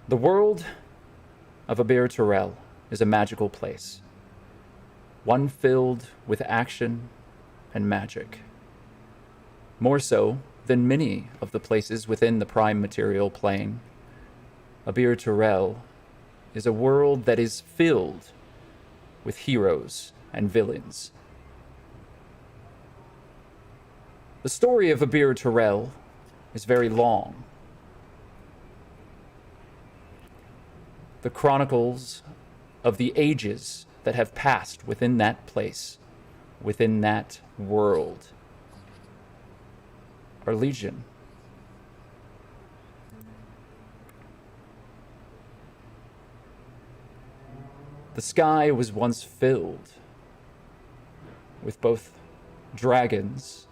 The world of Aber Terrell is a magical place, one filled with action and magic. More so than many of the places within the prime material plane, Aber Terrell is a world that is filled with heroes and villains. The story of Aber Terrell is very long. The chronicles of the ages that have passed within that place, within that world, are legion. The sky was once filled with both dragons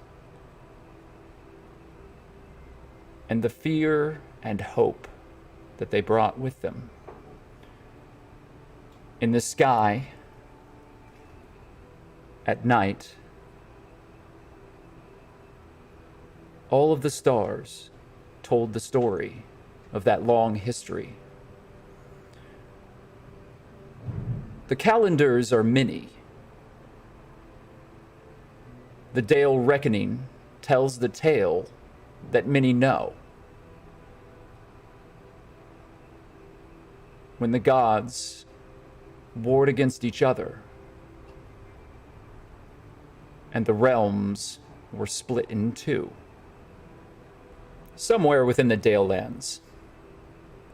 and the fear and hope that they brought with them. In the sky, at night, all of the stars told the story of that long history. The calendars are many. The Dale Reckoning tells the tale that many know. When the gods warred against each other, and the realms were split in two. Somewhere within the Dale lands,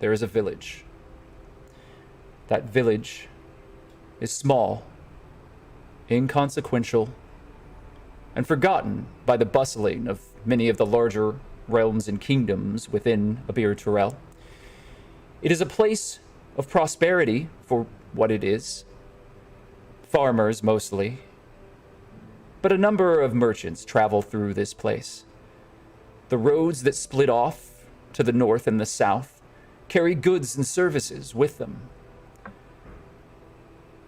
there is a village. That village is small, inconsequential, and forgotten by the bustling of many of the larger realms and kingdoms within Aber Terrell. It is a place of prosperity for what it is. Farmers mostly, but a number of merchants travel through this place. The roads that split off to the north and the south carry goods and services with them.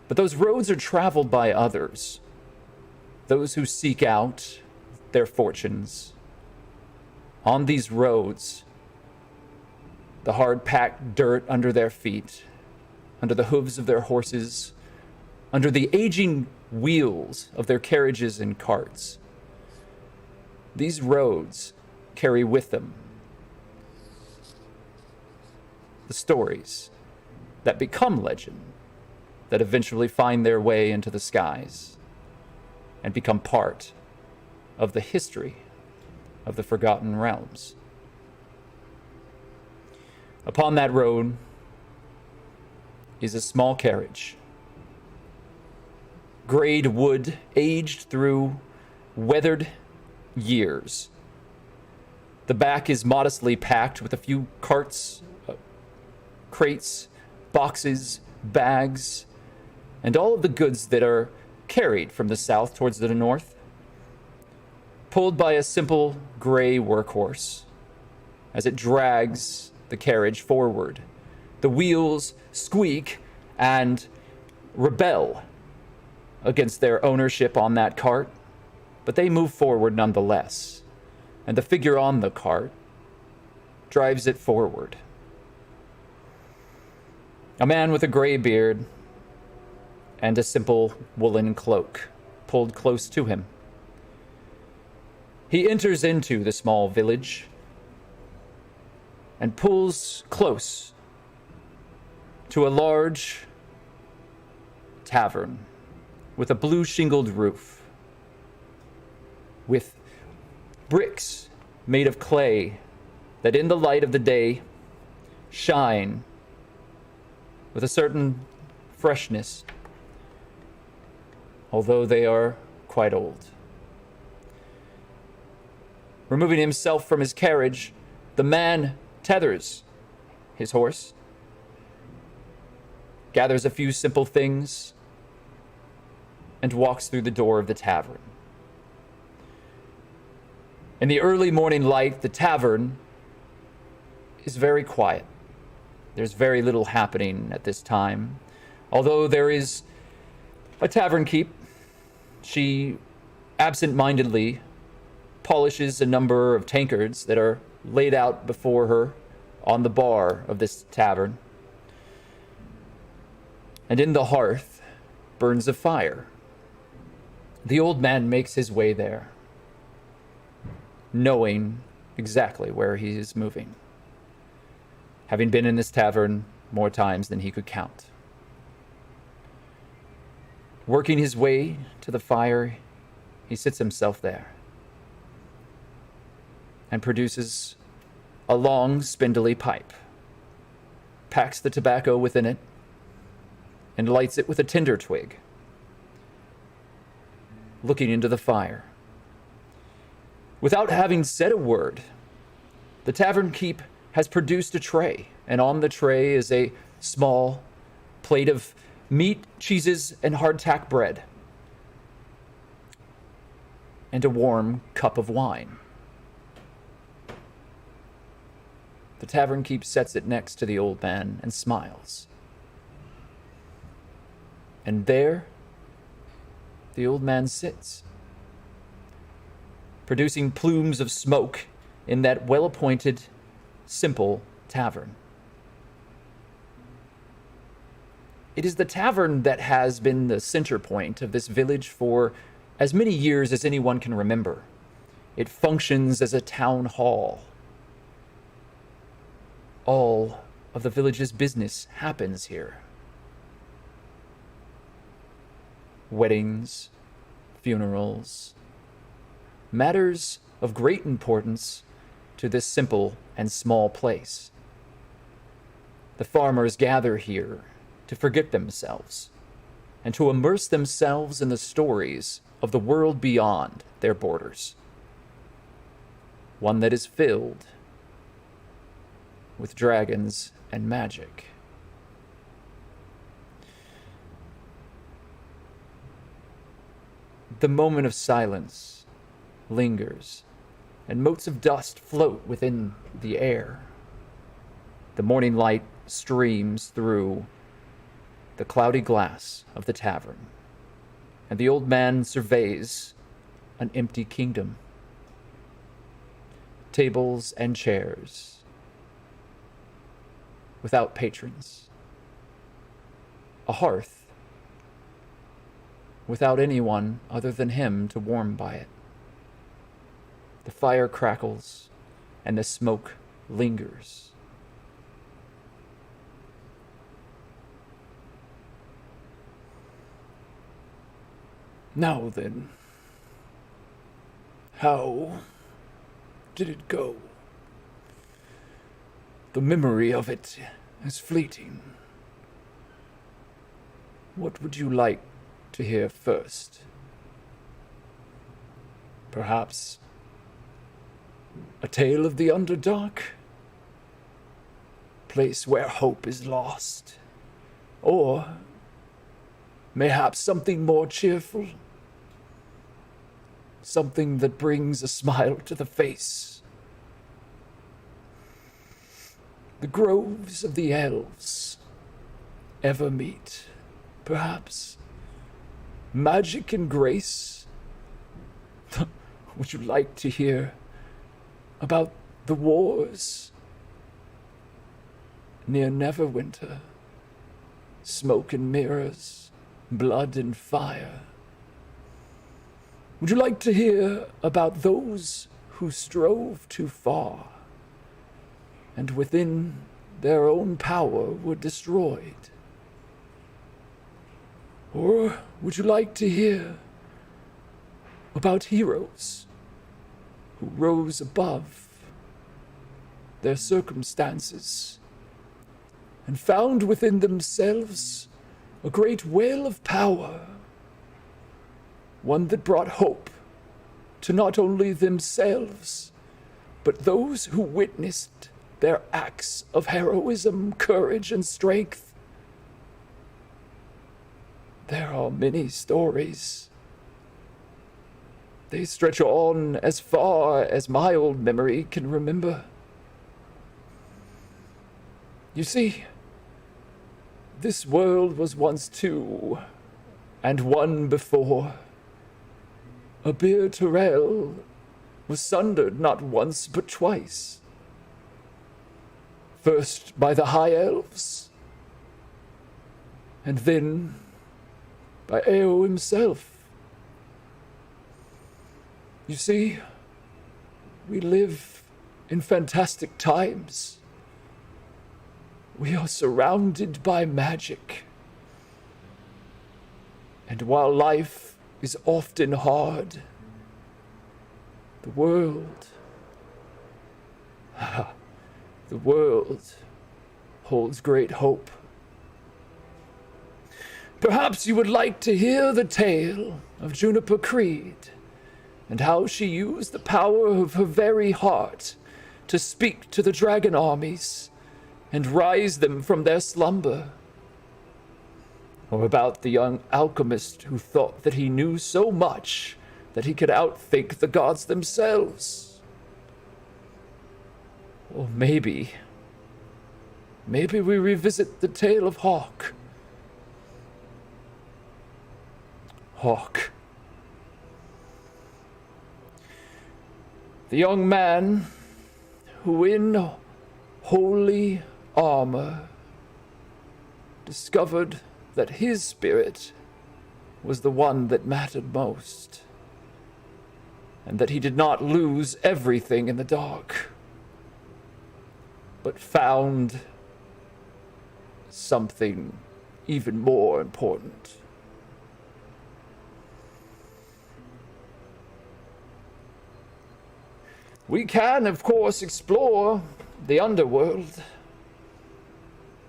But those roads are traveled by others, those who seek out their fortunes. On these roads, the hard-packed dirt under their feet, under the hooves of their horses, under the aging wheels of their carriages and carts. These roads carry with them the stories that become legend, that eventually find their way into the skies and become part of the history of the Forgotten Realms. Upon that road, is a small carriage. Grayed wood, aged through weathered years. The back is modestly packed with a few carts, crates, boxes, bags, and all of the goods that are carried from the south towards the north, pulled by a simple gray workhorse as it drags the carriage forward. The wheels squeak and rebel against their ownership on that cart, but they move forward nonetheless, and the figure on the cart drives it forward. A man with a gray beard and a simple woolen cloak pulled close to him. He enters into the small village and pulls close to a large tavern with a blue shingled roof, with bricks made of clay that in the light of the day shine with a certain freshness, although they are quite old. Removing himself from his carriage, the man tethers his horse, gathers a few simple things, and walks through the door of the tavern. In the early morning light, the tavern is very quiet. There's very little happening at this time, although there is a tavern keep. She absent-mindedly polishes a number of tankards that are laid out before her on the bar of this tavern. And in the hearth burns a fire. The old man makes his way there, knowing exactly where he is moving, having been in this tavern more times than he could count. Working his way to the fire, he sits himself there and produces a long, spindly pipe, packs the tobacco within it, and lights it with a tinder twig, looking into the fire. Without having said a word, the tavern keep has produced a tray, and on the tray is a small plate of meat, cheeses, and hardtack bread, and a warm cup of wine. The tavern keep sets it next to the old man and smiles. And there, the old man sits, producing plumes of smoke in that well-appointed, simple tavern. It is the tavern that has been the center point of this village for as many years as anyone can remember. It functions as a town hall. All of the village's business happens here. Weddings, funerals, matters of great importance to this simple and small place. The farmers gather here to forget themselves and to immerse themselves in the stories of the world beyond their borders. One that is filled with dragons and magic. The moment of silence lingers, and motes of dust float within the air. The morning light streams through the cloudy glass of the tavern, and the old man surveys an empty kingdom. Tables and chairs, without patrons. A hearth, without anyone other than him to warm by it. The fire crackles, and the smoke lingers. Now then, how did it go? The memory of it is fleeting. What would you like to hear first? Perhaps a tale of the Underdark? Place where hope is lost. Or mayhaps something more cheerful. Something that brings a smile to the face. The groves of the elves ever meet, perhaps. Magic and grace. Would you like to hear about the wars near Neverwinter? Smoke and mirrors, blood and fire. Would you like to hear about those who strove too far and within their own power were destroyed? Or would you like to hear about heroes who rose above their circumstances and found within themselves a great well of power, one that brought hope to not only themselves, but those who witnessed their acts of heroism, courage, and strength? There are many stories. They stretch on as far as my old memory can remember. You see, this world was once two, and one before. Abir Terrell was sundered not once but twice. First by the High Elves, and then by Eo himself. You see, we live in fantastic times. We are surrounded by magic. And while life is often hard, the world holds great hope. Perhaps you would like to hear the tale of Juniper Creed and how she used the power of her very heart to speak to the dragon armies and rise them from their slumber. Or about the young alchemist who thought that he knew so much that he could outthink the gods themselves. Or maybe we revisit the tale of Hawk. Hawk. The young man who in holy armor discovered that his spirit was the one that mattered most, and that he did not lose everything in the dark, but found something even more important. We can, of course, explore the underworld,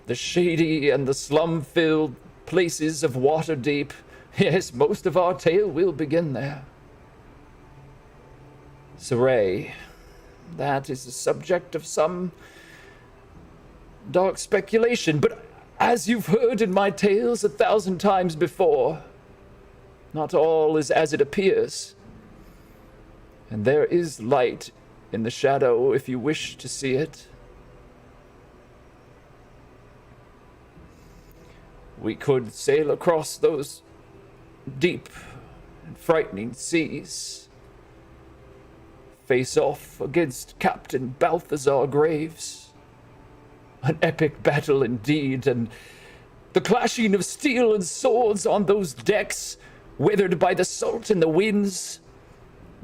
the shady and the slum-filled places of Waterdeep. Yes, most of our tale will begin there. Saray, that is the subject of some dark speculation, but as you've heard in my tales 1,000 times before, not all is as it appears. And there is light in the shadow if you wish to see it. We could sail across those deep and frightening seas, face off against Captain Balthazar Graves. An epic battle indeed, and the clashing of steel and swords on those decks, weathered by the salt and the winds,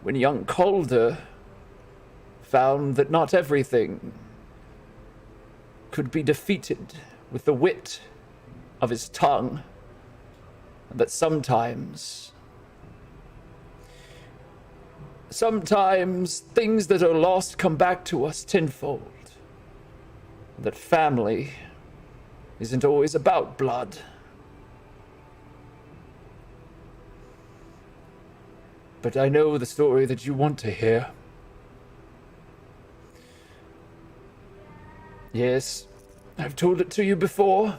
when young Calder found that not everything could be defeated with the wit of his tongue, and that sometimes things that are lost come back to us tenfold, and that family isn't always about blood. but I know the story that you want to hear. Yes, I've told it to you before.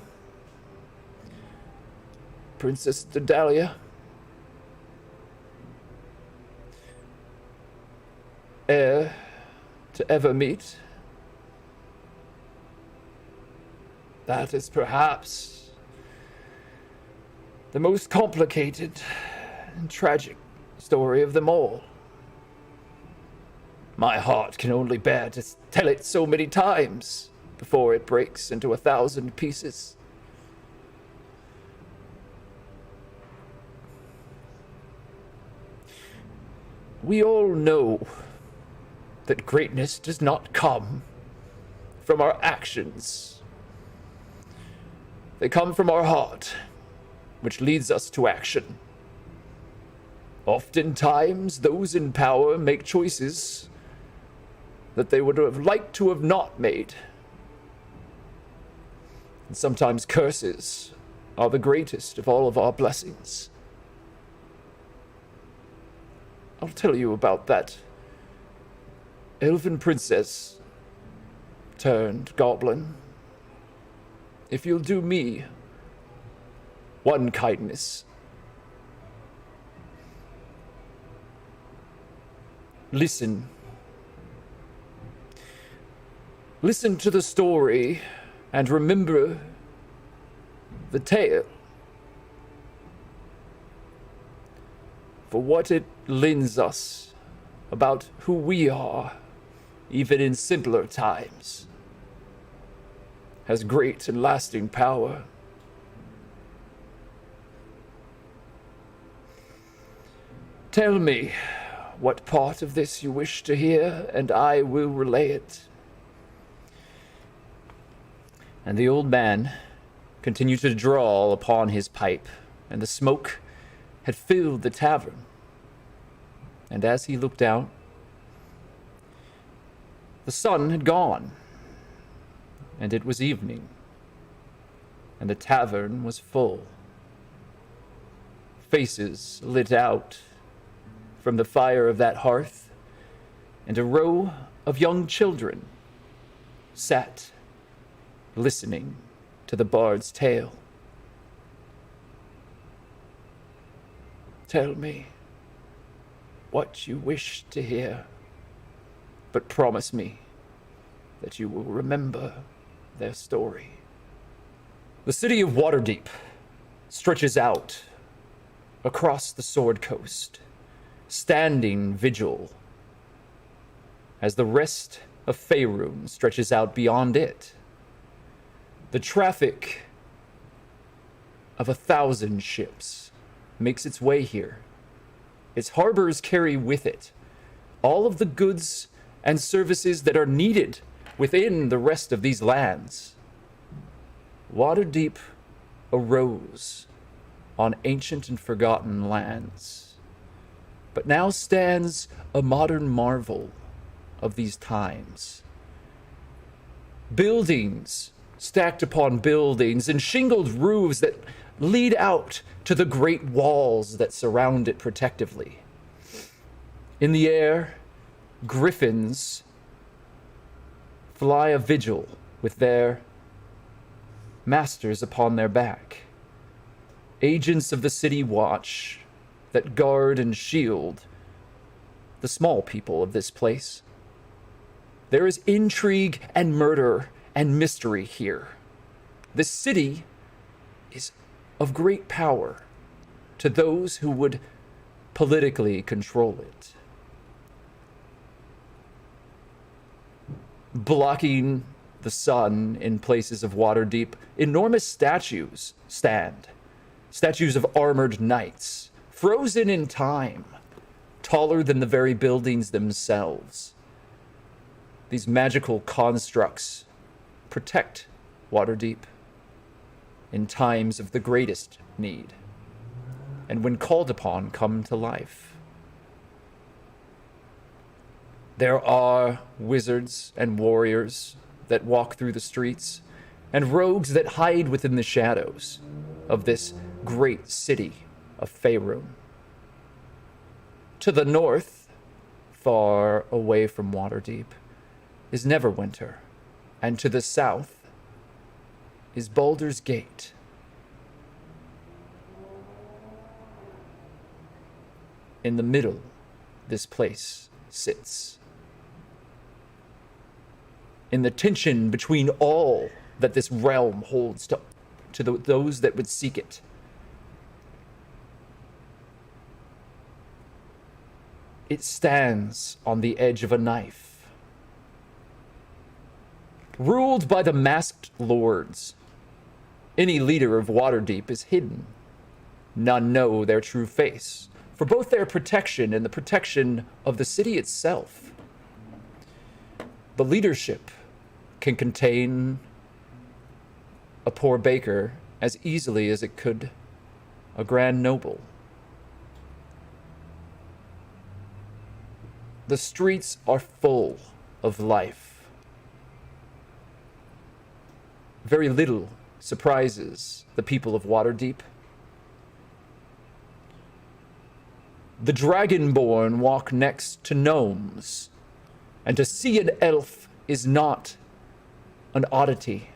Princess Daedalus, heir to ever meet. That is perhaps the most complicated and tragic story of them all. My heart can only bear to tell it so many times before it breaks into 1,000 pieces. We all know that greatness does not come from our actions. They come from our heart, which leads us to action. Oftentimes, those in power make choices that they would have liked to have not made. And sometimes curses are the greatest of all of our blessings. I'll tell you about that elven princess turned goblin. If you'll do me one kindness. Listen. Listen to the story and remember the tale. For what it lends us about who we are, even in simpler times, has great and lasting power. Tell me what part of this you wish to hear, and I will relay it. And the old man continued to drawl upon his pipe, and the smoke had filled the tavern. And as he looked out, the sun had gone, and it was evening, and the tavern was full. Faces lit out from the fire of that hearth, and a row of young children sat listening to the bard's tale. Tell me what you wish to hear, but promise me that you will remember their story. The city of Waterdeep stretches out across the Sword Coast, standing vigil as the rest of Faerun stretches out beyond it. The traffic of 1,000 ships makes its way here. Its harbors carry with it all of the goods and services that are needed within the rest of these lands. Waterdeep arose on ancient and forgotten lands, but now stands a modern marvel of these times. Buildings stacked upon buildings and shingled roofs that lead out to the great walls that surround it protectively. In the air, griffins fly a vigil with their masters upon their back. Agents of the city watch that guard and shield the small people of this place. There is intrigue and murder and mystery here. This city is of great power to those who would politically control it. Blocking the sun in places of Waterdeep, enormous statues stand. Statues of armored knights, frozen in time, taller than the very buildings themselves. These magical constructs protect Waterdeep in times of the greatest need, and when called upon, come to life. There are wizards and warriors that walk through the streets, and rogues that hide within the shadows of this great city of Faerun. To the north, far away from Waterdeep, is Neverwinter, and to the south is Baldur's Gate. In the middle, this place sits. In the tension between all that this realm holds to those that would seek it. It stands on the edge of a knife. Ruled by the masked lords, any leader of Waterdeep is hidden. None know their true face, for both their protection and the protection of the city itself. The leadership can contain a poor baker as easily as it could a grand noble. The streets are full of life. Very little surprises the people of Waterdeep. The Dragonborn walk next to gnomes, and to see an elf is not an oddity.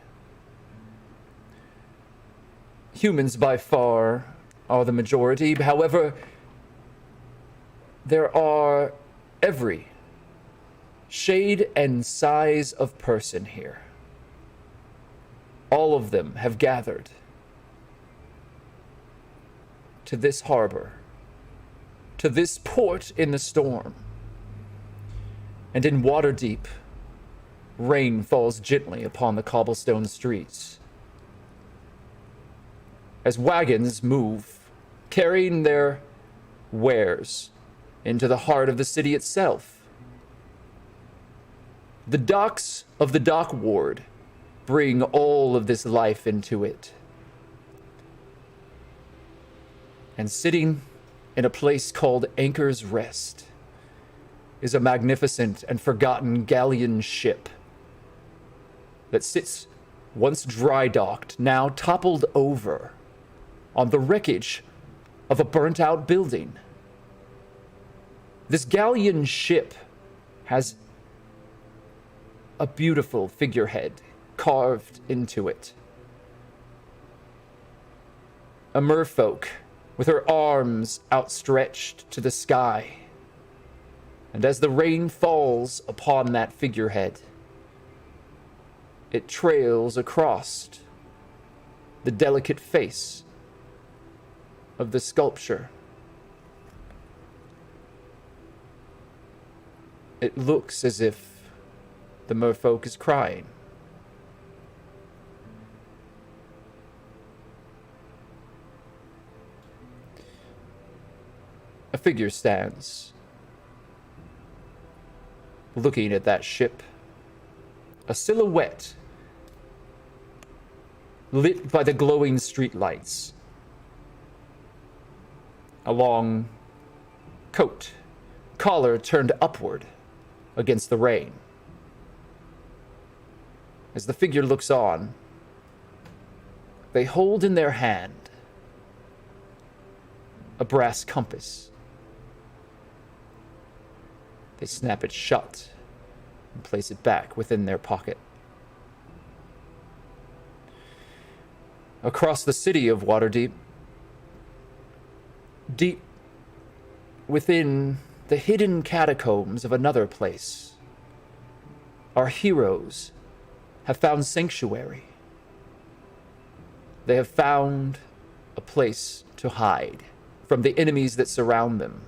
Humans by far are the majority. However, there are every shade and size of person here. All of them have gathered to this harbor, to this port in the storm. And in Waterdeep, rain falls gently upon the cobblestone streets. As wagons move, carrying their wares into the heart of the city itself. The docks of the dock ward bring all of this life into it. And sitting in a place called Anchor's Rest is a magnificent and forgotten galleon ship that sits once dry docked, now toppled over on the wreckage of a burnt out building. This galleon ship has a beautiful figurehead carved into it. A merfolk with her arms outstretched to the sky. And as the rain falls upon that figurehead, it trails across the delicate face of the sculpture. It looks as if the merfolk is crying. A figure stands, looking at that ship. A silhouette lit by the glowing streetlights. A long coat, collar turned upward against the rain. As the figure looks on, they hold in their hand a brass compass. They snap it shut and place it back within their pocket. Across the city of Waterdeep, deep within the hidden catacombs of another place, our heroes have found sanctuary. They have found a place to hide from the enemies that surround them.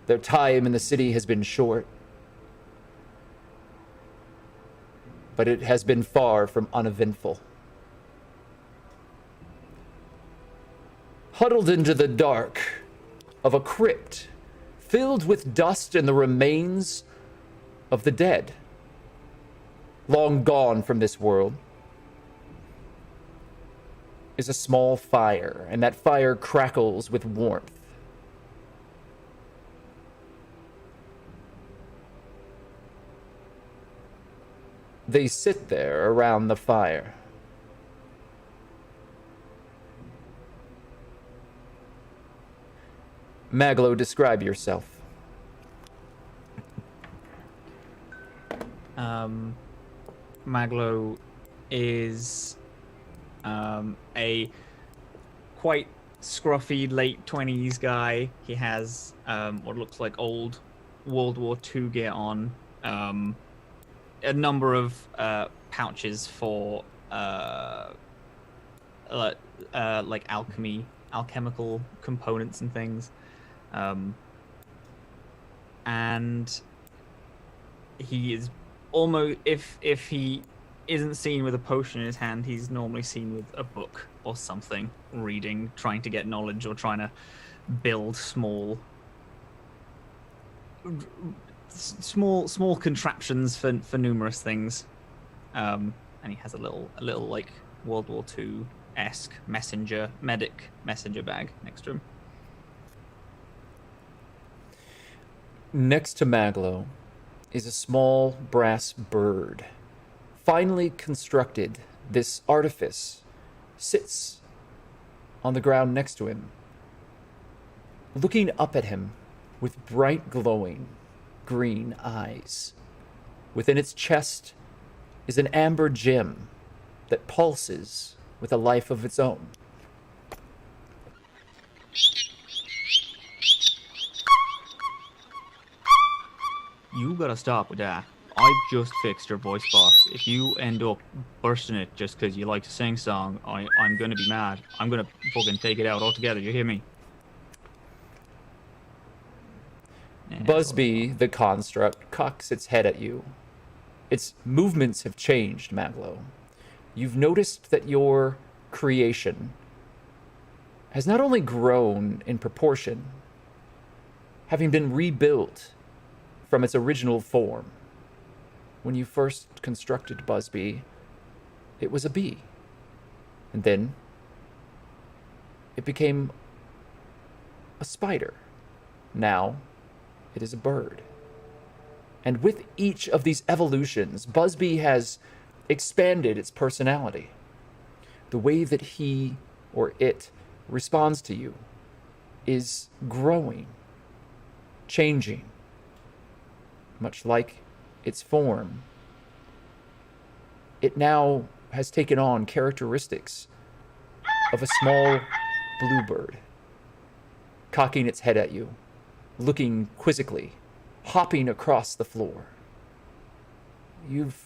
Their time in the city has been short, but it has been far from uneventful. Huddled into the dark of a crypt filled with dust and the remains of the dead, long gone from this world, is a small fire, and that fire crackles with warmth. They sit there around the fire. Maglo, describe yourself. Maglo is a quite scruffy late 20s guy. He has what looks like old World War II gear on, a number of pouches for like alchemical components and things, and he is almost, if he isn't seen with a potion in his hand, he's normally seen with a book or something, reading, trying to get knowledge, or trying to build small contraptions for numerous things. And he has a little like World War II-esque medic messenger bag next to him. Next to Maglo is a small brass bird. Finely constructed, this artifice sits on the ground next to him, looking up at him with bright glowing green eyes. Within its chest is an amber gem that pulses with a life of its own. You gotta stop with that. I've just fixed your voice box. If you end up bursting it just because you like to sing song, I'm gonna be mad. I'm gonna fucking take it out altogether, you hear me? Busby, the construct, cocks its head at you. Its movements have changed, Maglo. You've noticed that your creation has not only grown in proportion, having been rebuilt from its original form. When you first constructed Busby, it was a bee. And then it became a spider. Now it is a bird. And with each of these evolutions, Busby has expanded its personality. The way that he or it responds to you is growing, changing, much like its form. It now has taken on characteristics of a small bluebird, cocking its head at you, looking quizzically, hopping across the floor. You've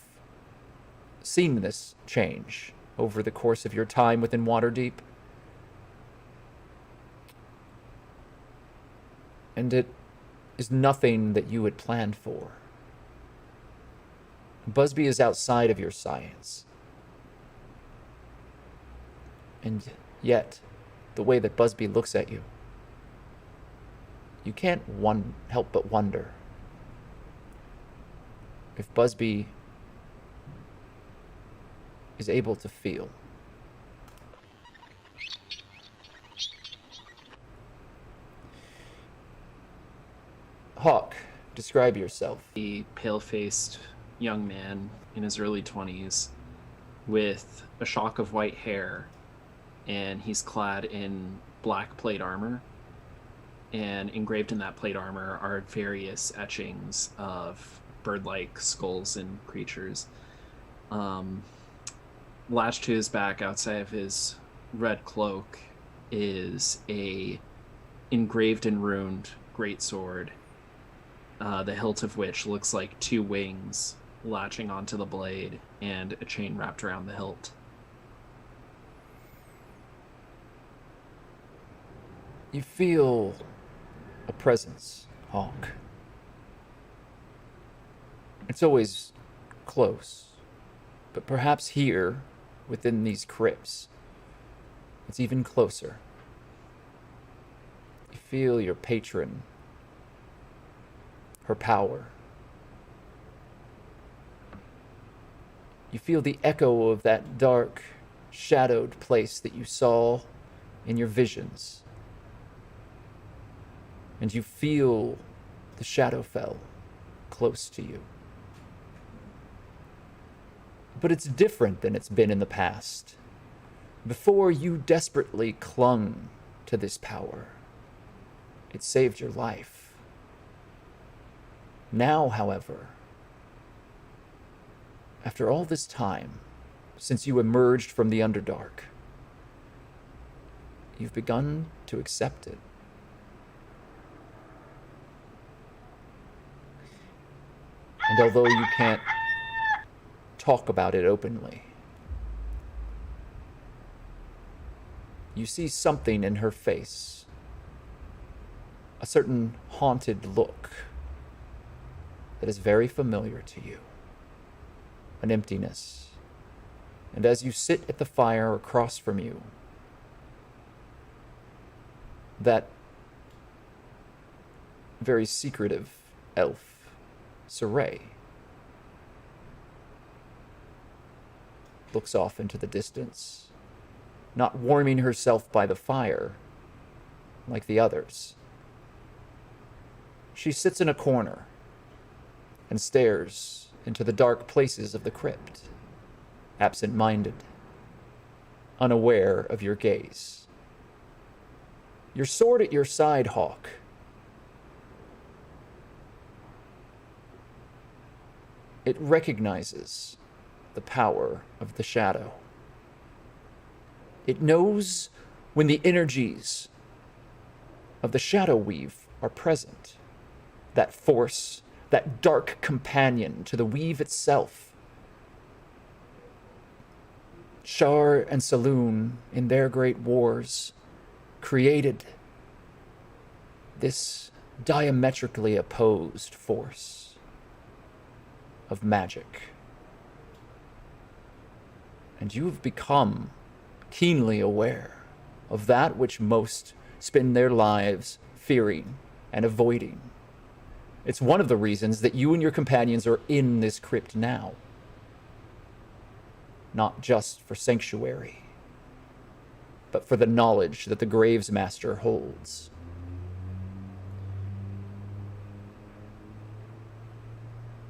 seen this change over the course of your time within Waterdeep, and it is nothing that you had planned for. Busby is outside of your science. And yet, the way that Busby looks at you, you can't help but wonder if Busby is able to feel. Hawk, describe yourself. A pale-faced young man in his early 20s with a shock of white hair, and he's clad in black plate armor, and engraved in that plate armor are various etchings of bird-like skulls and creatures. Lashed to his back outside of his red cloak is a engraved and runed greatsword, the hilt of which looks like two wings latching onto the blade and a chain wrapped around the hilt. You feel a presence, Hawk. It's always close, but perhaps here, within these crypts, it's even closer. You feel your patron, her power. You feel the echo of that dark, shadowed place that you saw in your visions. And you feel the Shadowfell close to you. But it's different than it's been in the past. Before, you desperately clung to this power. It saved your life. Now, however, after all this time, since you emerged from the Underdark, you've begun to accept it. And although you can't talk about it openly, you see something in her face, a certain haunted look that is very familiar to you, an emptiness. And as you sit at the fire across from you, that very secretive elf, Saray, looks off into the distance, not warming herself by the fire like the others. She sits in a corner and stares into the dark places of the crypt, absent-minded, unaware of your gaze. Your sword at your side, Hawk. It recognizes the power of the shadow. It knows when the energies of the Shadow Weave are present. That force, that dark companion to the weave itself. Shar and Saloon, in their great wars, created this diametrically opposed force of magic. And you have become keenly aware of that which most spend their lives fearing and avoiding. It's one of the reasons that you and your companions are in this crypt now. Not just for sanctuary, but for the knowledge that the Graves Master holds.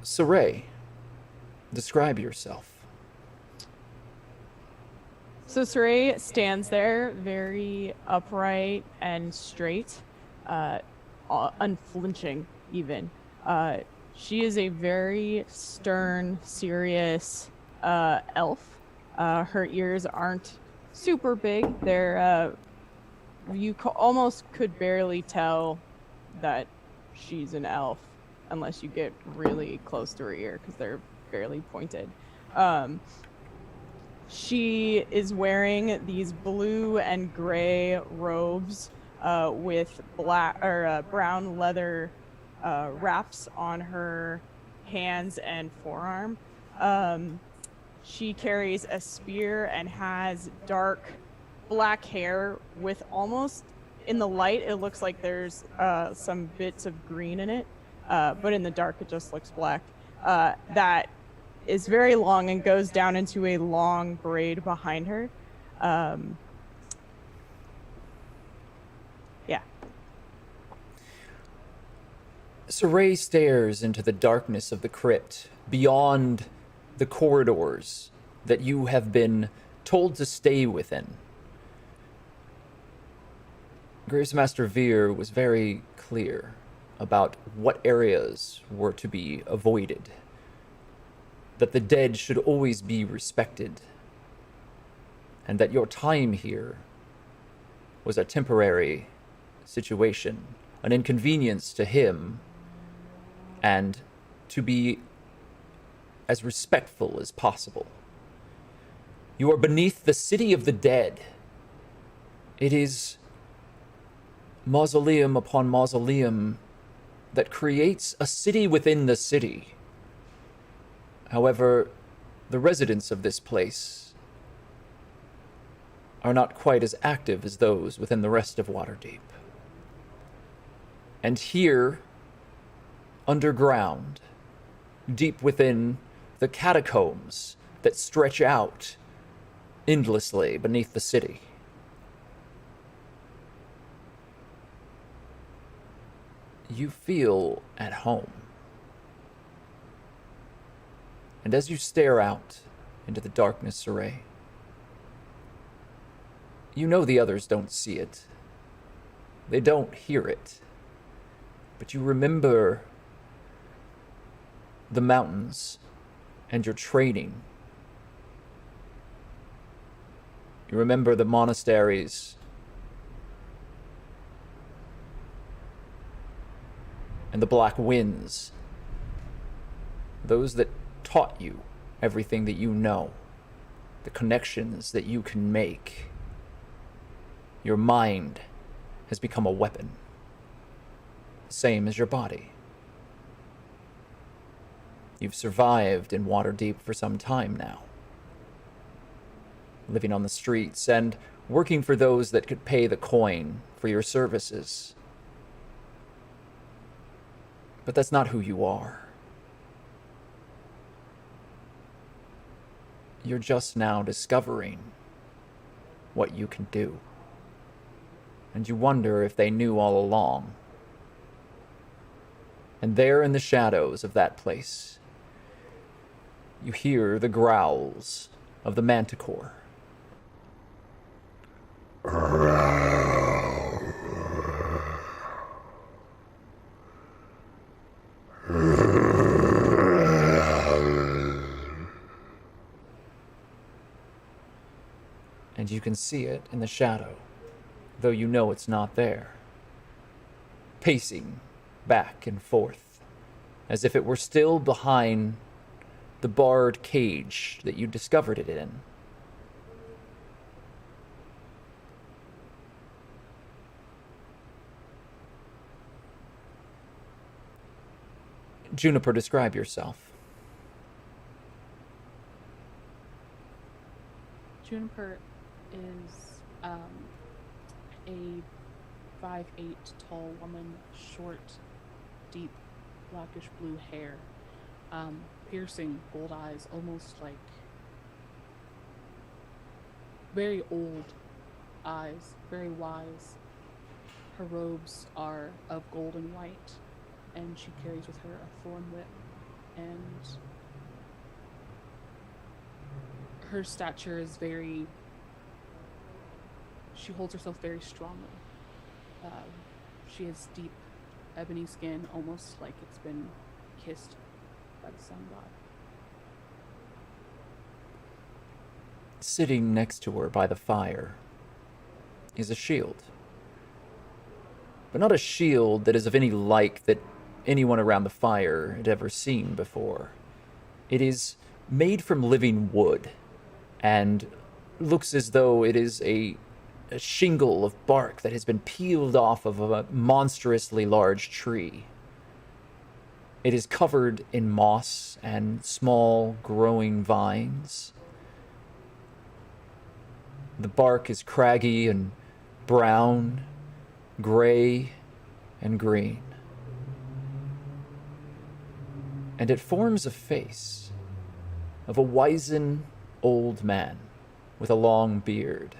Saray, describe yourself. So Saray stands there very upright and straight, unflinching even. She is a very stern, serious elf. Her ears aren't super big. They're almost could barely tell that she's an elf unless you get really close to her ear because they're barely pointed. She is wearing these blue and gray robes with black or brown leather wraps on her hands and forearm. She carries a spear and has dark black hair with almost, in the light, it looks like there's some bits of green in it, but in the dark it just looks black. That is very long and goes down into a long braid behind her. Yeah. Saray stares into the darkness of the crypt, beyond the corridors that you have been told to stay within. Graves Master Veer was very clear about what areas were to be avoided, that the dead should always be respected, and that your time here was a temporary situation, an inconvenience to him, and to be as respectful as possible. You are beneath the city of the dead. It is mausoleum upon mausoleum that creates a city within the city. However, the residents of this place are not quite as active as those within the rest of Waterdeep. And here, underground, deep within the catacombs that stretch out endlessly beneath the city, you feel at home. And as you stare out into the darkness, Saray, you know the others don't see it. They don't hear it. But you remember the mountains and your training. You remember the monasteries and the black winds, those that taught you everything that you know, the connections that you can make. Your mind has become a weapon, the same as your body. You've survived in Waterdeep for some time now, living on the streets and working for those that could pay the coin for your services. But that's not who you are. You're just now discovering what you can do. And you wonder if they knew all along. And there in the shadows of that place, you hear the growls of the manticore. And you can see it in the shadow, though you know it's not there, pacing back and forth, as if it were still behind the barred cage that you discovered it in. Juniper, describe yourself. Juniper is a 5'8" tall woman, short, deep, blackish blue hair, piercing gold eyes, almost like very old eyes, very wise. Her robes are of gold and white, and she carries with her a thorn whip, and her stature is very... She holds herself very strongly. She has deep ebony skin, almost like it's been kissed by the sun god. Sitting next to her by the fire is a shield. But not a shield that is of any like that anyone around the fire had ever seen before. It is made from living wood and looks as though it is a shingle of bark that has been peeled off of a monstrously large tree. It is covered in moss and small growing vines. The bark is craggy and brown, gray and green. And it forms a face of a wizened old man with a long beard,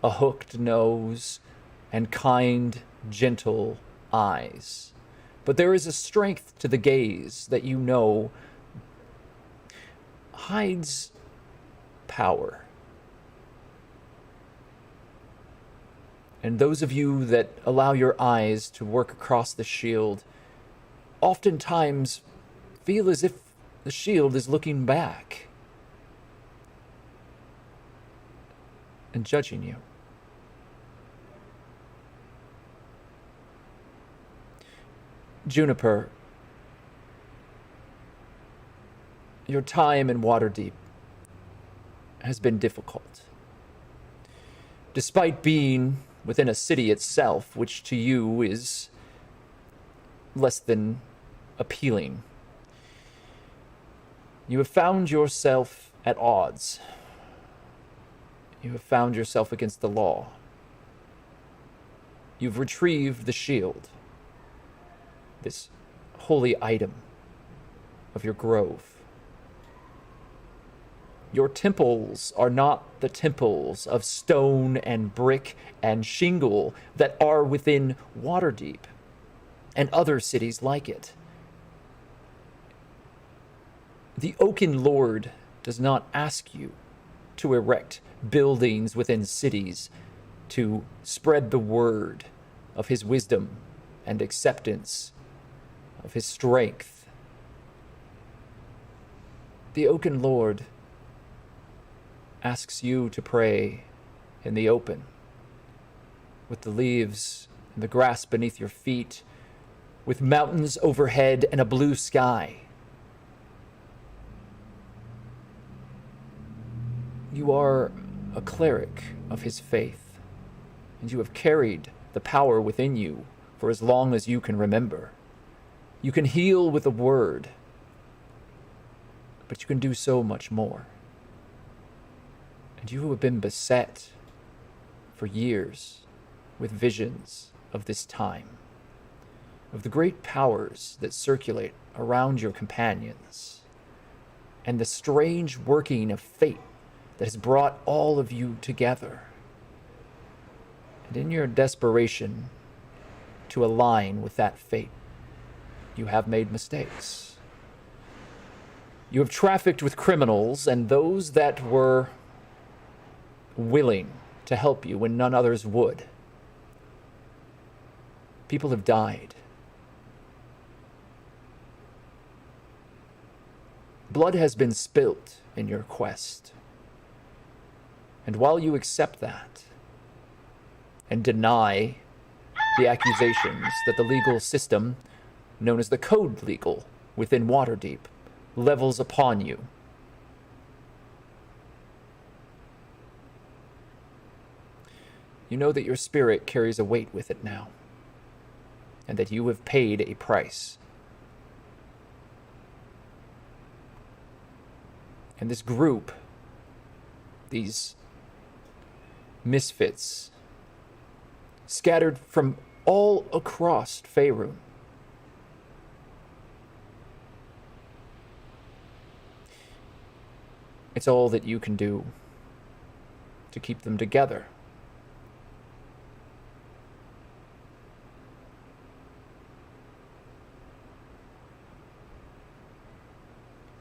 a hooked nose, and kind, gentle eyes. But there is a strength to the gaze that you know hides power. And those of you that allow your eyes to work across the shield oftentimes feel as if the shield is looking back and judging you. Juniper, your time in Waterdeep has been difficult. Despite being within a city itself, which to you is less than appealing, you have found yourself at odds. You have found yourself against the law. You've retrieved the shield, this holy item of your grove. Your temples are not the temples of stone and brick and shingle that are within Waterdeep and other cities like it. The Oaken Lord does not ask you to erect buildings within cities to spread the word of his wisdom and acceptance of his strength. The Oaken Lord asks you to pray in the open, with the leaves and the grass beneath your feet, with mountains overhead and a blue sky. You are a cleric of his faith, and you have carried the power within you for as long as you can remember. You can heal with a word, but you can do so much more. And you have been beset for years with visions of this time, of the great powers that circulate around your companions, and the strange working of fate that has brought all of you together. And in your desperation to align with that fate, you have made mistakes. You have trafficked with criminals and those that were willing to help you when none others would. People have died. Blood has been spilt in your quest. And while you accept that and deny the accusations that the legal system, known as the Code Legal within Waterdeep, levels upon you, you know that your spirit carries a weight with it now, and that you have paid a price. And this group, these misfits, scattered from all across Faerun, it's all that you can do to keep them together.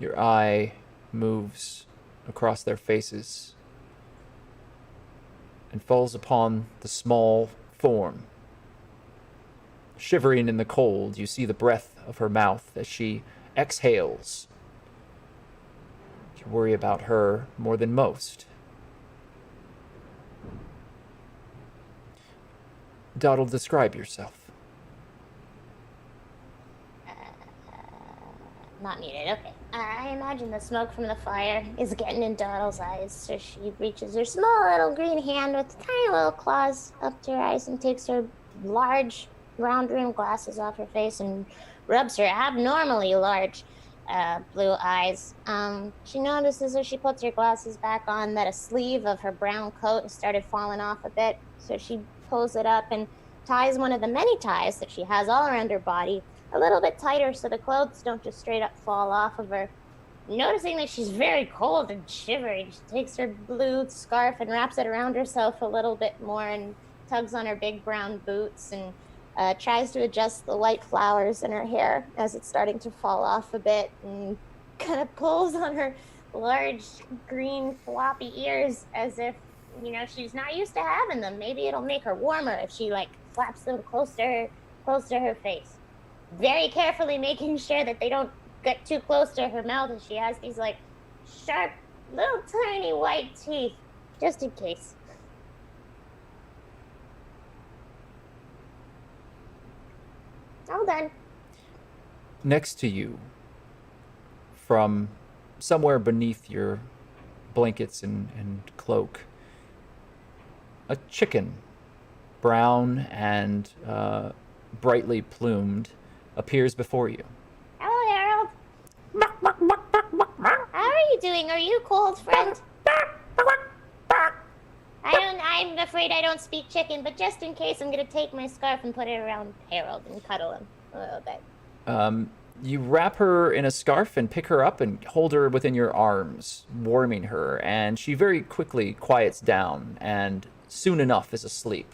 Your eye moves across their faces and falls upon the small form. Shivering in the cold, you see the breath of her mouth as she exhales. You worry about her more than most. Doddle, describe yourself. Not muted, okay. I imagine the smoke from the fire is getting in Doddle's eyes, so she reaches her small little green hand with tiny little claws up to her eyes and takes her large, round-rimmed glasses off her face and rubs her abnormally large blue eyes. She notices as she puts her glasses back on that a sleeve of her brown coat has started falling off a bit, so she pulls it up and ties one of the many ties that she has all around her body a little bit tighter so the clothes don't just straight up fall off of her. Noticing that she's very cold and shivering, she takes her blue scarf and wraps it around herself a little bit more and tugs on her big brown boots and tries to adjust the white flowers in her hair as it's starting to fall off a bit and kind of pulls on her large green floppy ears as if, you know, she's not used to having them. Maybe it'll make her warmer if she like flaps them close to her face. Very carefully making sure that they don't get too close to her mouth, and she has these like sharp little tiny white teeth just in case. All done. Next to you, from somewhere beneath your blankets and cloak, a chicken, brown and brightly plumed, appears before you. Hello, Harold. How are you doing? Are you cold, friend? I'm afraid I don't speak chicken, but just in case, I'm gonna take my scarf and put it around Harold and cuddle him a little bit. You wrap her in a scarf and pick her up and hold her within your arms, warming her, and she very quickly quiets down and soon enough is asleep,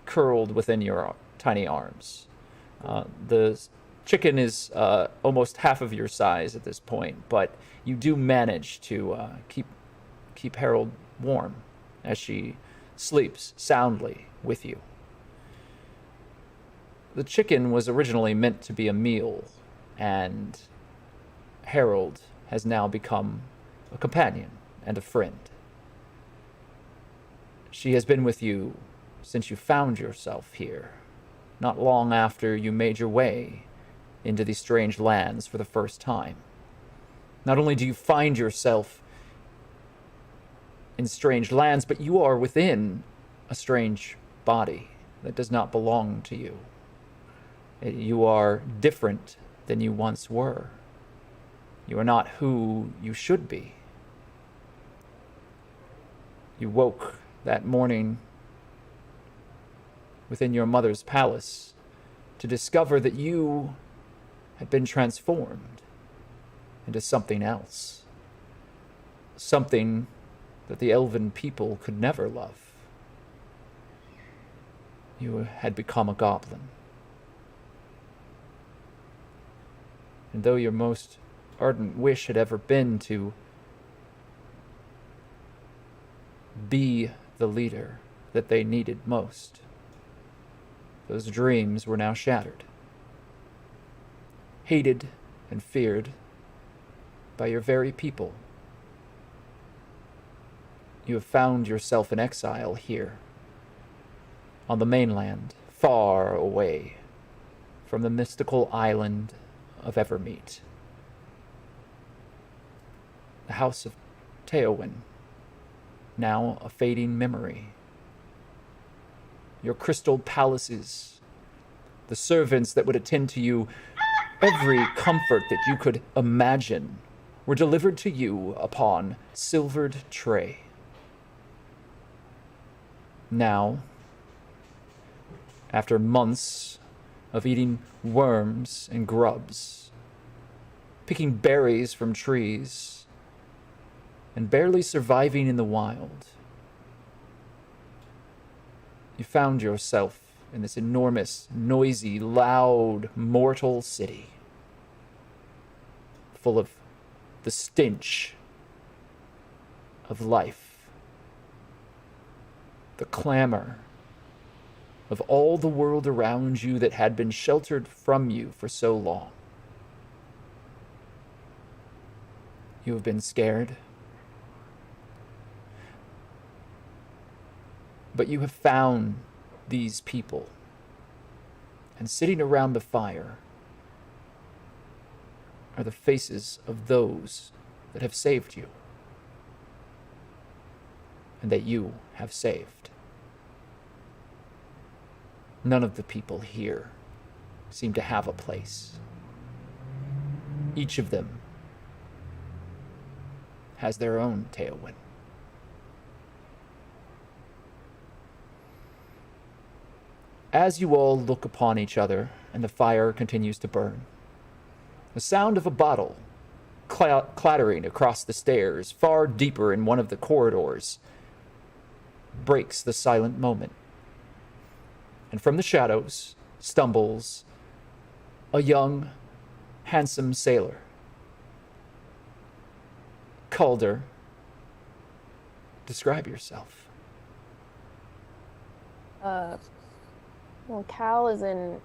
curled within your tiny arms. The chicken is almost half of your size at this point, but you do manage to keep Harold warm as she sleeps soundly with you. The chicken was originally meant to be a meal, and Harold has now become a companion and a friend. She has been with you since you found yourself here, not long after you made your way into these strange lands for the first time. Not only do you find yourself in strange lands, but you are within a strange body that does not belong to you. You are different than you once were. You are not who you should be. You woke that morning within your mother's palace to discover that you had been transformed into something else. Something that the elven people could never love. You had become a goblin. And though your most ardent wish had ever been to be the leader that they needed most, those dreams were now shattered. Hated and feared by your very people. You have found yourself in exile here, on the mainland, far away from the mystical island of Evermeet. The house of Teowin, now a fading memory. Your crystal palaces, the servants that would attend to you, every comfort that you could imagine were delivered to you upon silvered tray. Now, after months of eating worms and grubs, picking berries from trees, and barely surviving in the wild, you found yourself in this enormous, noisy, loud, mortal city, full of the stench of life, the clamor of all the world around you that had been sheltered from you for so long. You have been scared, but you have found these people, and sitting around the fire are the faces of those that have saved you, and that you have saved. None of the people here seem to have a place. Each of them has their own Teowin. As you all look upon each other and the fire continues to burn, the sound of a bottle clattering across the stairs far deeper in one of the corridors breaks the silent moment. And from the shadows stumbles a young, handsome sailor. Calder, describe yourself. Well, Cal is in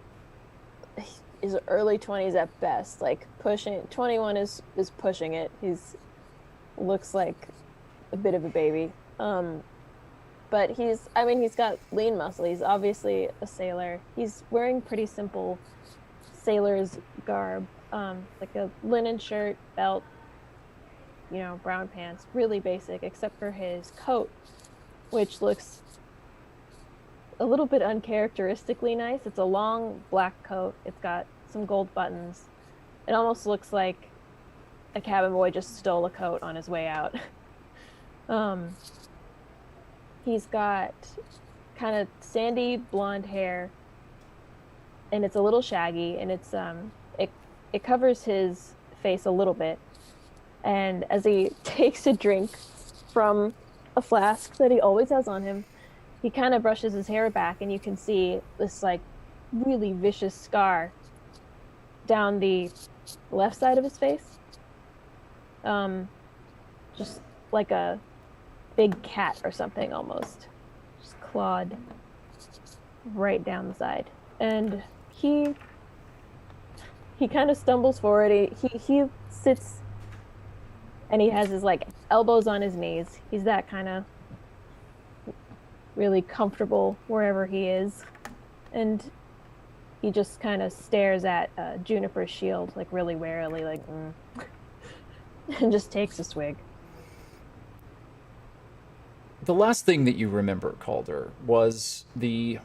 his early 20s at best, like pushing. 21 is pushing it. He's looks like a bit of a baby. But he's got lean muscle. He's obviously a sailor. He's wearing pretty simple sailor's garb, like a linen shirt, belt, brown pants, really basic, except for his coat, which looks a little bit uncharacteristically nice. It's a long black coat. It's got some gold buttons. It almost looks like a cabin boy just stole a coat on his way out. He's got kind of sandy blonde hair, and it's a little shaggy, and it's it covers his face a little bit. And as he takes a drink from a flask that he always has on him, he kind of brushes his hair back, and you can see this like really vicious scar down the left side of his face. Just like a big cat or something almost. Just clawed right down the side. And he kind of stumbles forward. He sits, and he has his like elbows on his knees. He's that kind of really comfortable wherever he is, and he just kind of stares at Juniper's shield like really warily, like, and just takes a swig. The last thing that you remember, Calder, was the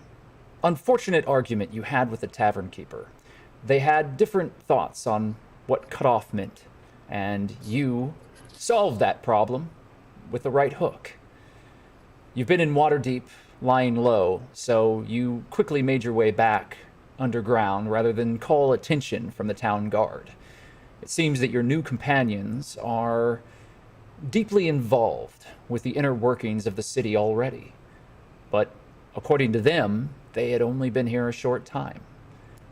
unfortunate argument you had with the tavern keeper. They had different thoughts on what cut off meant, and you solved that problem with the right hook. You've been in Waterdeep, lying low, so you quickly made your way back underground rather than call attention from the town guard. It seems that your new companions are deeply involved with the inner workings of the city already. But according to them, they had only been here a short time.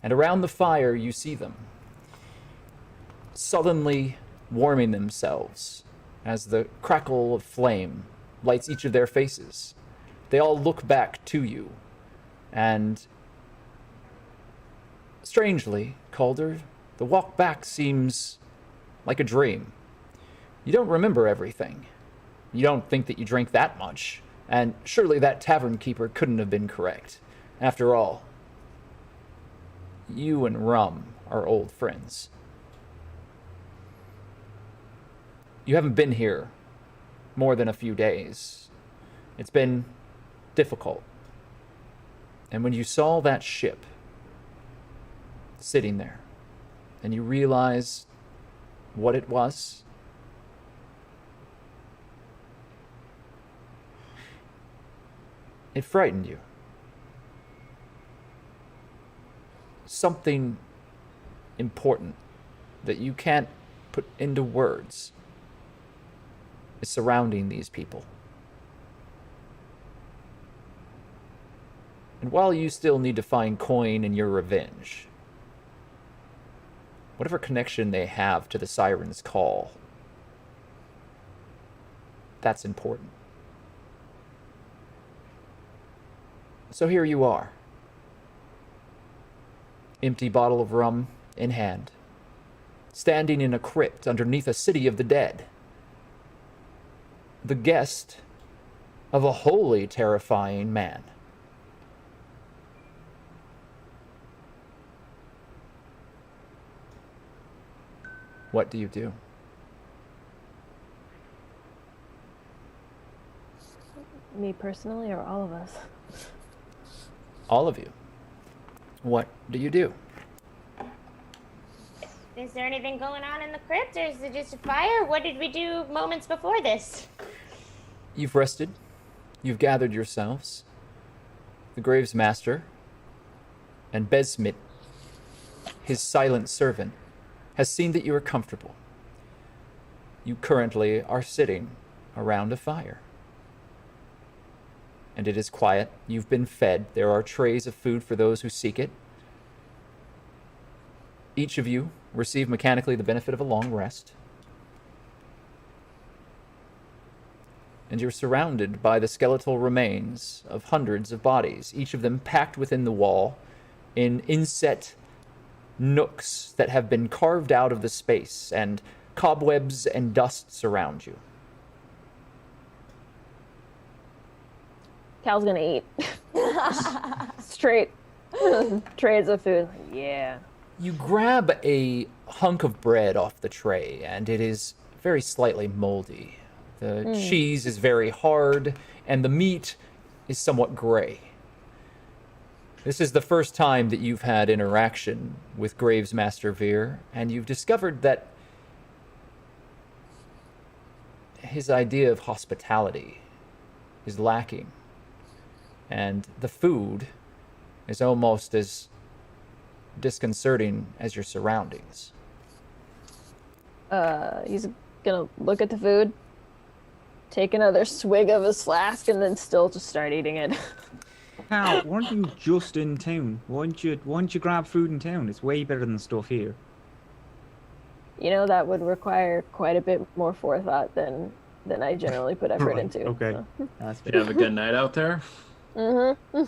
And around the fire, you see them, sullenly warming themselves as the crackle of flame lights each of their faces. They all look back to you, and strangely, Calder, the walk back seems like a dream. You don't remember everything. You don't think that you drank that much, and surely that tavern keeper couldn't have been correct. After all, you and Rum are old friends. You haven't been here more than a few days. It's been difficult. And when you saw that ship sitting there, and you realize what it was, it frightened you. Something important that you can't put into words is surrounding these people. And while you still need to find coin in your revenge, whatever connection they have to the Siren's Call, that's important. So here you are, empty bottle of rum in hand, standing in a crypt underneath a city of the dead, the guest of a wholly terrifying man. What do you do? Me personally, or all of us? All of you. What do you do? Is there anything going on in the crypt, or is it just a fire? What did we do moments before this? You've rested. You've gathered yourselves. The Graves Master and Besmit, his silent servant, has seen that you are comfortable. You currently are sitting around a fire. And it is quiet. You've been fed. There are trays of food for those who seek it. Each of you receive mechanically the benefit of a long rest. And you're surrounded by the skeletal remains of hundreds of bodies, each of them packed within the wall in inset nooks that have been carved out of the space, and cobwebs and dust surround you. Cal's gonna eat. Straight trays of food. Yeah. You grab a hunk of bread off the tray, and it is very slightly moldy. The cheese is very hard, and the meat is somewhat gray. This is the first time that you've had interaction with Graves Master Veer, and you've discovered that his idea of hospitality is lacking. And the food is almost as disconcerting as your surroundings. He's gonna look at the food, take another swig of his flask, and then still just start eating it. Cal, weren't you just in town? Why don't you grab food in town? It's way better than the stuff here. You know, that would require quite a bit more forethought than I generally put effort into. Okay. So. That's Did you have a good night out there? Mm-hmm.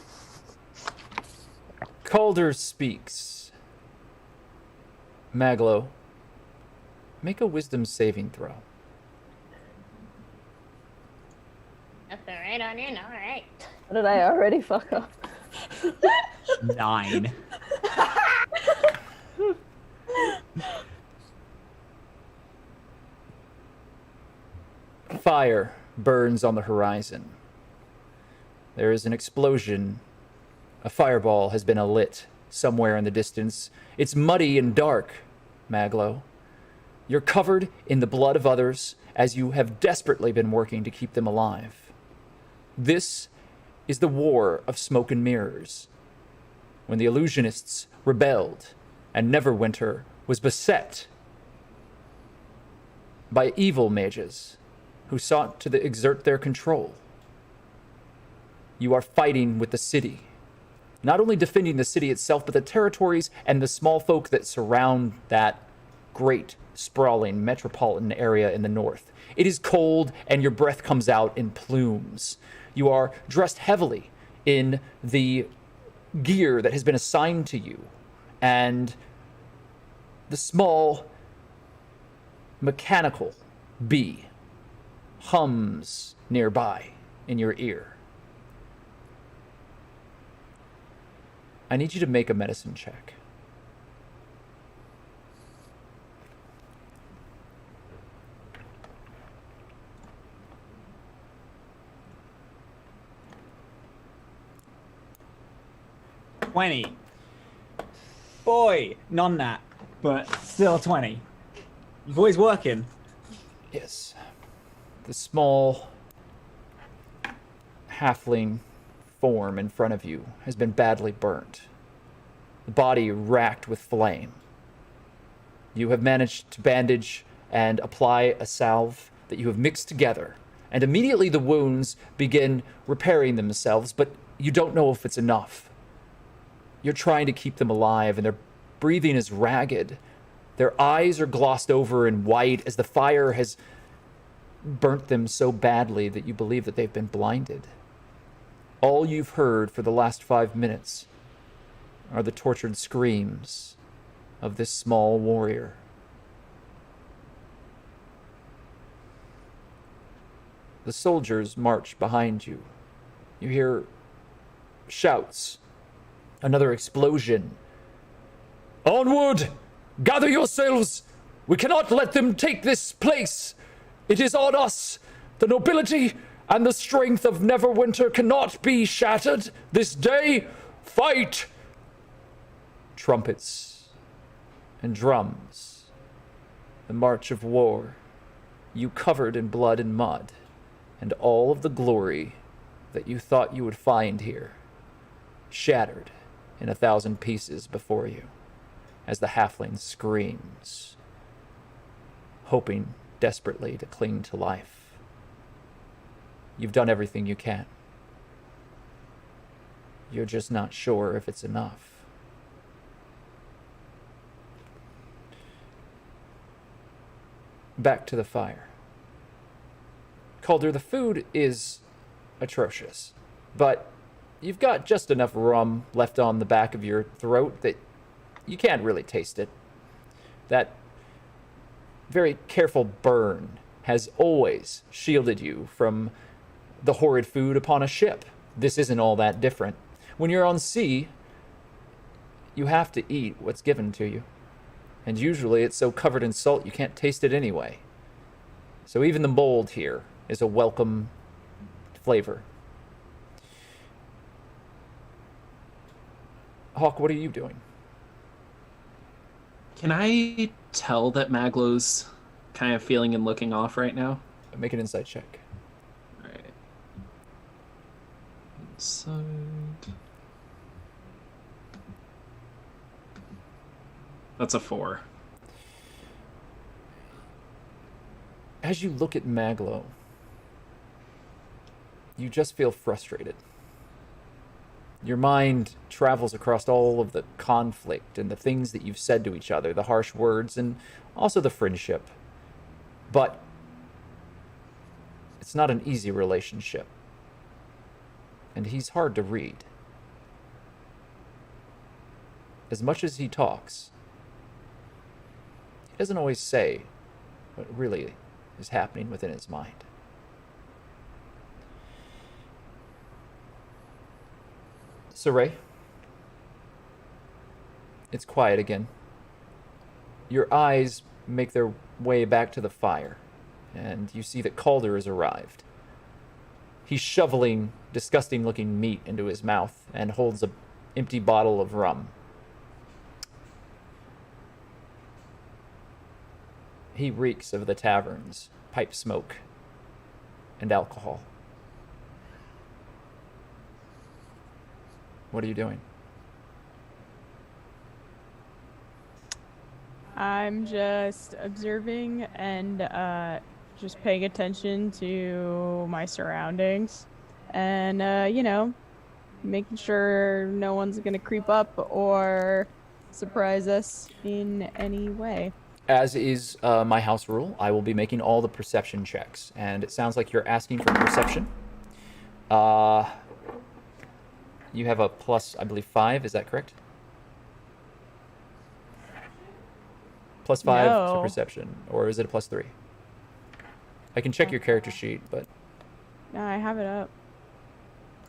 Calder speaks. Maglo, make a wisdom saving throw. Nothing right on in. All right. What did I already fuck up? 9. Fire burns on the horizon. There is an explosion. A fireball has been alit somewhere in the distance. It's muddy and dark, Maglo. You're covered in the blood of others as you have desperately been working to keep them alive. This is the war of smoke and mirrors. When the illusionists rebelled and Neverwinter was beset by evil mages who sought to exert their control. You are fighting with the city, not only defending the city itself, but the territories and the small folk that surround that great, sprawling metropolitan area in the north. It is cold, and your breath comes out in plumes. You are dressed heavily in the gear that has been assigned to you, and the small mechanical bee hums nearby in your ear. I need you to make a medicine check. $20. Boy, none that, but still 20. Your boy's working. Yes. The small halfling form in front of you has been badly burnt. The body racked with flame. You have managed to bandage and apply a salve that you have mixed together, and immediately the wounds begin repairing themselves, but you don't know if it's enough. You're trying to keep them alive, and their breathing is ragged. Their eyes are glossed over in white as the fire has burnt them so badly that you believe that they've been blinded. All you've heard for the last 5 minutes are the tortured screams of this small warrior. The soldiers march behind you. You hear shouts, another explosion. Onward! Gather yourselves! We cannot let them take this place! It is on us! The nobility and the strength of Neverwinter cannot be shattered this day! Fight! Trumpets and drums. The march of war. You covered in blood and mud, and all of the glory that you thought you would find here, shattered in 1,000 pieces before you, as the halfling screams, hoping desperately to cling to life. You've done everything you can. You're just not sure if it's enough. Back to the fire. Calder, the food is atrocious, but you've got just enough rum left on the back of your throat that you can't really taste it. That very careful burn has always shielded you from the horrid food upon a ship. This isn't all that different. When you're on sea, you have to eat what's given to you. And usually it's so covered in salt you can't taste it anyway. So even the mold here is a welcome flavor. Hawk, what are you doing? Can I tell that Maglo's kind of feeling and looking off right now? Make an insight check. All right. Inside. That's a 4. As you look at Maglo, you just feel frustrated. Your mind travels across all of the conflict and the things that you've said to each other, the harsh words, and also the friendship. But it's not an easy relationship. And he's hard to read. as much as he talks, he doesn't always say what really is happening within his mind. Saray, it's quiet again. Your eyes make their way back to the fire, and you see that Calder has arrived. He's shoveling disgusting-looking meat into his mouth and holds an empty bottle of rum. He reeks of the taverns, pipe smoke, and alcohol. What are you doing? I'm just observing and just paying attention to my surroundings and, making sure no one's going to creep up or surprise us in any way. As is my house rule, I will be making all the perception checks, and it sounds like you're asking for perception. You have a plus, I believe, 5, is that correct? Plus 5 to No. perception, or is it a plus 3? I can check your character sheet, but No, I have it up.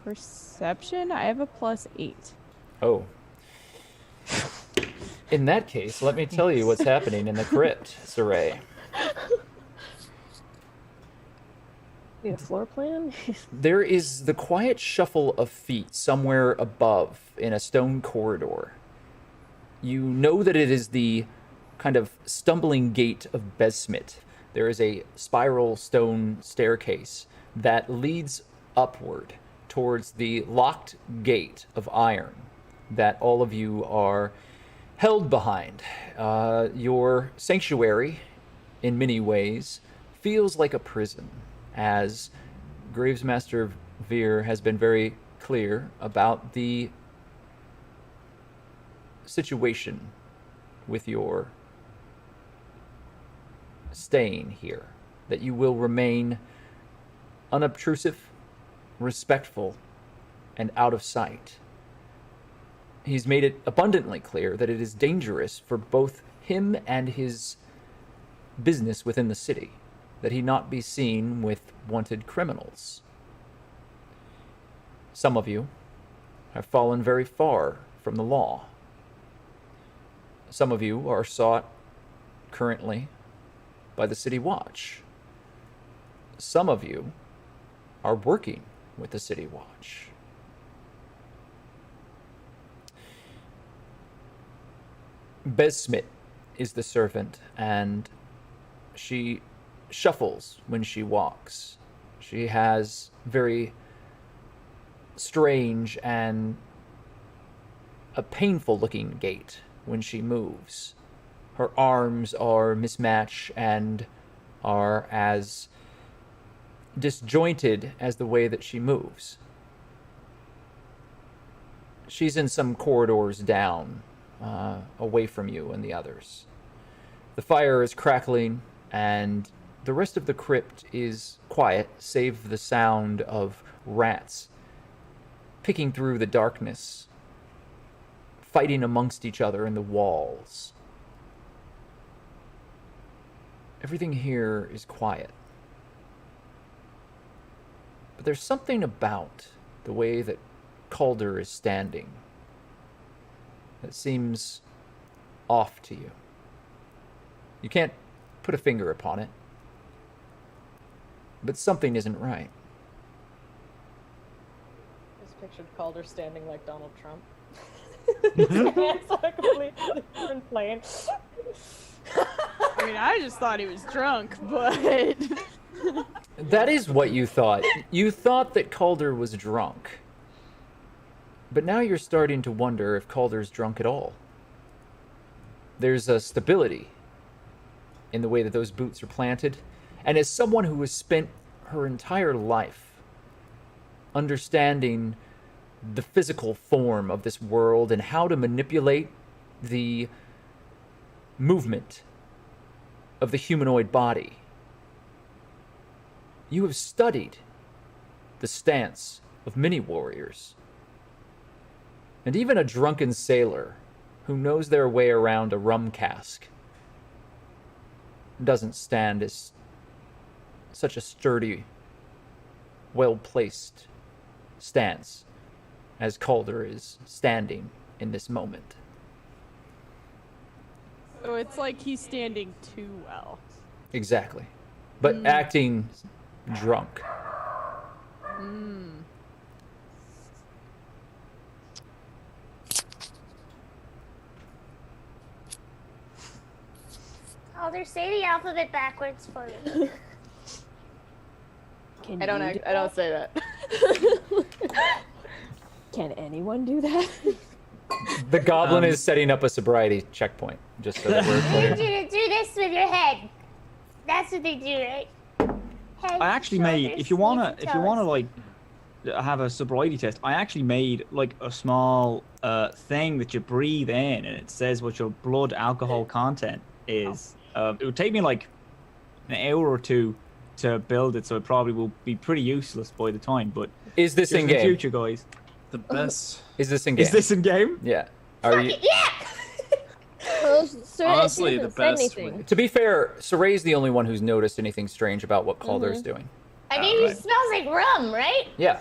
Perception? I have a plus 8. oh. In that case, let me tell you what's happening in the crypt, Saray. Need a floor plan? There is the quiet shuffle of feet somewhere above in a stone corridor. You know that it is the kind of stumbling gate of Besmit. There is a spiral stone staircase that leads upward towards the locked gate of iron that all of you are held behind. Your sanctuary, in many ways, feels like a prison, as Gravesmaster Veer has been very clear about the situation with your staying here, that you will remain unobtrusive, respectful, and out of sight. He's made it abundantly clear that it is dangerous for both him and his business within the city that he not be seen with wanted criminals. Some of you have fallen very far from the law. Some of you are sought currently by the City Watch. Some of you are working with the City Watch. Besmit is the servant, and she shuffles when she walks. She has very strange and a painful looking gait when she moves. Her arms are mismatched and are as disjointed as the way that she moves. She's in some corridors down, away from you and the others. The fire is crackling, and the rest of the crypt is quiet, save the sound of rats picking through the darkness, fighting amongst each other in the walls. Everything here is quiet. But there's something about the way that Calder is standing that seems off to you. You can't put a finger upon it, but something isn't right. I just pictured Calder standing like Donald Trump. His hands on a completely different plane. I mean, I just thought he was drunk, but... That is what you thought. You thought that Calder was drunk. But now you're starting to wonder if Calder's drunk at all. There's a stability in the way that those boots are planted. And as someone who has spent her entire life understanding the physical form of this world and how to manipulate the movement of the humanoid body, you have studied the stance of many warriors. And even a drunken sailor who knows their way around a rum cask doesn't stand as such a sturdy, well-placed stance as Calder is standing in this moment. So it's like he's standing too well. Exactly. But acting drunk. Calder, say the alphabet backwards for me. Can I don't. you do I don't say that. Can anyone do that? The goblin is setting up a sobriety checkpoint, just so that we're I need clear. you to do this with your head. That's what they do, right? Head, I actually made, shoulders, if you wanna knees, and toes. like have a sobriety test, I actually made like a small thing that you breathe in, and it says what your blood alcohol content is. It would take me like an hour or two to build it, so it probably will be pretty useless by the time. But Is this just in in the game? future, guys. The best. Is this in game? Is this in game? Yeah. Are you? Yeah! Well, sir, Honestly, he the hasn't said best anything. way. To be fair, Saray's the only one who's noticed anything strange about what Calder's doing. I mean, right. it smells like rum, right? Yeah.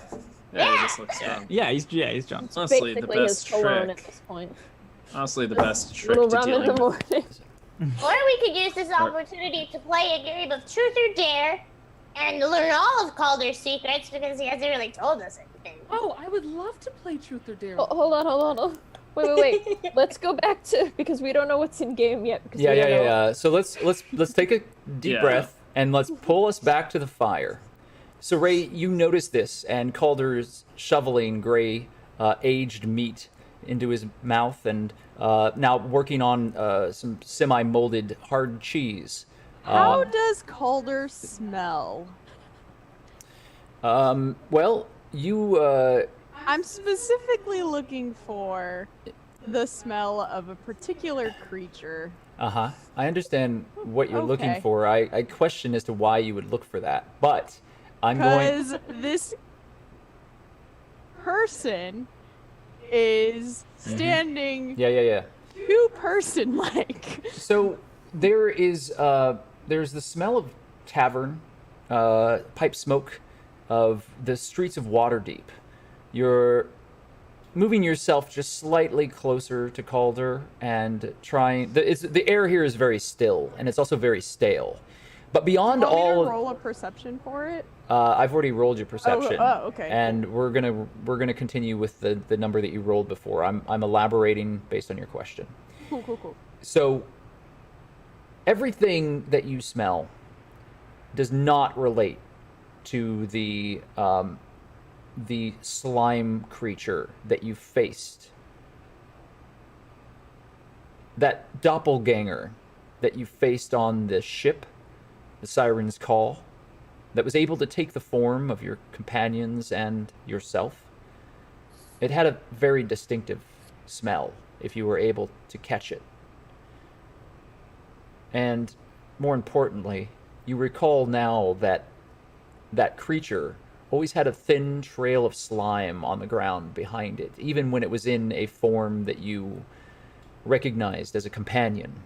Yeah, he just looks dumb. Yeah, he's drunk. Honestly, the Basically his best cologne at trick. this point. Honestly, the best trick Little to rum in dealing the with. morning. Or we could use this opportunity to play a game of Truth or Dare and learn all of Calder's secrets because he hasn't really told us anything. Oh, I would love to play Truth or Dare. Oh, hold on. Wait. Let's go back to, because we don't know what's in game yet. Because we don't know. Yeah. So let's take a deep Yeah. breath and let's pull us back to the fire. So Ray, you notice this, and Calder's shoveling gray, aged meat into his mouth, and now working on some semi-molded hard cheese. How does Calder smell? Well, you I'm specifically looking for the smell of a particular creature. I understand what you're looking Okay. for. I question as to why you would look for that, but I'm going. Because this person is standing Yeah. too person-like. So there's the smell of tavern, pipe smoke, of the streets of Waterdeep. You're moving yourself just slightly closer to Calder and trying. The air here is very still, and it's also very stale. But beyond Want me all, to roll a perception for it? I've already rolled your perception. oh, okay, And we're gonna continue with the number that you rolled before. I'm elaborating based on your question. Cool. So everything that you smell does not relate to the slime creature that you faced. That doppelganger that you faced on the ship, the Siren's Call, that was able to take the form of your companions and yourself. It had a very distinctive smell if you were able to catch it. And more importantly, you recall now that that creature always had a thin trail of slime on the ground behind it, even when it was in a form that you recognized as a companion.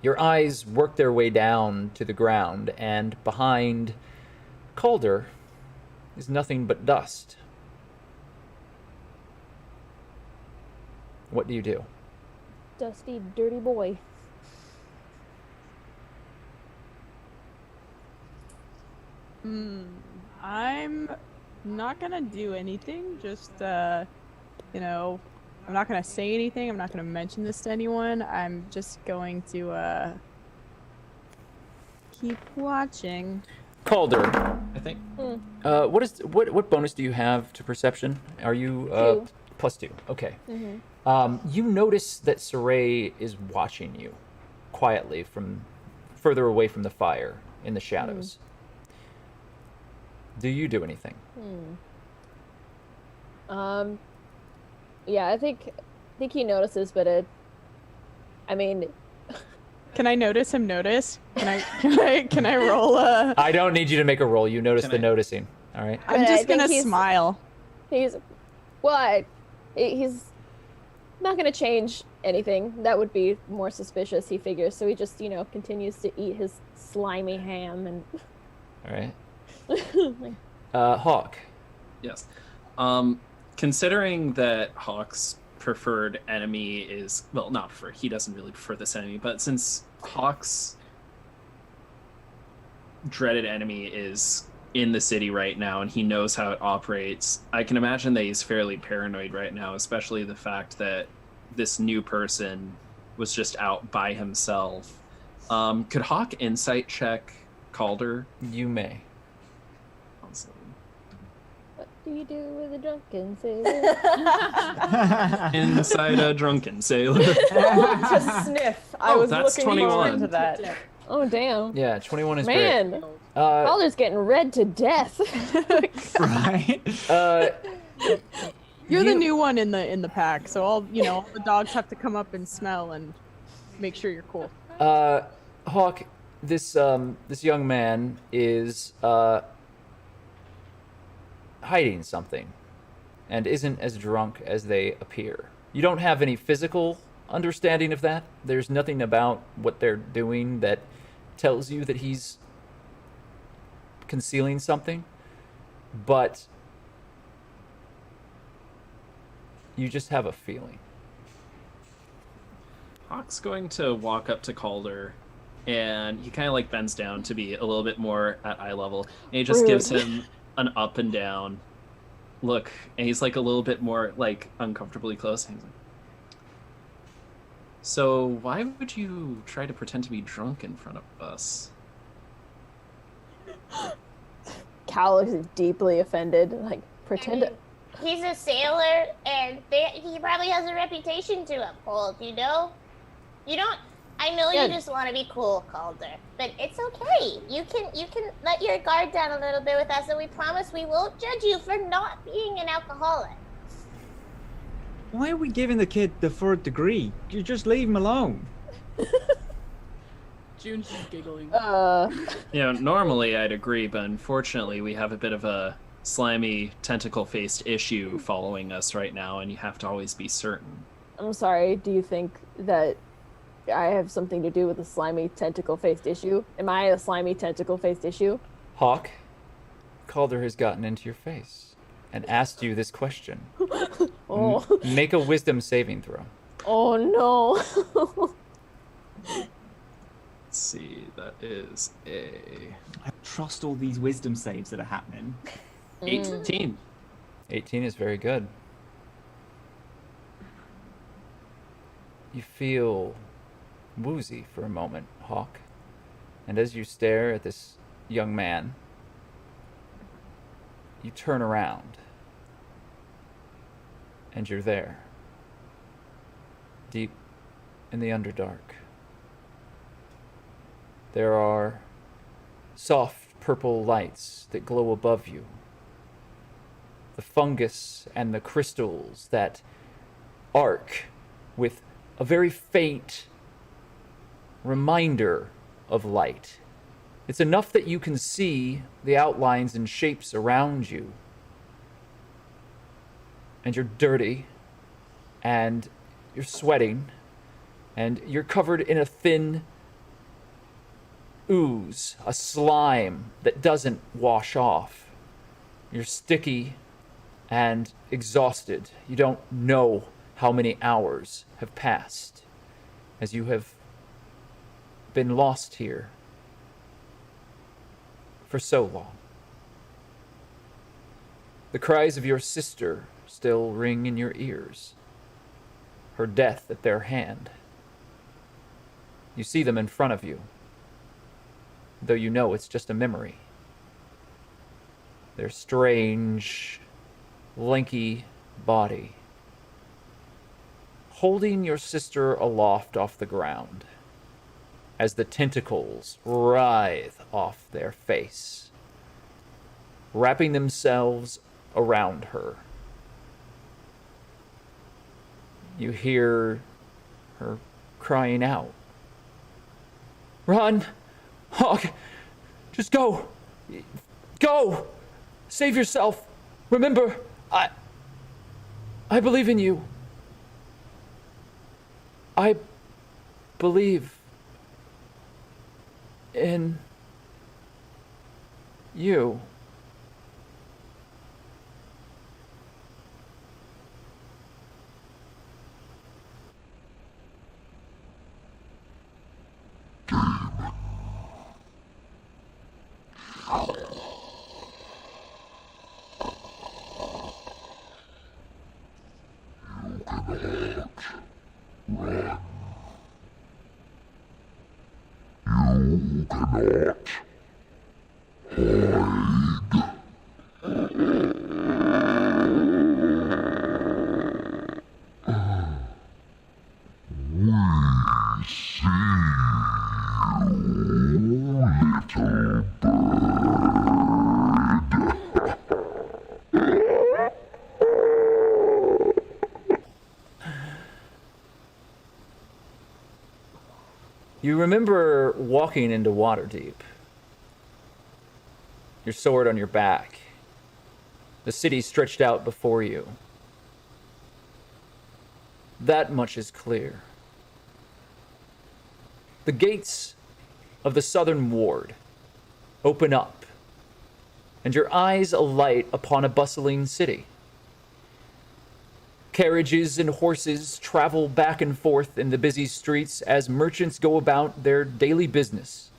Your eyes worked their way down to the ground, and behind Calder is nothing but dust. What do you do? Dusty, dirty boy. I'm not gonna do anything. Just, I'm not gonna say anything. I'm not gonna mention this to anyone. I'm just going to, keep watching. Calder, I think. what bonus do you have to perception? Are you Two. +2? Okay. Mm-hmm. You notice that Saray is watching you quietly from further away from the fire in the shadows. Do you do anything? Yeah, I think he notices, but I mean, Can I notice him notice? Can I roll a... I don't need you to make a roll. You notice Can the I- noticing. All right. I'm But I just think gonna he's- smile. he's not gonna change anything. That would be more suspicious, he figures. So he just, continues to eat his slimy ham and. All right. Hawk. Yes. Considering that Hawk's preferred enemy is, well, not preferred, he doesn't really prefer this enemy, but since Hawk's dreaded enemy is in the city right now and he knows how it operates, I can imagine that he's fairly paranoid right now, especially the fact that this new person was just out by himself. Could Hawk insight check Calder? You may. Awesome. What do you do with a drunken sailor? Inside a drunken sailor. To sniff. I was that's looking 21. forward to that. Oh, damn. Yeah, 21 is Man, great. Calder's getting read to death. Right? You're the new one in the pack, so all the dogs have to come up and smell and make sure you're cool. Hawk, this young man is hiding something and isn't as drunk as they appear. You don't have any physical understanding of that. There's nothing about what they're doing that tells you that he's concealing something, but you just have a feeling. Hawk's going to walk up to Calder, and he kind of like bends down to be a little bit more at eye level, and he just Rude. gives him an up and down look, and he's like a little bit more like uncomfortably close. And he's like, so why would you try to pretend to be drunk in front of us? Cal is deeply offended. Like, pretend. He's a sailor, and he probably has a reputation to uphold. You don't. I know Yeah. you just want to be cool, Calder, but it's okay. You can let your guard down a little bit with us, and we promise we won't judge you for not being an alcoholic. Why are we giving the kid the 3rd degree? You just leave him alone. June's just giggling. Normally I'd agree, but unfortunately we have a bit of a slimy, tentacle-faced issue following us right now, and you have to always be certain. I'm sorry, do you think that I have something to do with the slimy tentacle-faced issue? Am I a slimy tentacle-faced issue? Hawk, Calder has gotten into your face and asked you this question. Oh. Make a wisdom saving throw. Oh no. Let's see, that is a I trust all these wisdom saves that are happening. 18. 18 is very good. You feel woozy for a moment, Hawk. And as you stare at this young man, you turn around. And you're there. Deep in the Underdark. There are soft purple lights that glow above you. The fungus and the crystals that arc with a very faint reminder of light. It's enough that you can see the outlines and shapes around you. And you're dirty, and you're sweating, and you're covered in a thin ooze, a slime that doesn't wash off. You're sticky and exhausted. You don't know how many hours have passed as you have been lost here for so long. The cries of your sister still ring in your ears. Her death at their hand. You see them in front of you, though you know it's just a memory. Their strange, lanky body, holding your sister aloft off the ground as the tentacles writhe off their face, wrapping themselves around her. You hear her crying out. Run! Hawk! Just go! Go! Save yourself! Remember, I believe in you. I believe in you. You remember walking into Waterdeep. Your sword on your back. The city stretched out before you. That much is clear. The gates of the southern ward open up, and your eyes alight upon a bustling city. Carriages and horses travel back and forth in the busy streets as merchants go about their daily business.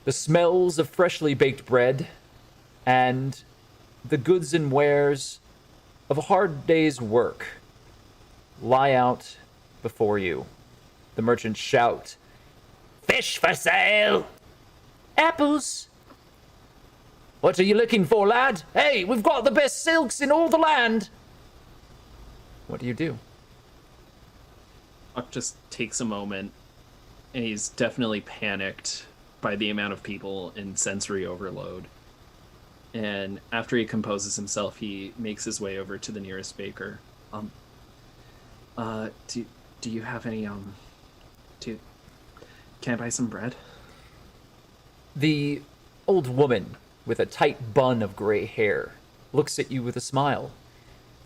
The smells of freshly baked bread and the goods and wares of a hard day's work lie out before you. The merchants shout, "Fish for sale! Apples! What are you looking for, lad? Hey, we've got the best silks in all the land!" What do? Huck just takes a moment, and he's definitely panicked by the amount of people in sensory overload. And after he composes himself, he makes his way over to the nearest baker. Do you have any, can I buy some bread? The old woman with a tight bun of gray hair looks at you with a smile.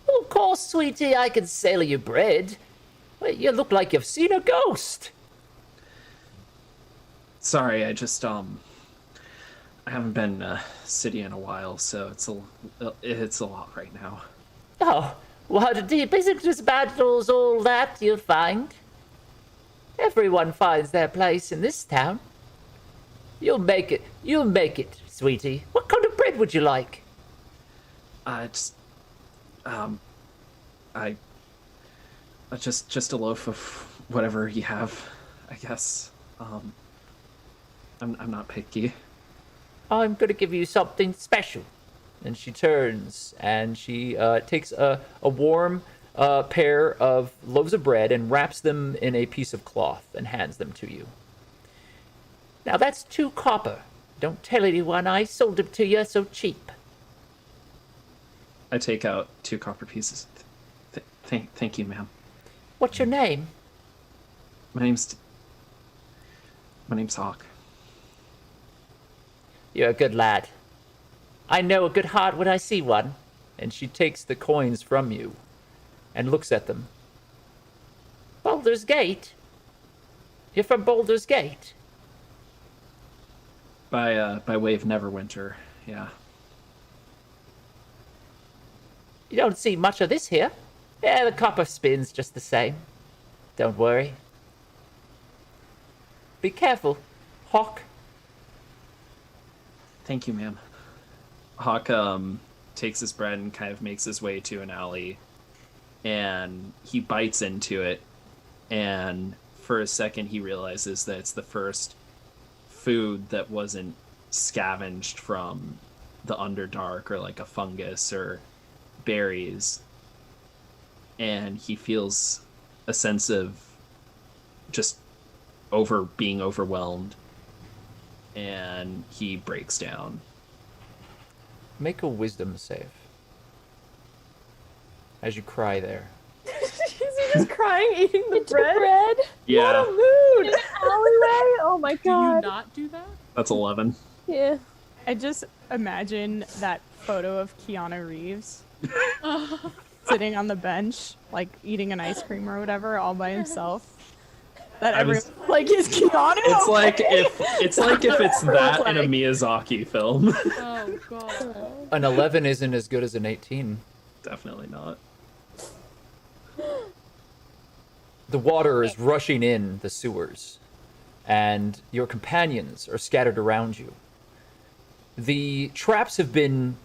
"Of course, sweetie, I can sell you bread. Well, you look like you've seen a ghost." Sorry, I just, I haven't been city in a while, so it's a lot right now. Oh, Waterdeep isn't as bad as all that, you'll find. Everyone finds their place in this town. You'll make it, sweetie. What kind of bread would you like? Just a loaf of whatever you have, I guess. I'm not picky. I'm gonna give you something special. And she turns and she takes a warm pair of loaves of bread and wraps them in a piece of cloth and hands them to you. Now that's 2 copper. Don't tell anyone I sold them to you so cheap. I take out 2 copper pieces. Thank you, ma'am. What's your name? My name's Hawk. You're a good lad. I know a good heart when I see one. And she takes the coins from you and looks at them. Baldur's Gate? You're from Baldur's Gate? By way of Neverwinter, yeah. You don't see much of this here. Yeah, the copper spins just the same. Don't worry. Be careful, Hawk. Thank you, ma'am. Hawk takes his bread and kind of makes his way to an alley, and he bites into it, and for a second he realizes that it's the first food that wasn't scavenged from the Underdark or like a fungus or berries, and he feels a sense of just being overwhelmed, and he breaks down. Make a wisdom save. As you cry there. Is he just crying, eating the bread? Yeah. What a mood! In an alleyway? Oh my Do you god. not do that? That's 11. Yeah. I just imagine that photo of Keanu Reeves sitting on the bench, like eating an ice cream or whatever, all by himself. That I everyone was- like is Keanu. It's like if it's that in a Miyazaki film. Oh god. An 11 isn't as good as an 18. Definitely not. The water is rushing in the sewers, and your companions are scattered around you. The traps have been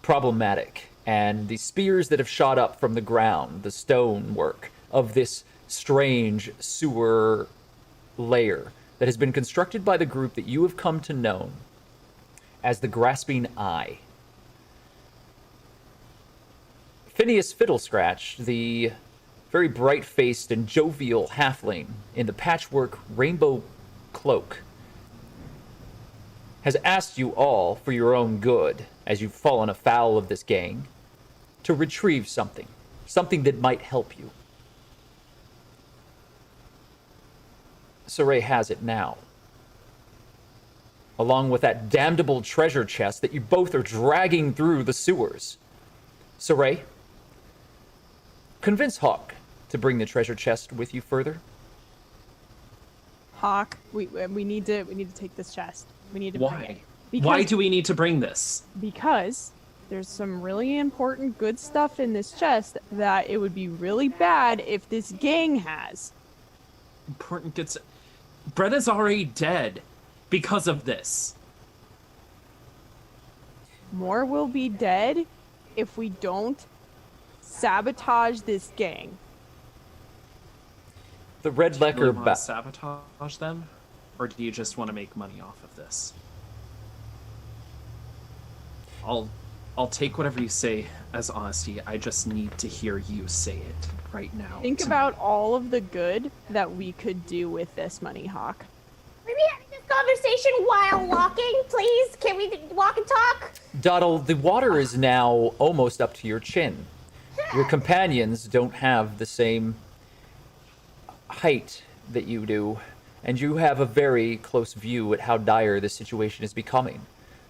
problematic, and the spears that have shot up from the ground, the stonework of this strange sewer layer that has been constructed by the group that you have come to know as the Grasping Eye. Phineas Fiddlescratch, the very bright-faced and jovial halfling in the patchwork rainbow cloak, has asked you all, for your own good, as you've fallen afoul of this gang, to retrieve something that might help you. Saray has it now, along with that damnable treasure chest that you both are dragging through the sewers. Saray, convince Hawk to bring the treasure chest with you further. Hawk, we need to take this chest. We need to bring it. Why? Why do we need to bring this? Because there's some really important good stuff in this chest that it would be really bad if this gang has. Important gets. Bretta's already dead because of this. More will be dead if we don't sabotage this gang. The red Do you really lacquer want to sabotage them, or do you just want to make money off of this? I'll take whatever you say as honesty. I just need to hear you say it right now. Think to about me. all of the good that we could do with this money, Hawk. Are we having this conversation while walking, please? Can we walk and talk? Doddle, the water is now almost up to your chin. Your companions don't have the same height that you do, and you have a very close view at how dire this situation is becoming.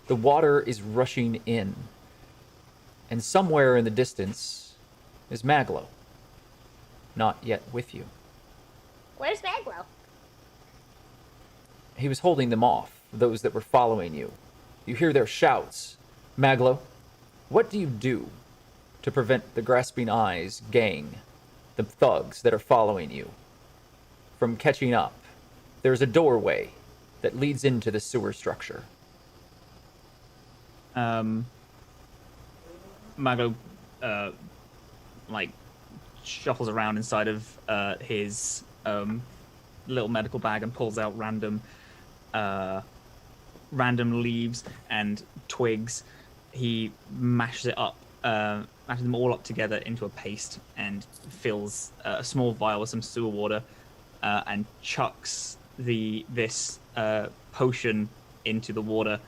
The water is rushing in, and somewhere in the distance is Maglo, not yet with you. Where's Maglo? He was holding them off, those that were following you. You hear their shouts. Maglo, what do you do to prevent the Grasping Eyes gang, the thugs that are following you, from catching up? There's a doorway that leads into the sewer structure. Mago, like, shuffles around inside of his little medical bag and pulls out random leaves and twigs. He mashes it up, mashes them all up together into a paste and fills a small vial with some sewer water and chucks this potion into the water,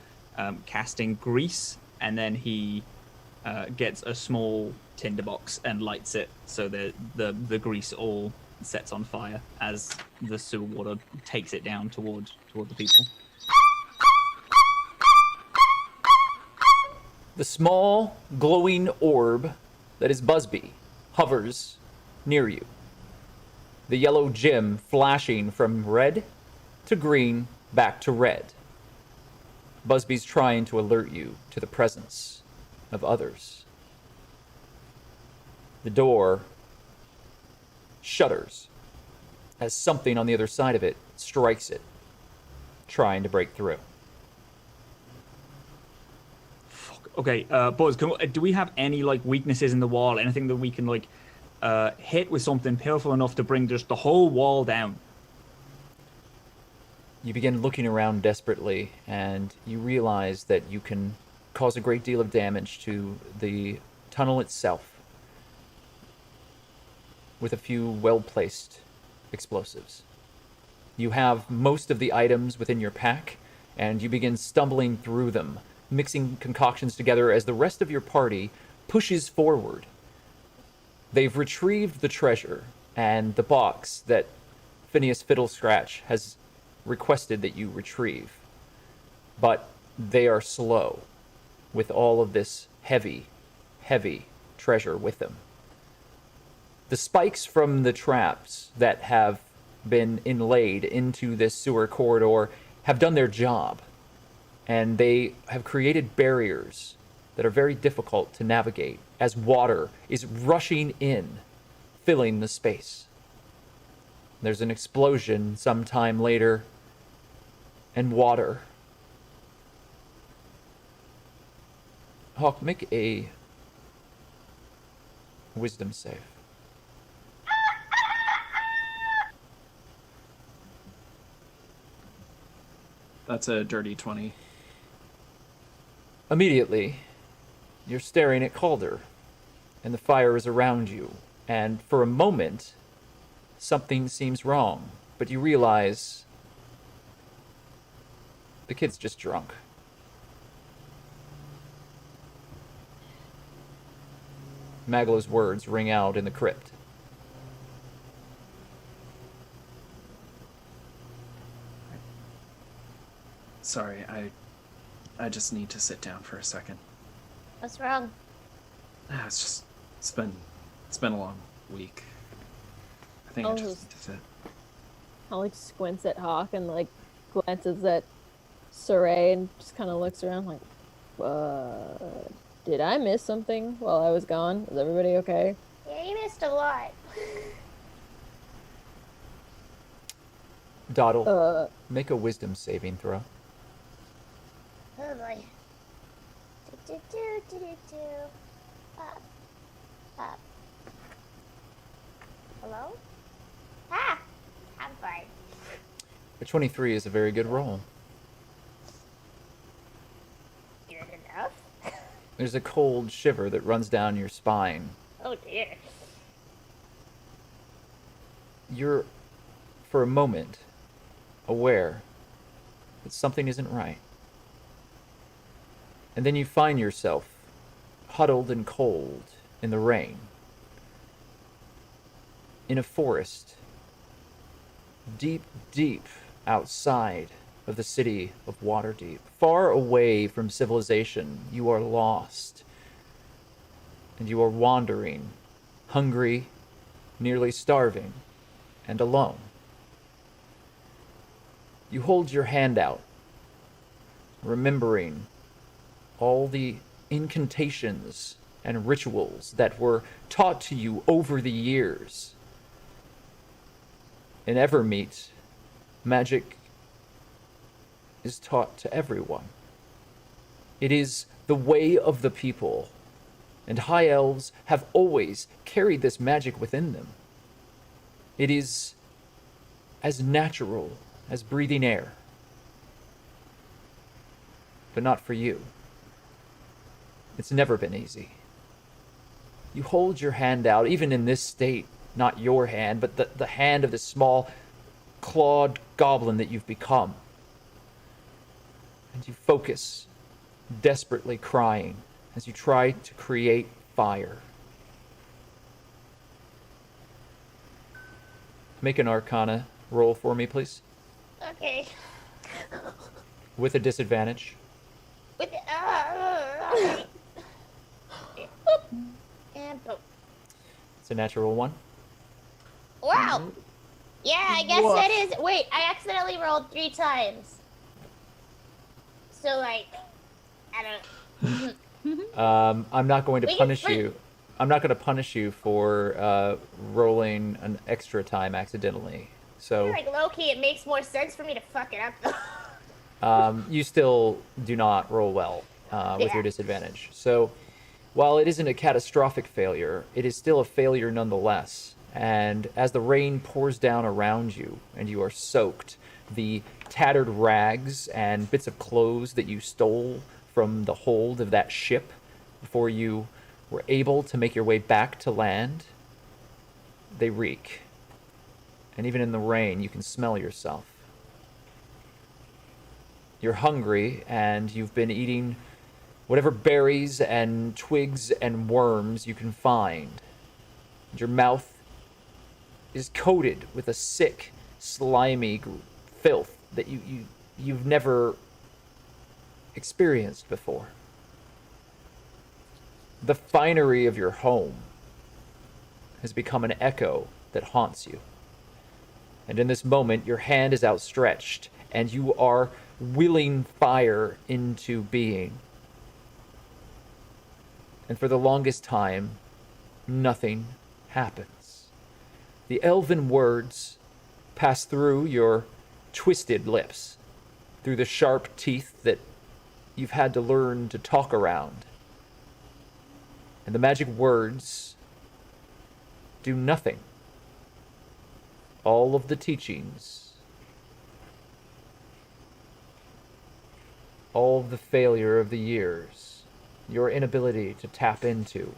casting grease, and then he gets a small tinderbox and lights it so the grease all sets on fire as the sewer water takes it down toward the people. The small, glowing orb that is Busby hovers near you. The yellow gem flashing from red to green back to red. Busby's trying to alert you to the presence of others. The door shudders as something on the other side of it strikes it, trying to break through. Okay, boys, do we have any like weaknesses in the wall? Anything that we can like hit with something powerful enough to bring just the whole wall down? You begin looking around desperately, and you realize that you can cause a great deal of damage to the tunnel itself with a few well-placed explosives. You have most of the items within your pack, and you begin stumbling through them, mixing concoctions together as the rest of your party pushes forward. They've retrieved the treasure and the box that Phineas Fiddlescratch has requested that you retrieve. But they are slow with all of this heavy, heavy treasure with them. The spikes from the traps that have been inlaid into this sewer corridor have done their job, and they have created barriers that are very difficult to navigate as water is rushing in, filling the space. There's an explosion sometime later, and water. Hawk, make a wisdom save. That's a dirty 20. Immediately, you're staring at Calder, and the fire is around you, and for a moment, something seems wrong, but you realize the kid's just drunk. Maglow's words ring out in the crypt. Sorry, I just need to sit down for a second. What's wrong? It's been a long week. I think I just need to sit. I'll like squints at Hawk and like glances at Saray and just kind of looks around like, did I miss something while I was gone? Is everybody okay? Yeah, you missed a lot. Doddle, make a wisdom saving throw. Oh boy. Do. Up. Up. Hello? Ah! I'm fine. A 23 is a very good roll. Good enough? There's a cold shiver that runs down your spine. Oh dear. You're, for a moment, aware that something isn't right. And then you find yourself huddled and cold in the rain, in a forest, deep, deep outside of the city of Waterdeep. Far away from civilization, you are lost. And you are wandering, hungry, nearly starving, and alone. You hold your hand out, remembering all the incantations and rituals that were taught to you over the years. In Evermeet, magic is taught to everyone. It is the way of the people, and high elves have always carried this magic within them. It is as natural as breathing air, but not for you. It's never been easy. You hold your hand out, even in this state, not your hand, but the hand of the small, clawed goblin that you've become. And you focus, desperately crying, as you try to create fire. Make an Arcana roll for me, please. Okay. With a disadvantage. With the, and boom. It's a natural one. Wow. Yeah, I guess that is. Wait, I accidentally rolled 3 times. So like, I don't. I'm not going to Wait, punish wait. you. I'm not going to punish you for rolling an extra time accidentally. So Like low key, it makes more sense for me to fuck it up though. you still do not roll well with your disadvantage. So while it isn't a catastrophic failure, it is still a failure nonetheless. And as the rain pours down around you and you are soaked, the tattered rags and bits of clothes that you stole from the hold of that ship before you were able to make your way back to land, they reek. And even in the rain, you can smell yourself. You're hungry, and you've been eating whatever berries and twigs and worms you can find. Your mouth is coated with a sick, slimy filth that you've never experienced before. The finery of your home has become an echo that haunts you. And in this moment, your hand is outstretched, and you are willing fire into being. And for the longest time, nothing happens. The elven words pass through your twisted lips, through the sharp teeth that you've had to learn to talk around. And the magic words do nothing. All of the teachings, all of the failure of the years, your inability to tap into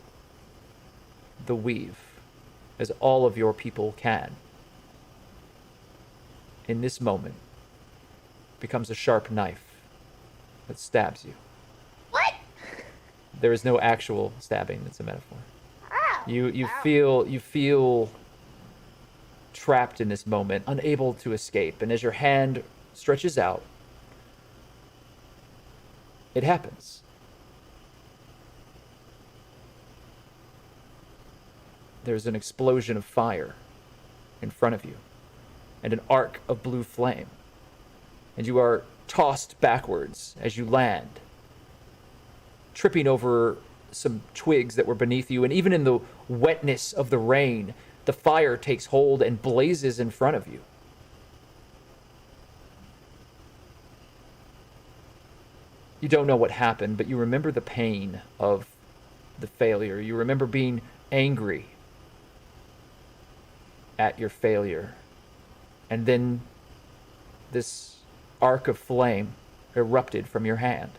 the weave as all of your people can, in this moment, becomes a sharp knife that stabs you. What? There is no actual stabbing, it's a metaphor. Ow. You Ow. feel trapped in this moment, unable to escape, and as your hand stretches out, it happens. There's an explosion of fire in front of you, and an arc of blue flame, and you are tossed backwards as you land, tripping over some twigs that were beneath you, and even in the wetness of the rain, the fire takes hold and blazes in front of you. You don't know what happened, but you remember the pain of the failure. You remember being angry at your failure. And then this arc of flame erupted from your hand.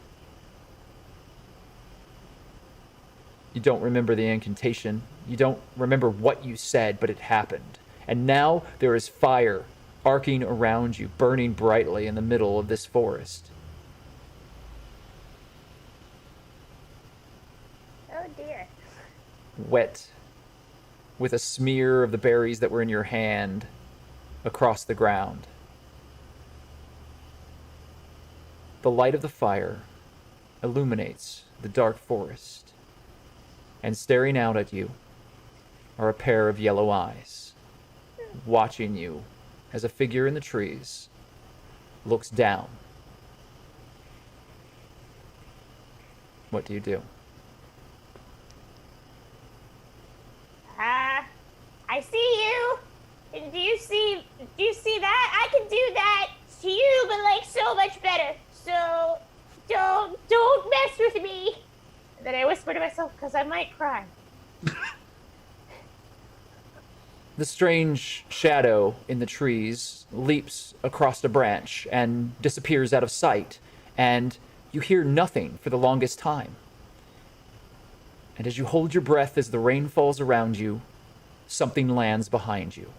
You don't remember the incantation. You don't remember what you said, but it happened. And now there is fire arcing around you, burning brightly in the middle of this forest. Oh dear. Wet, with a smear of the berries that were in your hand across the ground. The light of the fire illuminates the dark forest, and staring out at you are a pair of yellow eyes, watching you as a figure in the trees looks down. What do you do? I see you. Do you see that? I can do that to you, but like so much better. So don't mess with me. And then I whisper to myself because I might cry. The strange shadow in the trees leaps across a branch and disappears out of sight, and you hear nothing for the longest time. And as you hold your breath as the rain falls around you, something lands behind you.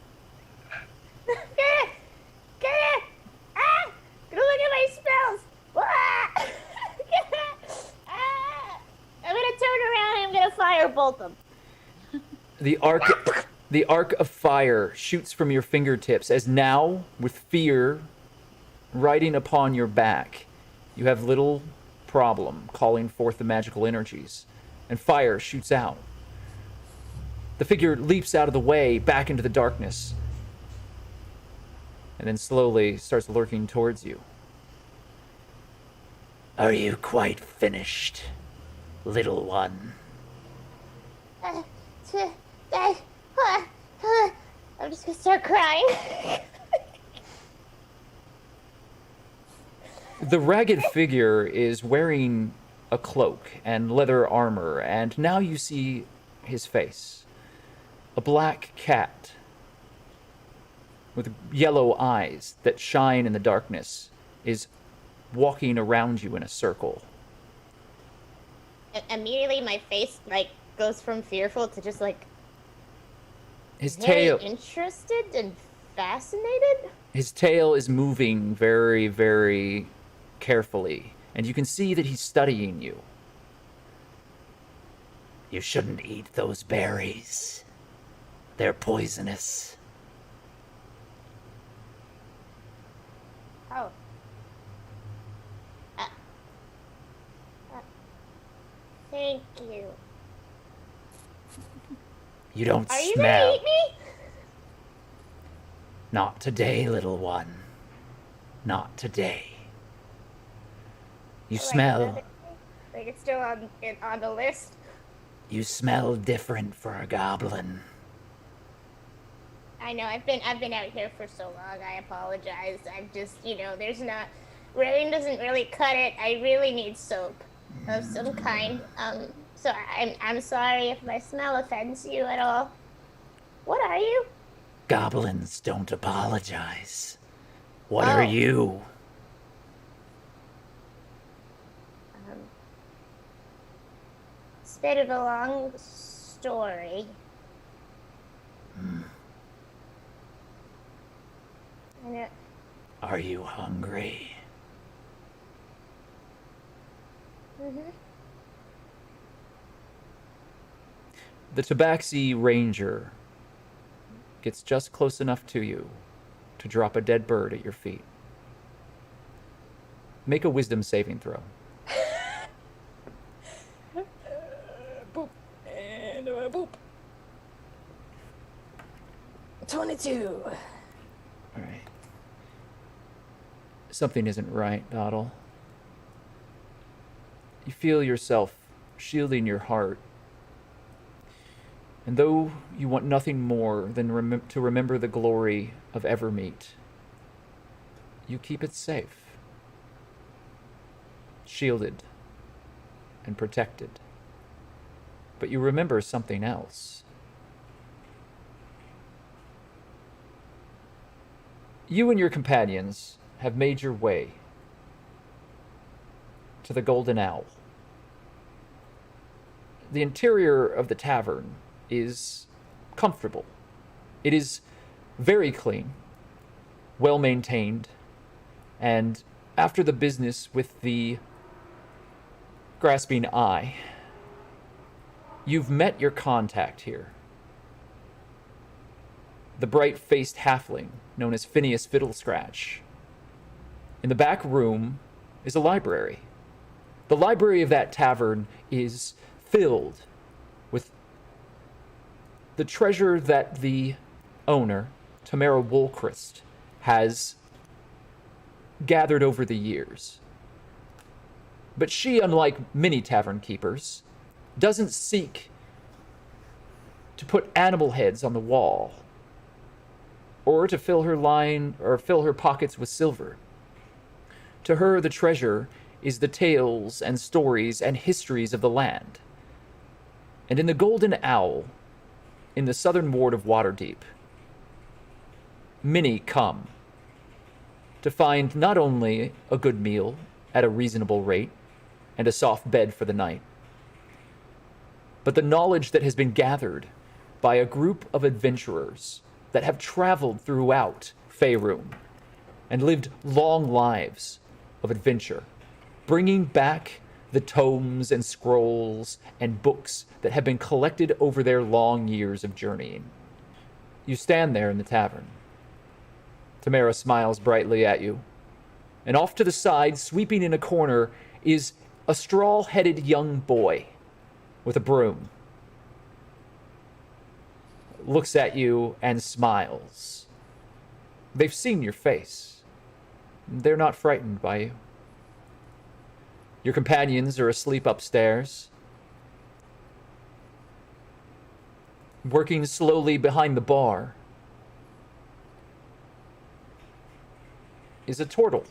Look at my spells. I'm gonna turn around and I'm gonna firebolt them. The arc of fire shoots from your fingertips as now, with fear riding upon your back, you have little problem calling forth the magical energies, and fire shoots out. The figure leaps out of the way back into the darkness, and then slowly starts lurking towards you. Are you quite finished, little one? I'm just gonna start crying. The ragged figure is wearing a cloak and leather armor, and now you see his face. A black cat with yellow eyes that shine in the darkness is walking around you in a circle. Immediately my face goes from fearful to just His very tail interested and fascinated. His tail is moving very, very carefully, and you can see that he's studying you. You shouldn't eat those berries. They're poisonous. Oh. Thank you. You don't Are you smell. gonna eat me? Not today, little one. Not today. You Like smell. another- Like it's still on the list. You smell different for a goblin. I know I've been out here for so long. I apologize. I'm just there's not rain doesn't really cut it. I really need soap of some kind. So I'm sorry if my smell offends you at all. What are you? Goblins don't apologize. What are Oh. you? It's a bit of a long story. I know. Are you hungry? The Tabaxi Ranger gets just close enough to you to drop a dead bird at your feet. Make a wisdom saving throw. Boop. And boop. 22. All right. Something isn't right, Doddle. You feel yourself shielding your heart. And though you want nothing more than to remember the glory of Evermeet, you keep it safe, shielded and protected. But you remember something else. You and your companions have made your way to the Golden Owl. The interior of the tavern is comfortable. It is very clean, well maintained, and after the business with the grasping eye, you've met your contact here. The bright-faced halfling known as Phineas Fiddlescratch. In the back room is a library. The library of that tavern is filled with the treasure that the owner, Tamara Woolcrest, has gathered over the years. But she, unlike many tavern keepers, doesn't seek to put animal heads on the wall or to fill her pockets with silver. To her, the treasure is the tales and stories and histories of the land. And in the Golden Owl, in the southern ward of Waterdeep, many come to find not only a good meal at a reasonable rate and a soft bed for the night, but the knowledge that has been gathered by a group of adventurers that have traveled throughout Faerun and lived long lives of adventure, bringing back the tomes and scrolls and books that have been collected over their long years of journeying. You stand there in the tavern. Tamara smiles brightly at you, and off to the side, sweeping in a corner, is a straw-headed young boy with a broom. Looks at you and smiles. They've seen your face. They're not frightened by you. Your companions are asleep upstairs. Working slowly behind the bar is a turtle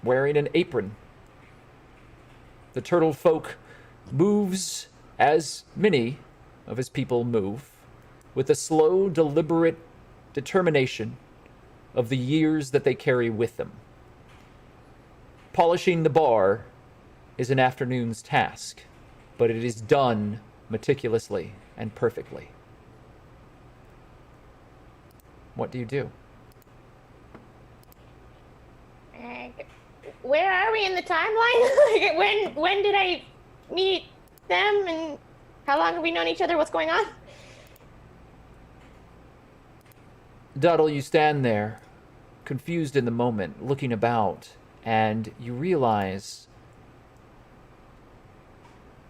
wearing an apron. The turtle folk moves as many of his people move, with the slow, deliberate determination of the years that they carry with them. Polishing the bar is an afternoon's task, but it is done meticulously and perfectly. What do you do? Where are we in the timeline? Like, when did I meet them, and how long have we known each other? What's going on? Duddle, you stand there, confused in the moment, looking about, and you realize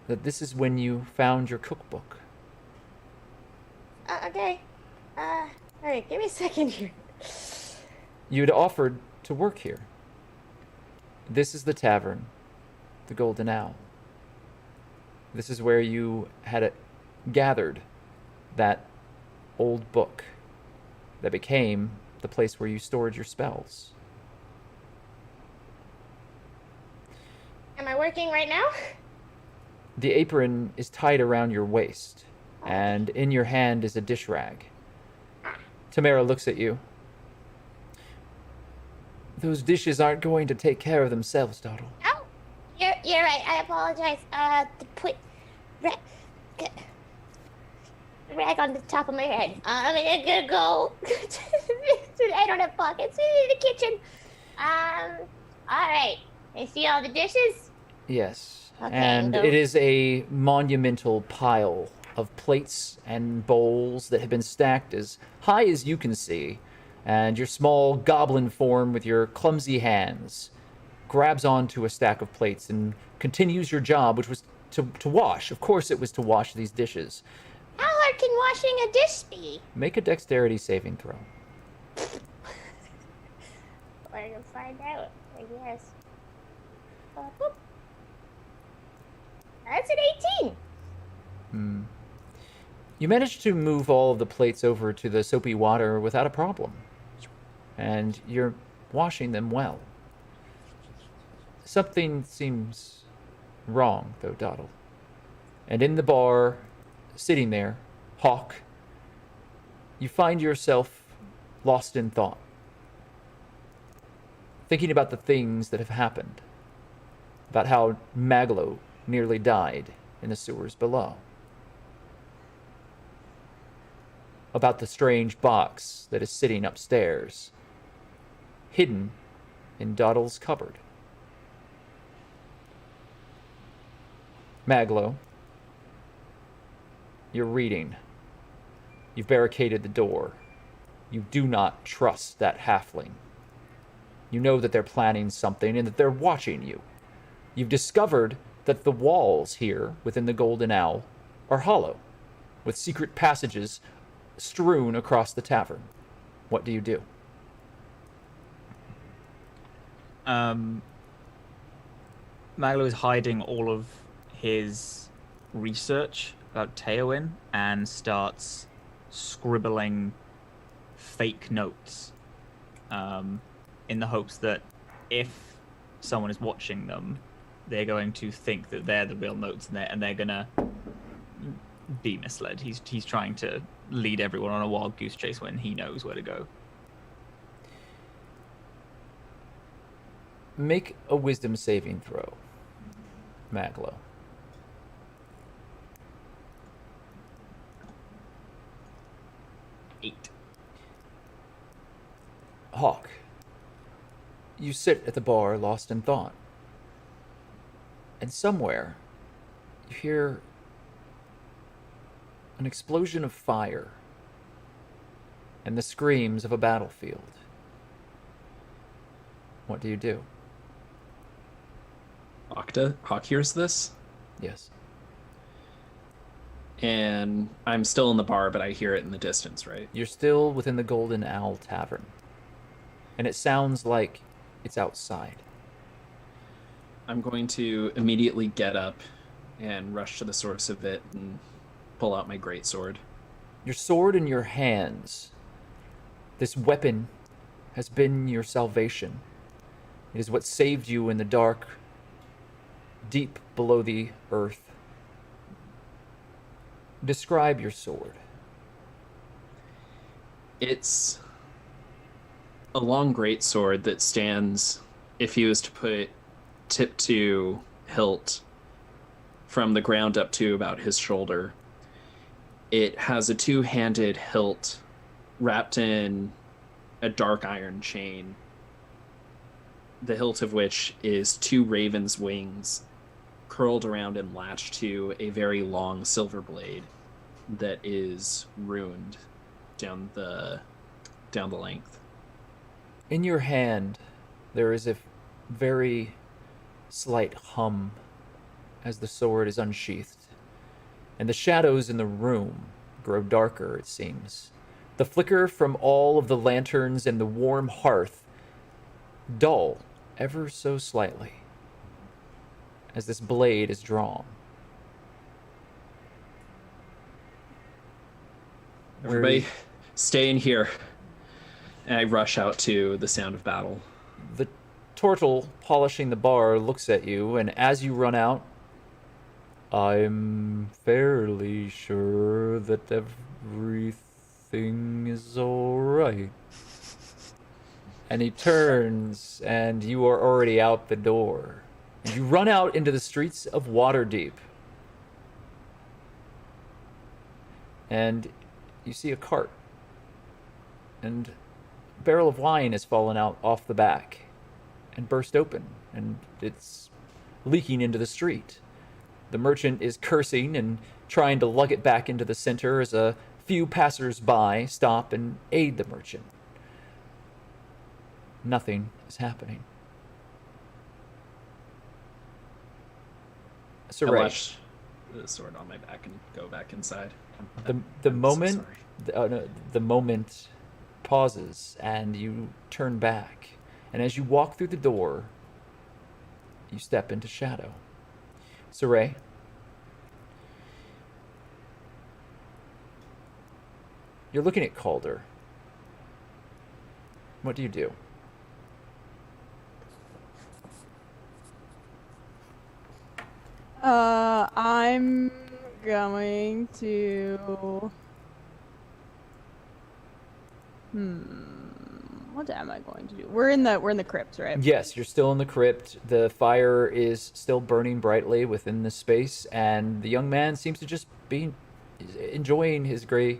that this is when you found your cookbook. Okay. Alright, give me a second here. You'd offered to work here. This is the tavern, the Golden Owl. This is where you had gathered that old book that became the place where you stored your spells. Am I working right now? The apron is tied around your waist, and in your hand is a dish rag. Tamara looks at you. Those dishes aren't going to take care of themselves, Doddle. Oh, you're right. I apologize. Put rag on the top of my head. I'm gonna go. I don't have pockets in the kitchen. All right. I see all the dishes. Yes, Okay, and so- it is a monumental pile of plates and bowls that have been stacked as high as you can see, and your small goblin form with your clumsy hands grabs onto a stack of plates and continues your job, which was to wash. Of course it was to wash these dishes. How hard can washing a dish be? Make a dexterity saving throw. We're gonna find out, I guess. Boop. That's an 18. You managed to move all of the plates over to the soapy water without a problem. And you're washing them well. Something seems wrong, though, Doddle. And in the bar, sitting there, Hawk, you find yourself lost in thought. Thinking about the things that have happened. About how Maglo nearly died in the sewers below. About the strange box that is sitting upstairs, hidden in Doddle's cupboard. Maglo, you're reading. You've barricaded the door. You do not trust that halfling. You know that they're planning something and that they're watching you. You've discovered that the walls here within the Golden Owl are hollow, with secret passages strewn across the tavern. What do you do? Maglo is hiding all of his research about Teowin and starts scribbling fake notes in the hopes that if someone is watching them, they're going to think that they're the real notes and they're gonna be misled. He's trying to lead everyone on a wild goose chase when he knows where to go. Make a wisdom saving throw, Maglo. Eight. Hawk, you sit at the bar lost in thought. And somewhere, you hear an explosion of fire and the screams of a battlefield. What do you do? Hawk hears this, Yes. and I'm still in the bar, but I hear it in the distance, right? You're still within the Golden Owl Tavern. And it sounds like it's outside. I'm going to immediately get up and rush to the source of it and pull out my greatsword. Your sword in your hands. This weapon has been your salvation. It is what saved you in the dark, deep below the earth. Describe your sword. It's a long greatsword that stands, if he was to put tip to hilt, from the ground up to about his shoulder. It has a two-handed hilt wrapped in a dark iron chain, the hilt of which is two raven's wings curled around and latched to a very long silver blade that is ruined down the length. In your hand, there is a very slight hum as the sword is unsheathed, and the shadows in the room grow darker, it seems. The flicker from all of the lanterns and the warm hearth dull ever so slightly as this blade is drawn. Everybody, stay in here. And I rush out to the sound of battle. The turtle polishing the bar looks at you, and as you run out, I'm fairly sure that everything is all right. And he turns, and you are already out the door. And you run out into the streets of Waterdeep. And you see a cart. And a barrel of wine has fallen out off the back and burst open, and it's leaking into the street. The merchant is cursing and trying to lug it back into the center as a few passers-by stop and aid the merchant. Nothing is happening. I Saray, watch the sword on my back and go back inside. the I'm so moment sorry. the moment pauses and you turn back, and as you walk through the door, you step into shadow. Saray, you're looking at Calder. What do you do? I'm going to. What am I going to do? We're in the crypt, right? Yes, you're still in the crypt. The fire is still burning brightly within the space, and the young man seems to just be enjoying his gray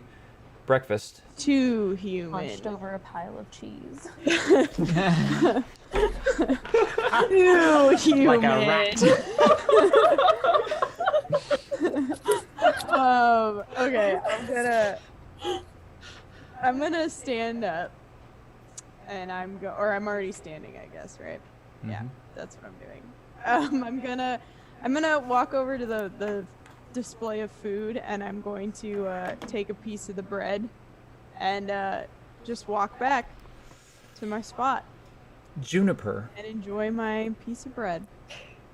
breakfast. Too human. Hunched over a pile of cheese. Too human. Like a rat. Okay, I'm gonna stand up, and I'm already standing, I guess, right? Yeah, that's what I'm doing. I'm gonna walk over to the display of food, and I'm going to take a piece of the bread, and just walk back to my spot Juniper, and enjoy my piece of bread.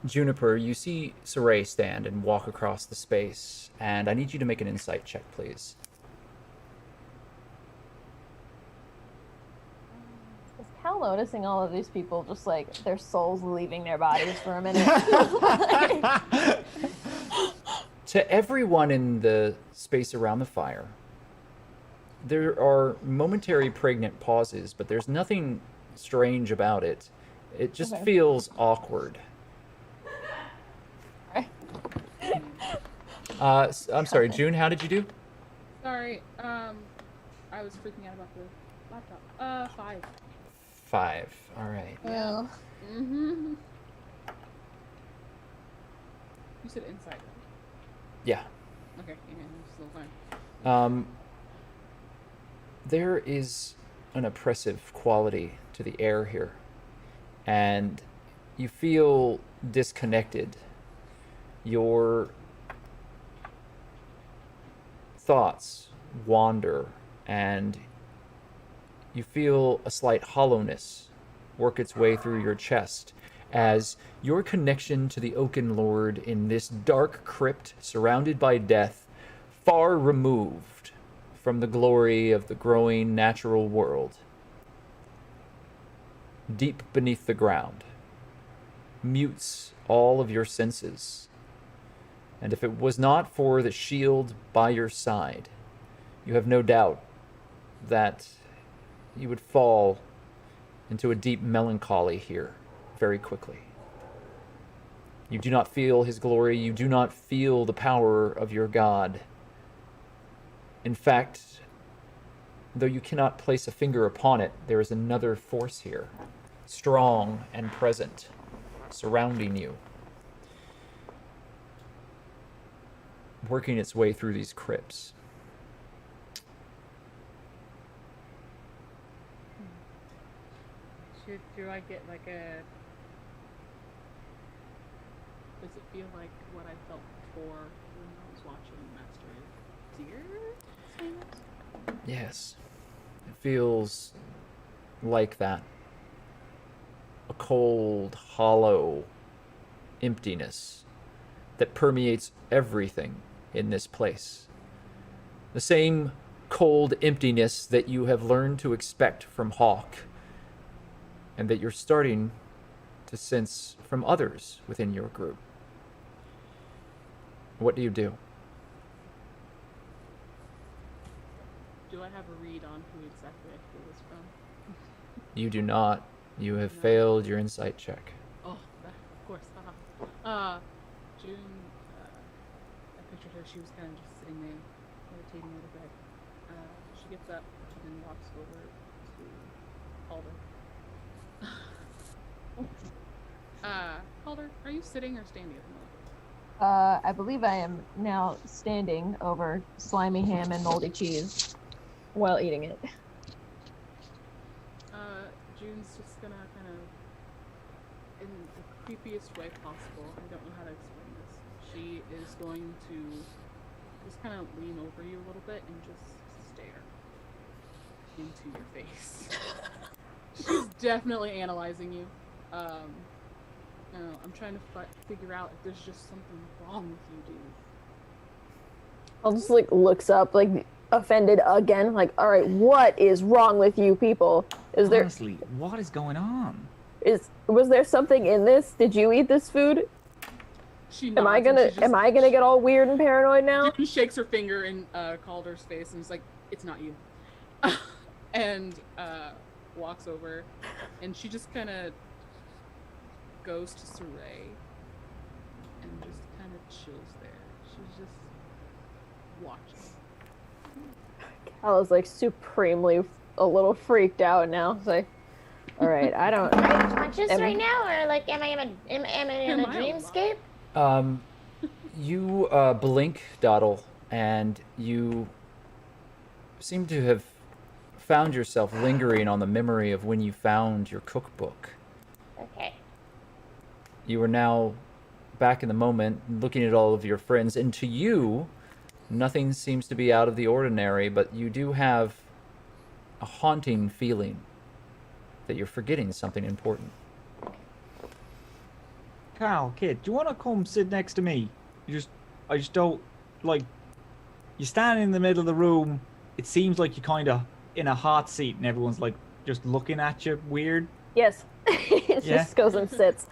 Juniper, you see Saray stand and walk across the space, and I need you to make an insight check, please. Is Cal noticing all of these people just like their souls leaving their bodies for a minute? To everyone in the space around the fire, there are momentary pregnant pauses, but there's nothing strange about it. It just Okay. feels awkward. I'm sorry, June, how did you do? Sorry, I was freaking out about the laptop. 5. 5. All right. Yeah. Mm-hmm. You said inside, right? Yeah. Okay, yeah, still fine. There is an oppressive quality to the air here, and you feel disconnected. Your thoughts wander, and you feel a slight hollowness work its way through your chest as your connection to the Oaken Lord in this dark crypt surrounded by death, far removed from the glory of the growing natural world, deep beneath the ground, mutes all of your senses. And if it was not for the shield by your side, you have no doubt that you would fall into a deep melancholy here very quickly. You do not feel his glory. You do not feel the power of your God. In fact, though you cannot place a finger upon it, there is another force here, strong and present, surrounding you, working its way through these crypts. Do I get like a... Does it feel like what I felt before when I was watching Master of Deer? Yes. It feels like that. A cold, hollow emptiness that permeates everything in this place. The same cold emptiness that you have learned to expect from Hawk, and that you're starting to sense from others within your group. What do you do? Do I have a read on who exactly I feel this from? You do not. You have No. failed your insight check. Oh, of course. June, I pictured her. She was kind of just sitting there, meditating a little bit. She gets up and walks over to Calder. Calder, are you sitting or standing at the moment? I believe I am now standing over slimy ham and moldy cheese while eating it. June's just gonna kind of, in the creepiest way possible, I don't know how to explain this. She is going to just kind of lean over you a little bit and just stare into your face. She's definitely analyzing you. No, I'm trying to figure out if there's just something wrong with you, dude. I'll just like looks up, like offended again, like, all right, what is wrong with you people? Is there Honestly, what is going on? was there something in this? Did you eat this food? She Am I nods and she gonna get all weird and paranoid now? June shakes her finger in Calder's face and is like, "It's not you," and walks over, and she just kind of goes to Saray and just kind of chills there. She's just watching. I was like supremely a little freaked out now. It's like, all right, I don't. Am I conscious right now, or like, am I in a dreamscape? You blink, Doddle, and you seem to have found yourself lingering on the memory of when you found your cookbook. Okay. You are now back in the moment, looking at all of your friends, and to you, nothing seems to be out of the ordinary, but you do have a haunting feeling that you're forgetting something important. Cal, kid, do you want to come sit next to me? I just don't, like, you stand in the middle of the room, it seems like you're kind of in a hot seat and everyone's, like, just looking at you weird. Yes. It just goes and sits.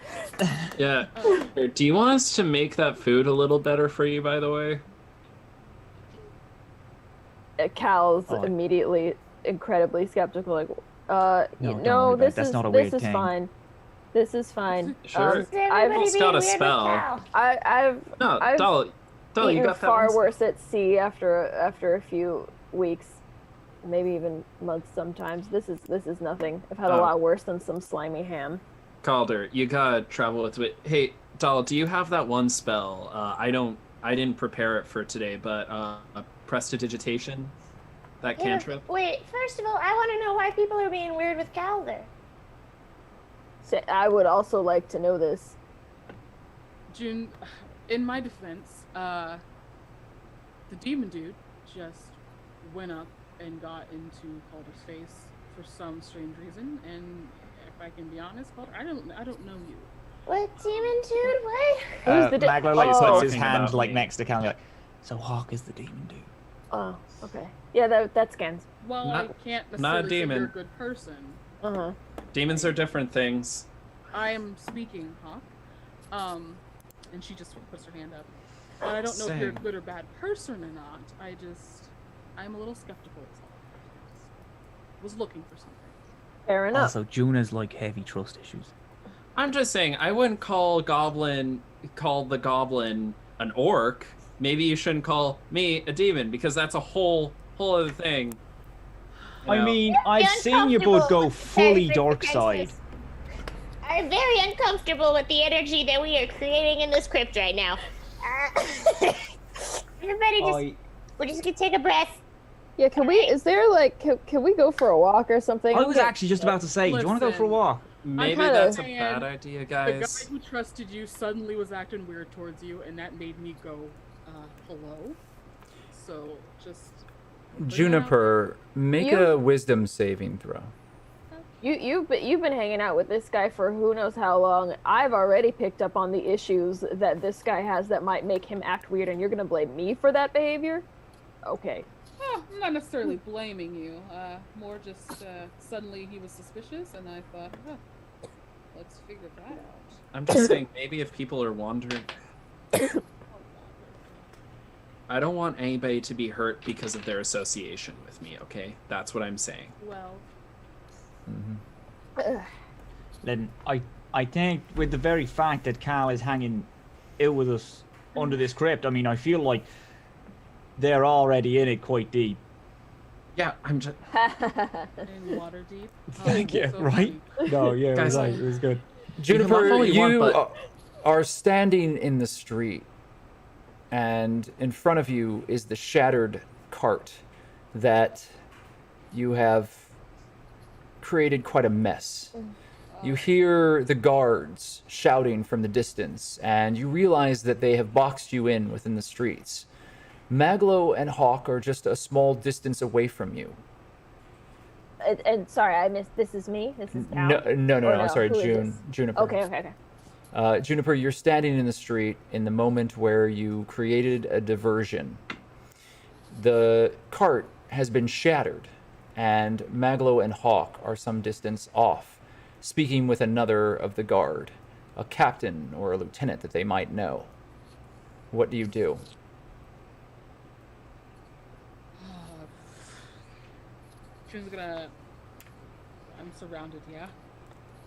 Yeah. Here, do you want us to make that food a little better for you, by the way? Cal's Oh. immediately incredibly skeptical, like, No, don't worry no, about this it. That's is not a this weird is thing. fine. This is fine. Sure. Is everybody almost being got a weird with spell. Cal? I've No, I've Doll, you eaten got that far one? worse at sea after a few weeks, maybe even months sometimes. This is nothing. I've had a Oh. lot worse than some slimy ham. Calder, you gotta travel with it. Hey, Doll, do you have that one spell? I didn't prepare it for today, but prestidigitation, that Yeah, cantrip. wait, first of all, I want to know why people are being weird with Calder. So I would also like to know this. June, in my defense, the demon dude just went up and got into Calder's face for some strange reason, and if I can be honest, Calder, I don't know you. What demon dude? What? Who's the Maglo, like, oh. puts his Talking hand, about like, me. next to Cal and like, so Hawk is the demon dude. Oh, okay. Yeah, that scans. Well, Not- I can't not a necessarily say you're demon. a good person. Uh-huh. Demons are different things. I am speaking, Hawk. And she just puts her hand up. But I don't know if you're a Same. good or bad person or not. I'm a little skeptical. Was looking for something. Fair enough. Also, Juna's like heavy trust issues. I'm just saying, I wouldn't call the goblin an orc. Maybe you shouldn't call me a demon, because that's a whole other thing. You I know? mean, Be I've seen you both go uncomfortable fully with dark the side. I'm very uncomfortable with the energy that we are creating in this crypt right now. Everybody we're just gonna take a breath. Yeah, can we? Is there like, can we go for a walk or something? I was actually just about to say, do you want to go for a Listen. walk? Maybe kinda- that's a Man, bad idea, The guys. guy who trusted you suddenly was acting weird towards you, and that made me go, hello? So, just Juniper, make You- a wisdom saving throw. You've been hanging out with this guy for who knows how long. I've already picked up on the issues that this guy has that might make him act weird, and you're gonna blame me for that behavior? Okay. Oh, I'm not necessarily blaming you. More just suddenly he was suspicious, and I thought, let's figure that out. I'm just saying, maybe if people are wandering, I don't want anybody to be hurt because of their association with me. Okay, that's what I'm saying. Well, Then I think with the very fact that Carl is hanging ill with us under this crypt, I mean, I feel like they're already in it quite deep. Yeah, I'm just. in water deep. Thank you. So Right? funny. No, yeah, it was, Guys, it was good. Juniper, all you you want, but- are standing in the street, and in front of you is the shattered cart that you have created quite a mess. You hear the guards shouting from the distance, and you realize that they have boxed you in within the streets. Maglo and Hawk are just a small distance away from you. And sorry, I missed. This is me. This is Cal. No, Or I'm sorry, who is Juniper. Okay. Juniper, you're standing in the street in the moment where you created a diversion. The cart has been shattered, and Maglo and Hawk are some distance off, speaking with another of the guard, a captain or a lieutenant that they might know. What do you do? Jun's gonna. I'm surrounded, yeah?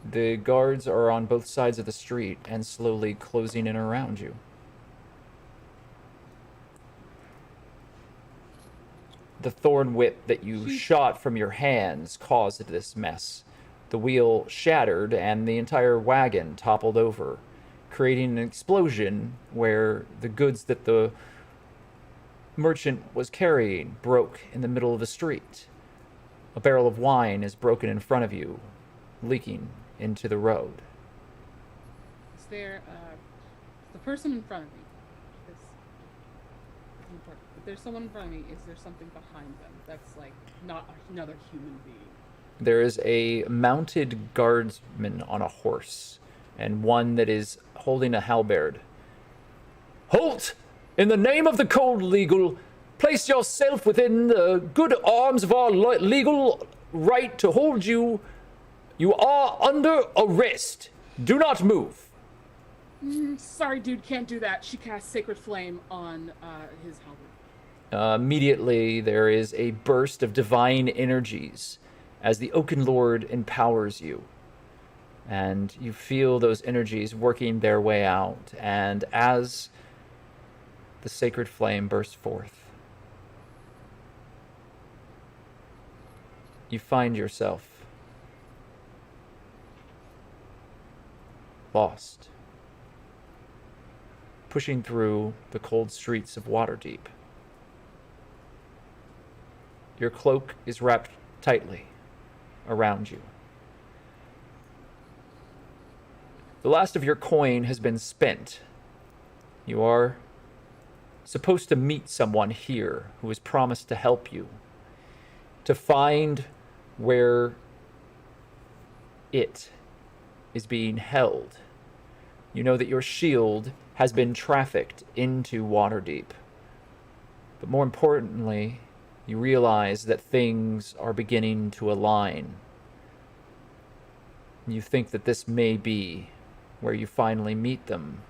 The guards are on both sides of the street and slowly closing in around you. The thorn whip that you shot from your hands caused this mess. The wheel shattered and the entire wagon toppled over, creating an explosion where the goods that the merchant was carrying broke in the middle of the street. A barrel of wine is broken in front of you, leaking into the road. Is there the person in front of me? This is important. If there's someone in front of me, is there something behind them that's like not another human being? There is a mounted guardsman on a horse, and one that is holding a halberd. Halt! In the name of the Code Legal, place yourself within the good arms of our legal right to hold you. You are under arrest. Do not move. Sorry, dude, can't do that. She casts Sacred Flame on his halberd. Immediately, there is a burst of divine energies as the Oaken Lord empowers you. And you feel those energies working their way out. And as the sacred flame bursts forth, you find yourself lost, pushing through the cold streets of Waterdeep. Your cloak is wrapped tightly around you. The last of your coin has been spent. You are supposed to meet someone here who has promised to help you, to find where it is being held. You know that your shield has been trafficked into Waterdeep. But more importantly, you realize that things are beginning to align. You think that this may be where you finally meet them.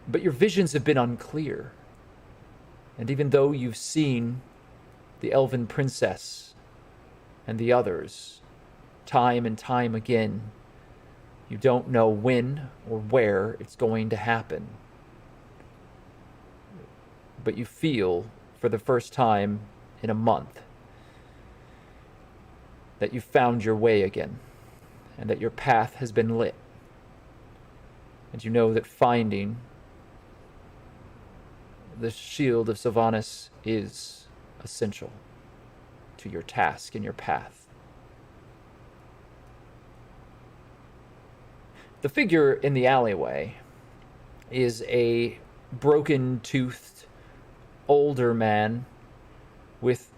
But your visions have been unclear. And even though you've seen the Elven Princess and the others time and time again, you don't know when or where it's going to happen. But you feel, for the first time in a month, that you've found your way again, and that your path has been lit. And you know that finding the shield of Sylvanas is essential to your task and your path. The figure in the alleyway is a broken-toothed older man with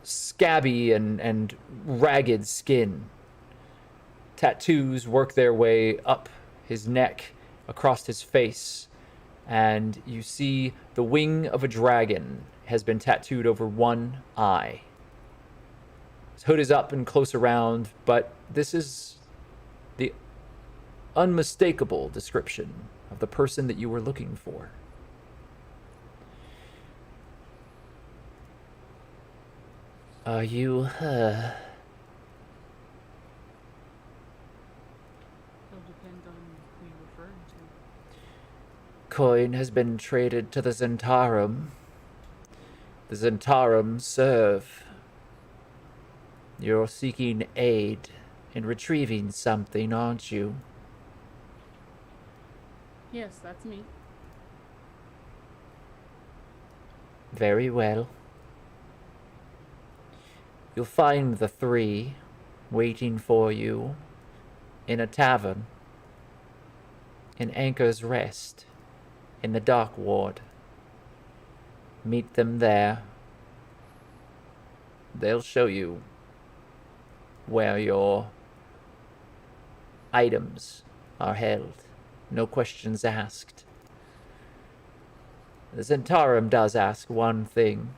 scabby and ragged skin. Tattoos work their way up his neck, across his face, and you see the wing of a dragon has been tattooed over one eye. His hood is up and close around, but this is the unmistakable description of the person that you were looking for. Are you her? It'll depend on who you're referring to. Coin has been traded to the Zentarum. The Zentarum serve. You're seeking aid in retrieving something, aren't you? Yes, that's me. Very well. You'll find the three waiting for you in a tavern in Anchor's Rest in the Dock Ward. Meet them there. They'll show you where your items are held. No questions asked. The Zentarum does ask one thing.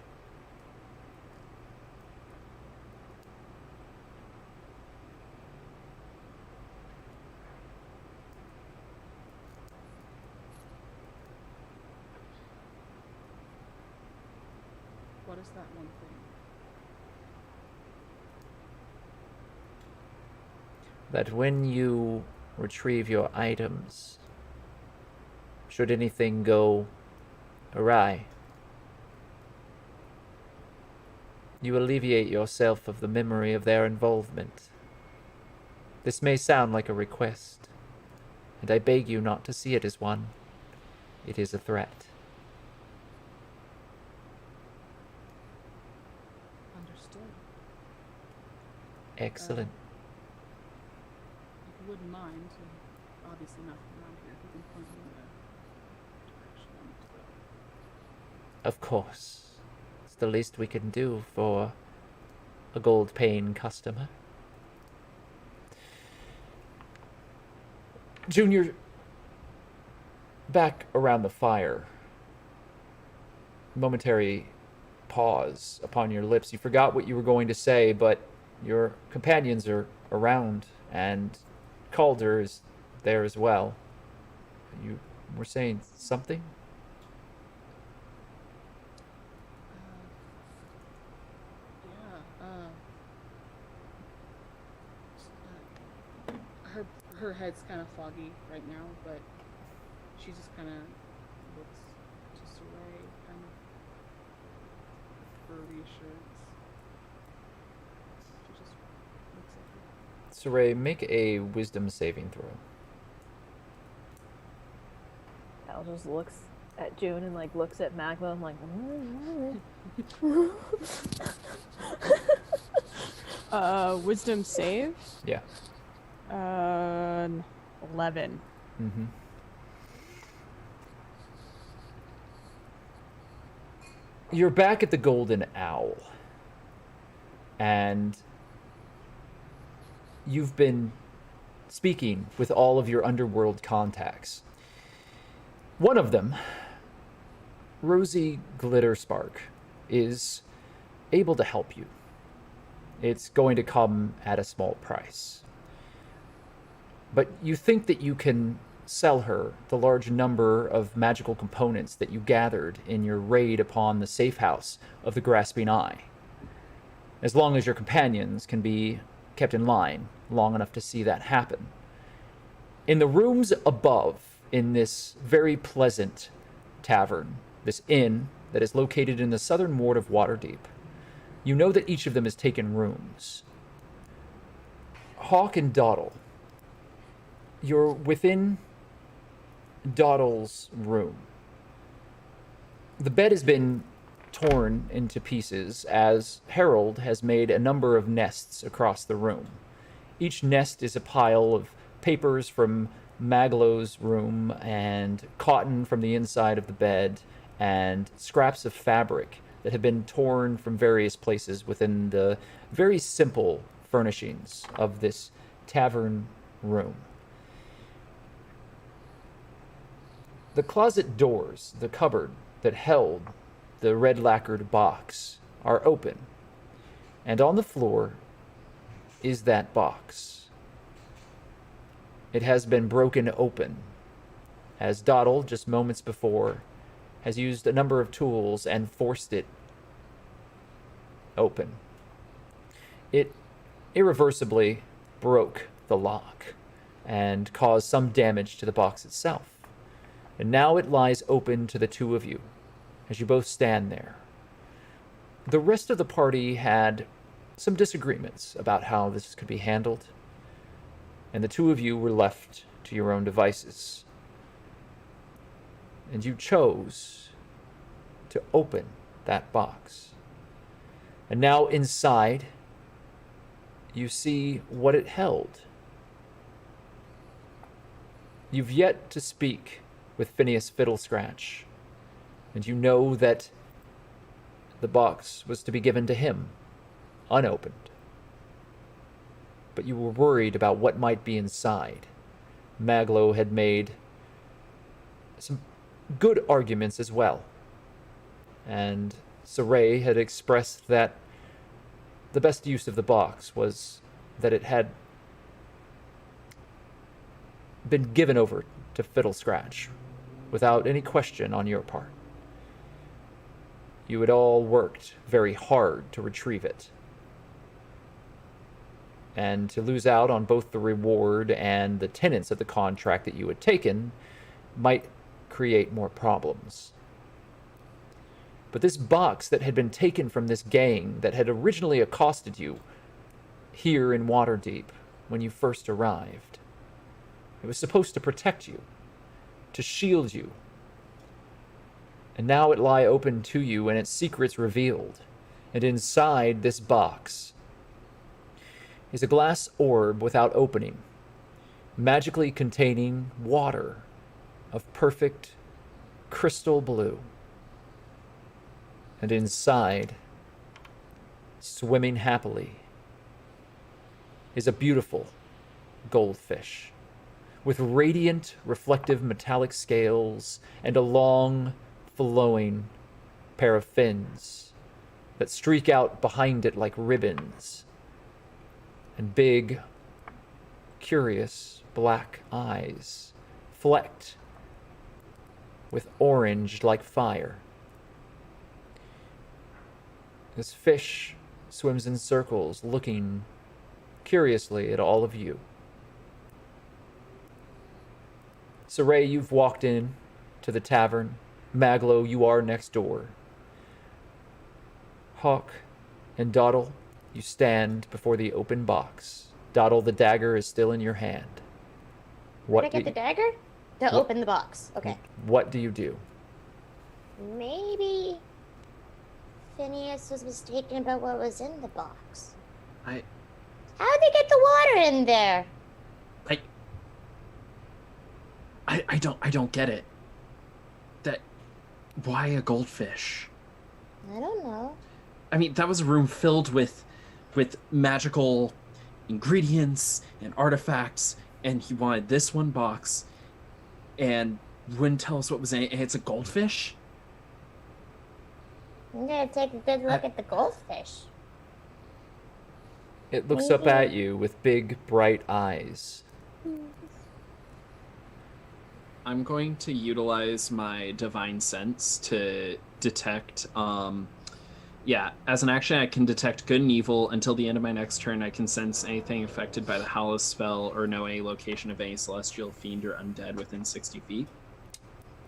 What is that one thing? That when you retrieve your items, should anything go awry, you alleviate yourself of the memory of their involvement. This may sound like a request, and I beg you not to see it as one. It is a threat. Understood. Excellent. If you wouldn't mind, and obviously not from around here, if you can point me in the direction I need to go. Of course. It's the least we can do for a gold-paying customer. Junior, back around the fire. Momentary pause upon your lips. You forgot what you were going to say, but your companions are around, and Calder is there as well. You were saying something? Her head's kind of foggy right now, but she just kind of looks to Saray, kind of for reassurance. She just looks at her. Saray, make a wisdom saving throw. Al just looks at June and like looks at Magma and like. Wisdom save. Yeah. 11. Mm-hmm. You're back at the Golden Owl, and you've been speaking with all of your underworld contacts. One of them, Rosie Glitterspark, is able to help you. It's going to come at a small price. But you think that you can sell her the large number of magical components that you gathered in your raid upon the safe house of the Grasping Eye, as long as your companions can be kept in line long enough to see that happen. In the rooms above, in this very pleasant tavern, this inn that is located in the southern ward of Waterdeep, you know that each of them has taken rooms. Hawk and Dawdle, you're within Dawdle's room. The bed has been torn into pieces as Harold has made a number of nests across the room. Each nest is a pile of papers from Maglow's room and cotton from the inside of the bed and scraps of fabric that have been torn from various places within the very simple furnishings of this tavern room. The closet doors, the cupboard that held the red lacquered box, are open, and on the floor is that box. It has been broken open, as Dottle, just moments before, has used a number of tools and forced it open. It irreversibly broke the lock and caused some damage to the box itself. And now it lies open to the two of you, as you both stand there. The rest of the party had some disagreements about how this could be handled, and the two of you were left to your own devices. And you chose to open that box. And now inside, you see what it held. You've yet to speak with Phineas Fiddlescratch, and you know that the box was to be given to him, unopened. But you were worried about what might be inside. Maglo had made some good arguments as well, and Saray had expressed that the best use of the box was that it had been given over to Fiddlescratch without any question on your part. You had all worked very hard to retrieve it, and to lose out on both the reward and the tenets of the contract that you had taken might create more problems. But this box that had been taken from this gang that had originally accosted you here in Waterdeep when you first arrived, it was supposed to protect you, to shield you. And now it lie open to you and its secrets revealed. And inside this box is a glass orb without opening, magically containing water of perfect crystal blue. And inside, swimming happily, is a beautiful goldfish with radiant, reflective metallic scales and a long, flowing pair of fins that streak out behind it like ribbons, and big, curious black eyes flecked with orange like fire. This fish swims in circles, looking curiously at all of you. Saray, you've walked in to the tavern. Maglo, you are next door. Hawk and Dottle, you stand before the open box. Dottle, the dagger is still in your hand. Where did I get the dagger? To open the box. Okay. What do you do? Maybe Phineas was mistaken about what was in the box. How'd they get the water in there? I don't get it. Why a goldfish? I don't know. I mean, that was a room filled with magical ingredients and artifacts, and he wanted this one box and wouldn't tell us what was in it, and it's a goldfish? I'm gonna take a good look at the goldfish. It looks up at you with big, bright eyes. I'm going to utilize my divine sense to detect, as an action I can detect good and evil. Until the end of my next turn, I can sense anything affected by the Hallows spell or know any location of any celestial fiend or undead within 60 feet.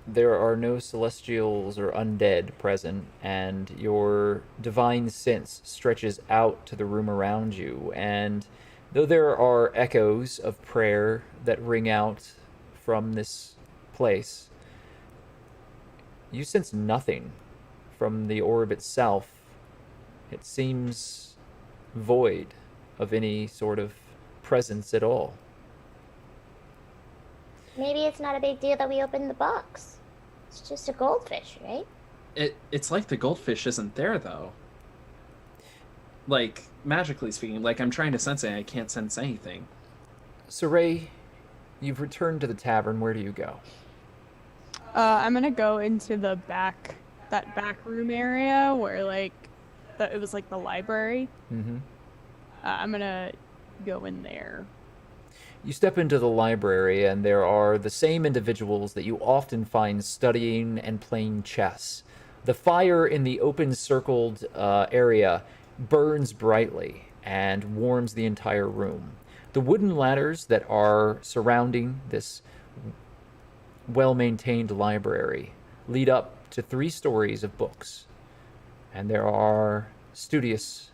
There are no celestials or undead present, and your divine sense stretches out to the room around you, and though there are echoes of prayer that ring out from this place, you sense nothing from the orb itself. It seems void of any sort of presence at all. Maybe it's not a big deal that we opened the box. It's just a goldfish, right? It's like the goldfish isn't there though. Like magically speaking, like I'm trying to sense it, and I can't sense anything. So Ray, you've returned to the tavern. Where do you go? I'm gonna go into that back room area where it was like the library. Mm-hmm. I'm gonna go in there. You step into the library, and there are the same individuals that you often find studying and playing chess. The fire in the open circled area burns brightly and warms the entire room. The wooden ladders that are surrounding this well-maintained library lead up to 3 stories of books, and there are studious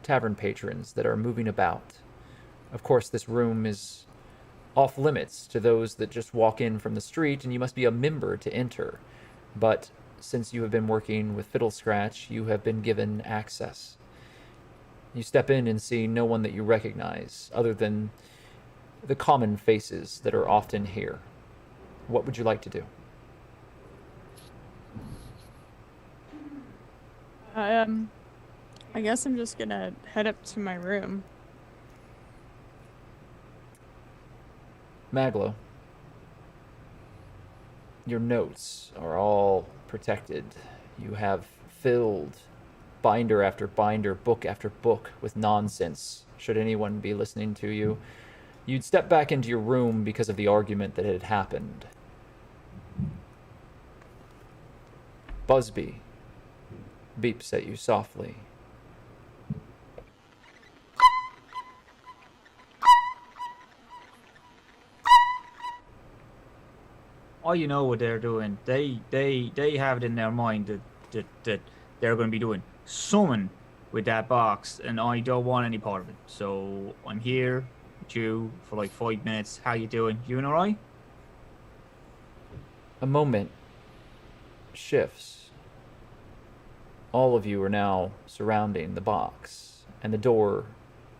tavern patrons that are moving about. Of course, this room is off limits to those that just walk in from the street, and you must be a member to enter. But since you have been working with Fiddle Scratch, you have been given access. You step in and see no one that you recognize, other than the common faces that are often here. What would you like to do? I guess I'm just gonna head up to my room. Maglo, your notes are all protected. You have filled binder after binder, book after book with nonsense. Should anyone be listening to you, you'd step back into your room because of the argument that had happened. Busby beeps at you softly. Oh, you know what they're doing. They have it in their mind that they're going to be doing something with that box, and I don't want any part of it. So I'm here with you for like 5 minutes. How you doing? You all right? A moment shifts. All of you are now surrounding the box, and the door,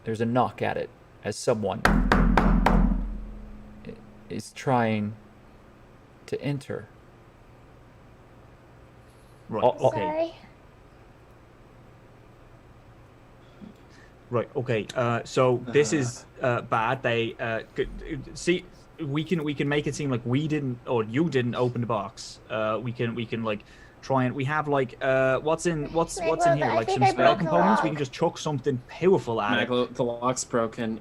there's a knock at it as someone is trying to enter. Right. Oh, Okay. Sorry. Right. Okay. So this is bad. They see. We can make it seem like we didn't or you didn't open the box. We can like try and we have like what's in here, I like think some I spell broke the components. We lock. can just chuck something powerful at it. Maglo, the lock's broken.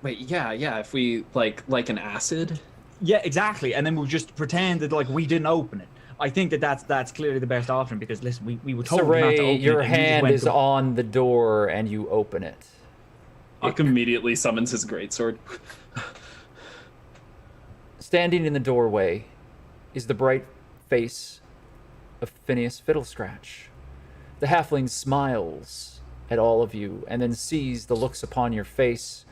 Wait, yeah. If we like an acid. Yeah, exactly. And then we'll just pretend that like we didn't open it. I think that's clearly the best option because listen, we were told not to Saray, open your it. And you just hand went is on the door and you open it. Huck immediately summons his greatsword. Standing in the doorway is the bright face of Phineas Fiddlescratch. The halfling smiles at all of you and then sees the looks upon your face.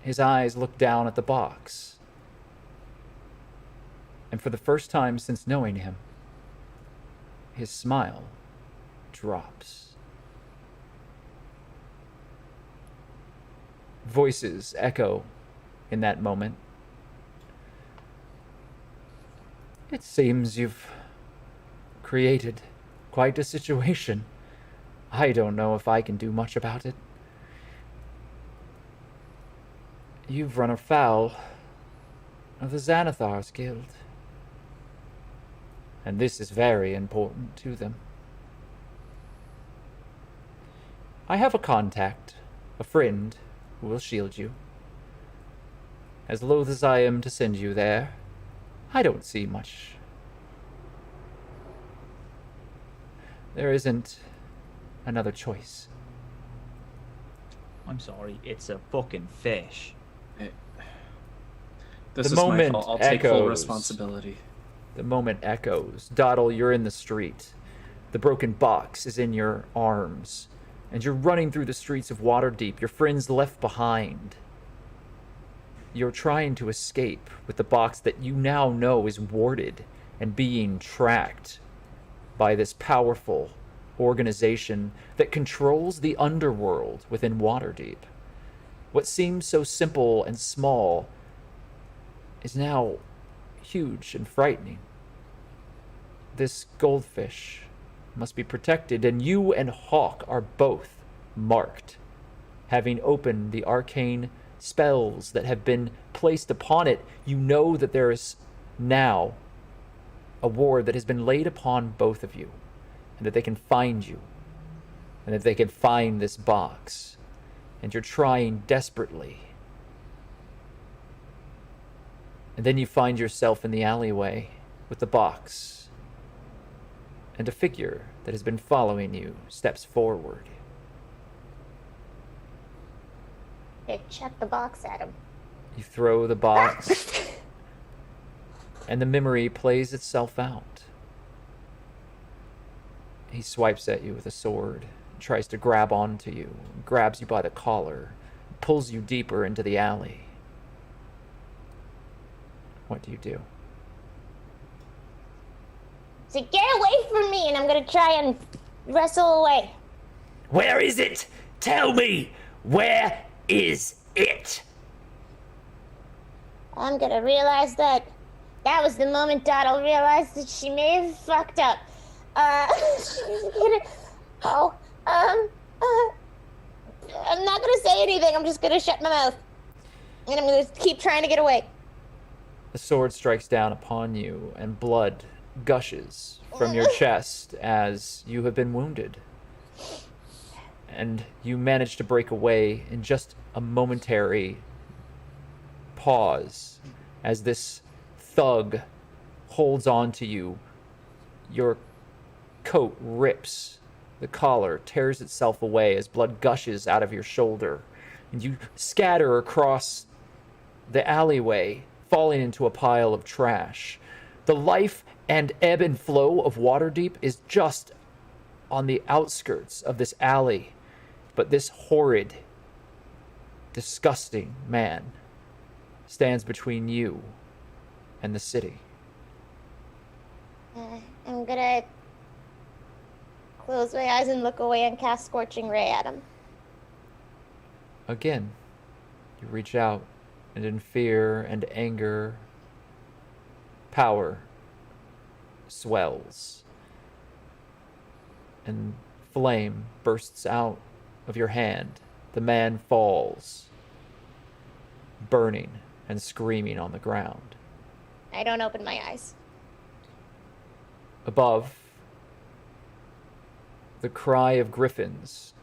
His eyes look down at the box. And for the first time since knowing him, his smile drops. Voices echo in that moment. It seems you've created quite a situation. I don't know if I can do much about it. You've run afoul of the Xanathar's Guild. And this is very important to them. I have a contact, a friend, who will shield you. As loath as I am to send you there, I don't see much. There isn't another choice. I'm sorry, it's a fucking fish. This The is my moment fault. I'll take full echoes. responsibility. The moment echoes. Doddle, you're in the street. The broken box is in your arms, and you're running through the streets of Waterdeep, your friends left behind. You're trying to escape with the box that you now know is warded and being tracked by this powerful organization that controls the underworld within Waterdeep. What seems so simple and small is now huge and frightening. this goldfish must be protected, and you and Hawk are both marked, having opened the arcane spells that have been placed upon it. You know that there is now a ward that has been laid upon both of you, and that they can find you, and that they can find this box, and you're trying desperately. And then you find yourself in the alleyway with the box, and a figure that has been following you steps forward. Here, chuck the box at him. You throw the box, and the memory plays itself out. He swipes at you with a sword, tries to grab onto you, grabs you by the collar, pulls you deeper into the alley. What do you do? So get away from me, and I'm gonna try and wrestle away. Where is it? Tell me! Where is it? I'm gonna realize that was the moment Doddle realized that she may have fucked up. She's gonna... Oh, I'm not gonna say anything. I'm just gonna shut my mouth. And I'm gonna keep trying to get away. The sword strikes down upon you, and blood gushes from your chest as you have been wounded. And you manage to break away in just a momentary pause as this thug holds on to you. Your coat rips. The collar tears itself away as blood gushes out of your shoulder. And you scatter across the alleyway, falling into a pile of trash. The life and ebb and flow of Waterdeep is just on the outskirts of this alley. But this horrid, disgusting man stands between you and the city. I'm gonna close my eyes and look away and cast Scorching Ray at him. Again, you reach out, and in fear and anger, power swells, and flame bursts out of your hand. The man falls, burning and screaming on the ground. I don't open my eyes. Above, the cry of griffins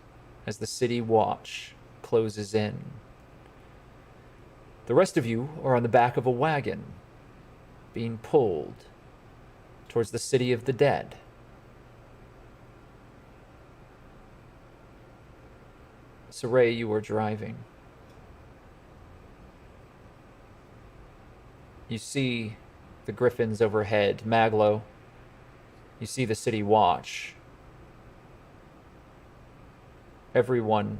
as the city watch closes in. The rest of you are on the back of a wagon, being pulled towards the city of the dead. Saray, you are driving. You see the griffins overhead. Maglo, you see the city watch. Everyone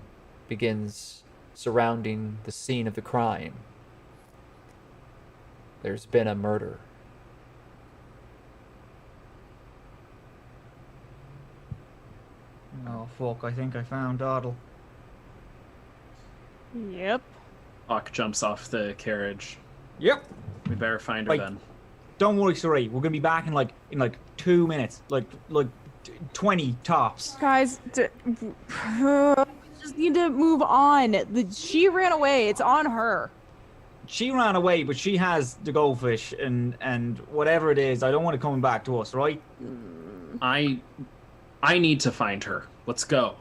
begins surrounding the scene of the crime. There's been a murder. Oh, fuck, I think I found Doddle. Yep. Hawk jumps off the carriage. Yep. We better find her Right. then. Don't worry, Saray. We're gonna be back in like 2 minutes, like 20 tops. Guys, just need to move on. She ran away. It's on her. She ran away, but she has the goldfish and whatever it is. I don't want it coming back to us, right? I need to find her. Let's go.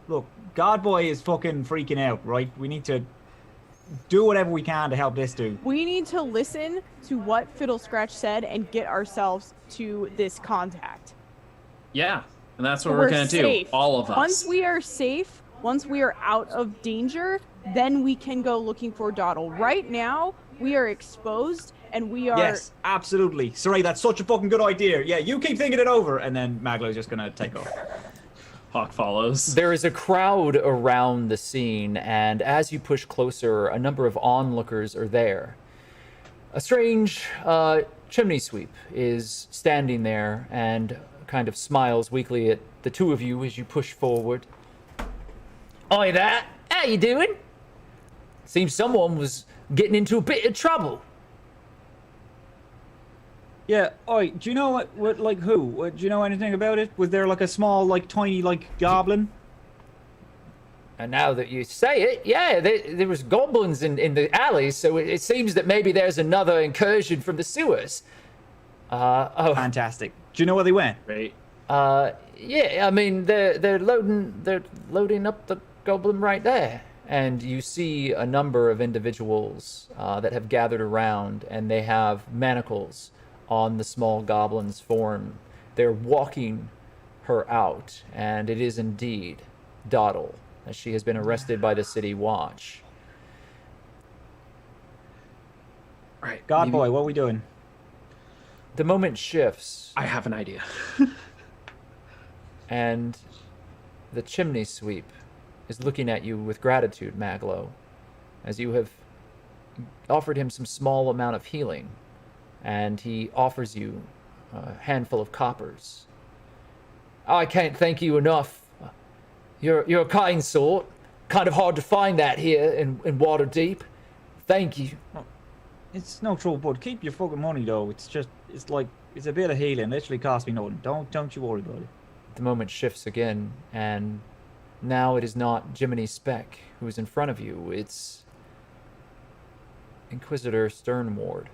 Look, Godboy is fucking freaking out, right? We need to do whatever we can to help this dude. We need to listen to what Fiddle Scratch said and get ourselves to this contact. Yeah, and that's what we're gonna safe. do. All of us. Once we are safe, once we are out of danger, then we can go looking for Doddle. Right now, we are exposed and we are... Yes, absolutely. Saray, that's such a fucking good idea. Yeah, you keep thinking it over, and then Maglo's just gonna take over. Hawk follows. There is a crowd around the scene, and as you push closer, a number of onlookers are there. A strange chimney sweep is standing there and kind of smiles weakly at the two of you as you push forward. Oi there, how you doing? Seems someone was getting into a bit of trouble. Yeah. Oi, do you know what like who? Do you know anything about it? Was there like a small, like tiny, like goblin? And now that you say it, yeah, there was goblins in the alleys, so it seems that maybe there's another incursion from the sewers. Oh, Fantastic. Do you know where they went? Right. yeah, I mean they're loading up the goblin right there, and you see a number of individuals that have gathered around, and they have manacles on the small goblin's form. They're walking her out, and it is indeed Dawdle, as she has been arrested by the city watch. Right. God maybe- boy, what are we doing? The moment shifts, I have an idea. and the chimney sweep is looking at you with gratitude, Maglo, as you have offered him some small amount of healing, and he offers you a handful of coppers. I can't thank you enough. You're a kind sort. Kind of hard to find that here in Waterdeep. Thank you. It's no trouble, bud. Keep your fucking money though. It's a bit of healing. Literally cost me nothing. Don't you worry about it. The moment shifts again, and now it is not Jiminy Speck who is in front of you. It's Inquisitor Sternward.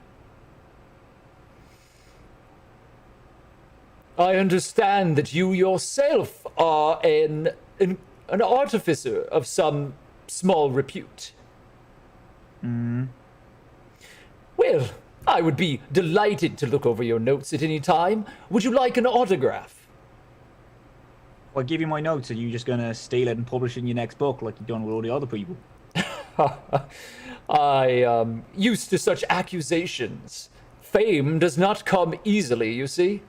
I understand that you yourself are an artificer of some small repute. Well, I would be delighted to look over your notes at any time. Would you like an autograph? I'll give you my notes, and you just gonna steal it and publish it in your next book like you've done with all the other people. I am used to such accusations. Fame does not come easily, you see.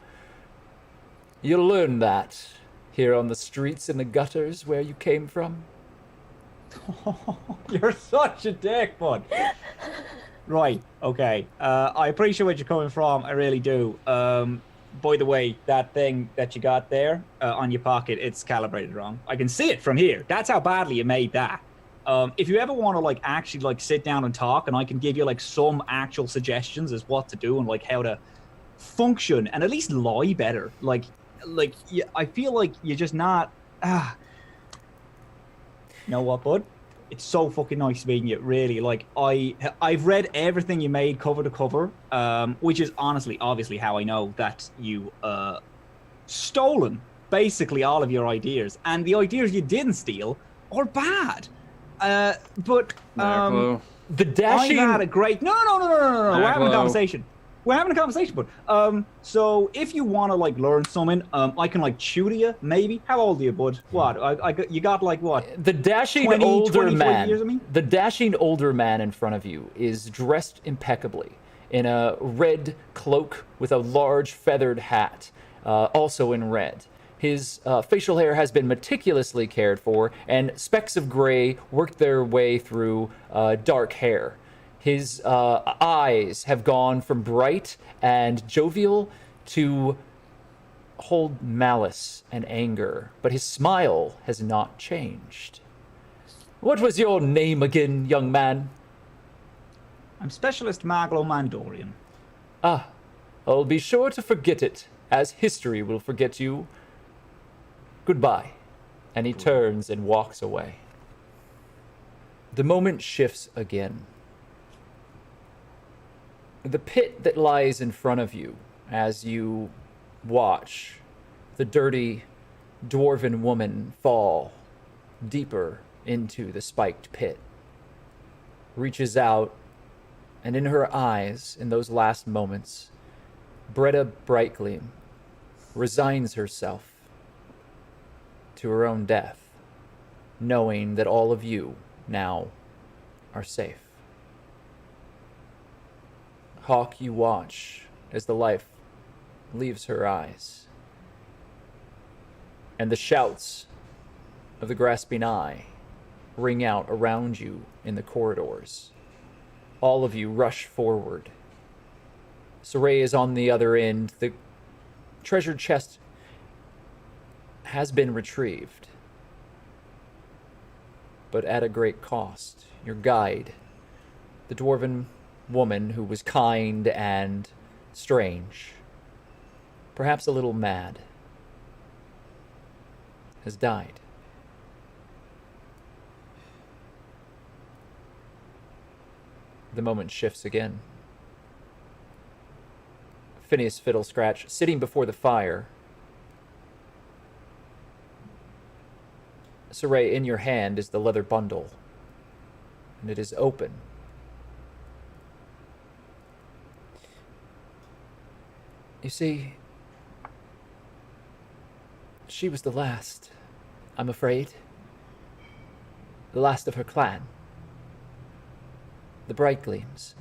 You'll learn that here on the streets and the gutters where you came from. You're such a dick, bud. Right, okay. I appreciate where you're coming from. I really do. By the way, that thing that you got there on your pocket, it's calibrated wrong. I can see it from here. That's how badly you made that. If you ever want to like actually like sit down and talk, and I can give you like some actual suggestions as what to do and like how to function and at least lie better. I feel like you're just not. You know what, bud? It's so fucking nice meeting you. Really, like I've read everything you made cover to cover, which is honestly, obviously, how I know that you stolen basically all of your ideas, and the ideas you didn't steal are bad. But Maglo. The dashing. I had a great. No. We're having a Maglo. conversation. We're having a conversation, bud. So if you want to like learn something, I can like tutor you, maybe. How old are you, bud? What? You got like what? The dashing 20, older 20 man. years of me? The dashing older man in front of you is dressed impeccably in a red cloak with a large feathered hat, also in red. His facial hair has been meticulously cared for, and specks of gray worked their way through dark hair. His eyes have gone from bright and jovial to hold malice and anger, but his smile has not changed. What was your name again, young man? I'm Specialist Maglo Mandorian. Ah, I'll be sure to forget it, as history will forget you. Goodbye. And he turns and walks away. The moment shifts again. The pit that lies in front of you as you watch the dirty dwarven woman fall deeper into the spiked pit reaches out, and in her eyes, in those last moments, Bretta Brightgleam resigns herself to her own death, knowing that all of you now are safe. Hawk, you watch as the life leaves her eyes, and the shouts of the grasping eye ring out around you in the corridors. All of you rush forward. Saray is on the other end. The treasure chest has been retrieved, but at a great cost. Your guide, the dwarven woman who was kind and strange, perhaps a little mad, has died. The moment shifts again. Phineas Fiddlescratch, sitting before the fire. Saray, in your hand is the leather bundle, and it is open. You see, she was the last, I'm afraid. The last of her clan. The Bright Gleams.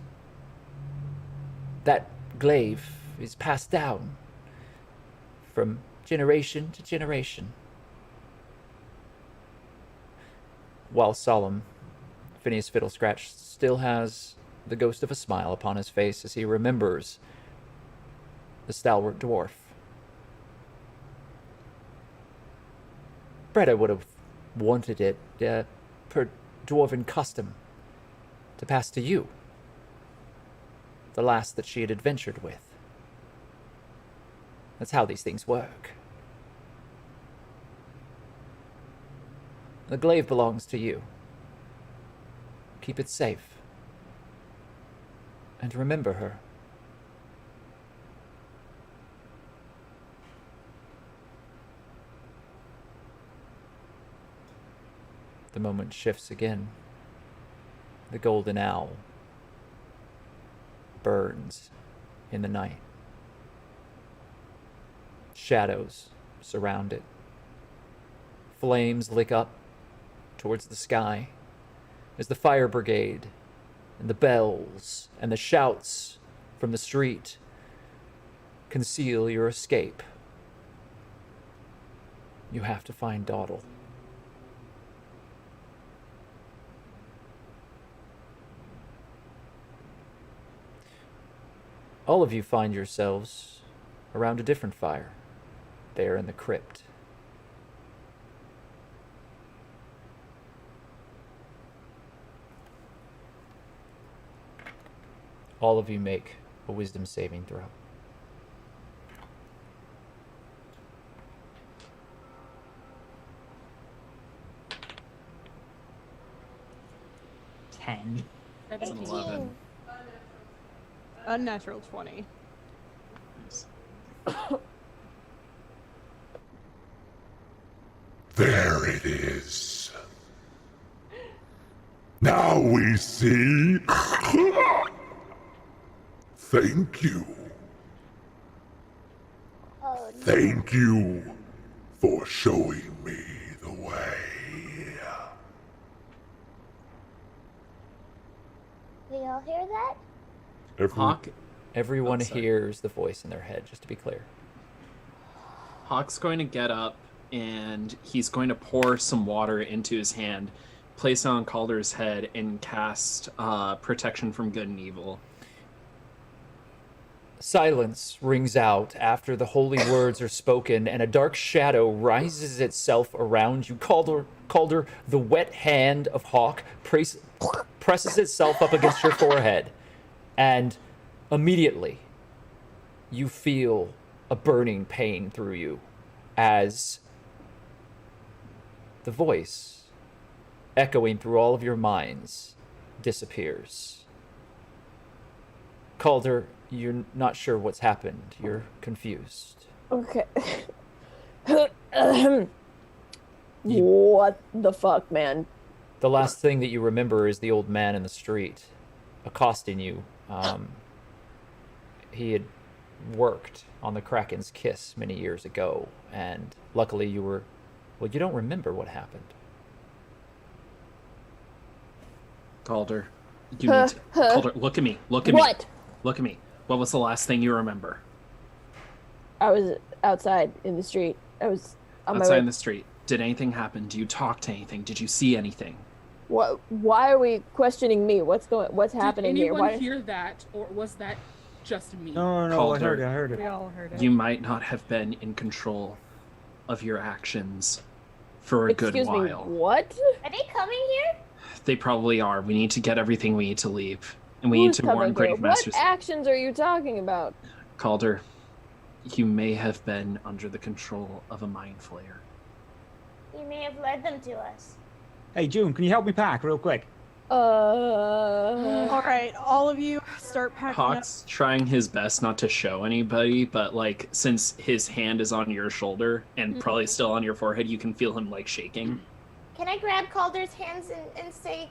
That glaive is passed down from generation to generation. While solemn, Phineas Fiddlescratch still has the ghost of a smile upon his face as he remembers the stalwart dwarf. Bretta would have wanted it, per dwarven custom, to pass to you, the last that she had adventured with. That's how these things work. The glaive belongs to you. Keep it safe. And remember her. The moment shifts again. The golden owl burns in the night. Shadows surround it. Flames lick up towards the sky as the fire brigade and the bells and the shouts from the street conceal your escape. You have to find Dawdle. All of you find yourselves around a different fire, there in the crypt. All of you make a wisdom saving throw. It's an 11. Unnatural 20. There it is. Now we see. Thank you. Oh, no. Thank you for showing me the way. Do y'all hear that? Hawk, Everyone Oh, sorry. hears the voice in their head, just to be clear. Hawk's going to get up and he's going to pour some water into his hand, place it on Calder's head, and cast protection from good and evil. Silence rings out after the holy words are spoken, and a dark shadow rises itself around you. Calder, the wet hand of Hawk presses itself up against your forehead, and immediately you feel a burning pain through you as the voice echoing through all of your minds disappears. Calder, you're not sure what's happened. You're confused. Okay. What the fuck, man? The last thing that you remember is the old man in the street accosting you. He had worked on the Kraken's Kiss many years ago, and luckily you don't remember what happened. Calder, you need to... Calder, look at me. Look at me. What? Look at me. What was the last thing you remember? I was outside in the street. I was on my Outside way. in the street. Did anything happen? Do you talk to anything? Did you see anything? What? Why are we questioning me? What's happening Did here? anyone Why? hear that, or was that just me? No, I Calder. heard We it. all heard it. You might not have been in control of your actions for a Excuse good me. while. What? Are they coming here? They probably are. We need to get everything we need to leave. And we need Who's to warn coming here? Grave Masters. What actions are you talking about? Calder, you may have been under the control of a mind flayer. You may have led them to us. Hey, June, can you help me pack real quick? All right, all of you start packing up. Hawk's trying his best not to show anybody, but like since his hand is on your shoulder and probably still on your forehead, you can feel him like shaking. Can I grab Calder's hands and say,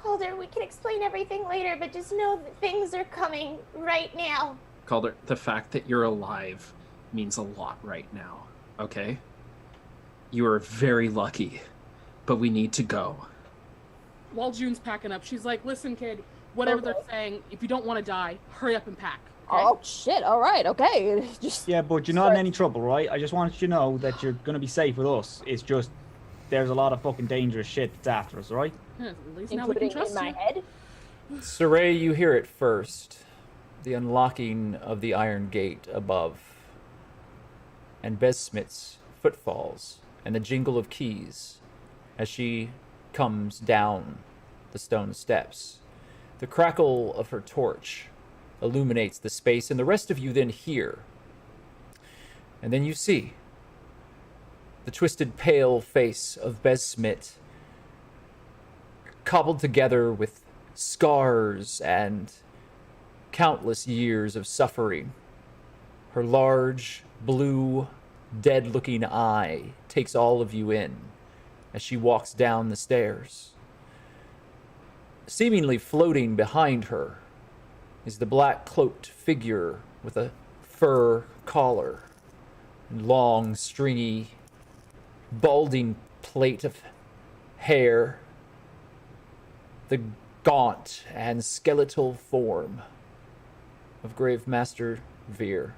Calder, we can explain everything later, but just know that things are coming right now. Calder, the fact that you're alive means a lot right now, okay? You are very lucky, but we need to go. While June's packing up, she's like, listen, kid, whatever they're saying, if you don't want to die, hurry up and pack. Okay? Oh shit! All right, okay. Just Yeah, but you're not in any trouble, right? I just wanted you to know that you're gonna be safe with us. It's just there's a lot of fucking dangerous shit that's after us, right? At least now we can including trust in my you. head. Saray, you hear it first. The unlocking of the iron gate above. And Besmith's footfalls and the jingle of keys as she comes down the stone steps. The crackle of her torch illuminates the space, and the rest of you then hear. And then you see the twisted, pale face of Besmith, cobbled together with scars and countless years of suffering. Her large, blue, dead-looking eye takes all of you in as she walks down the stairs. Seemingly floating behind her is the black-cloaked figure with a fur collar and long, stringy, balding plait of hair. The gaunt and skeletal form of Gravemaster Veer.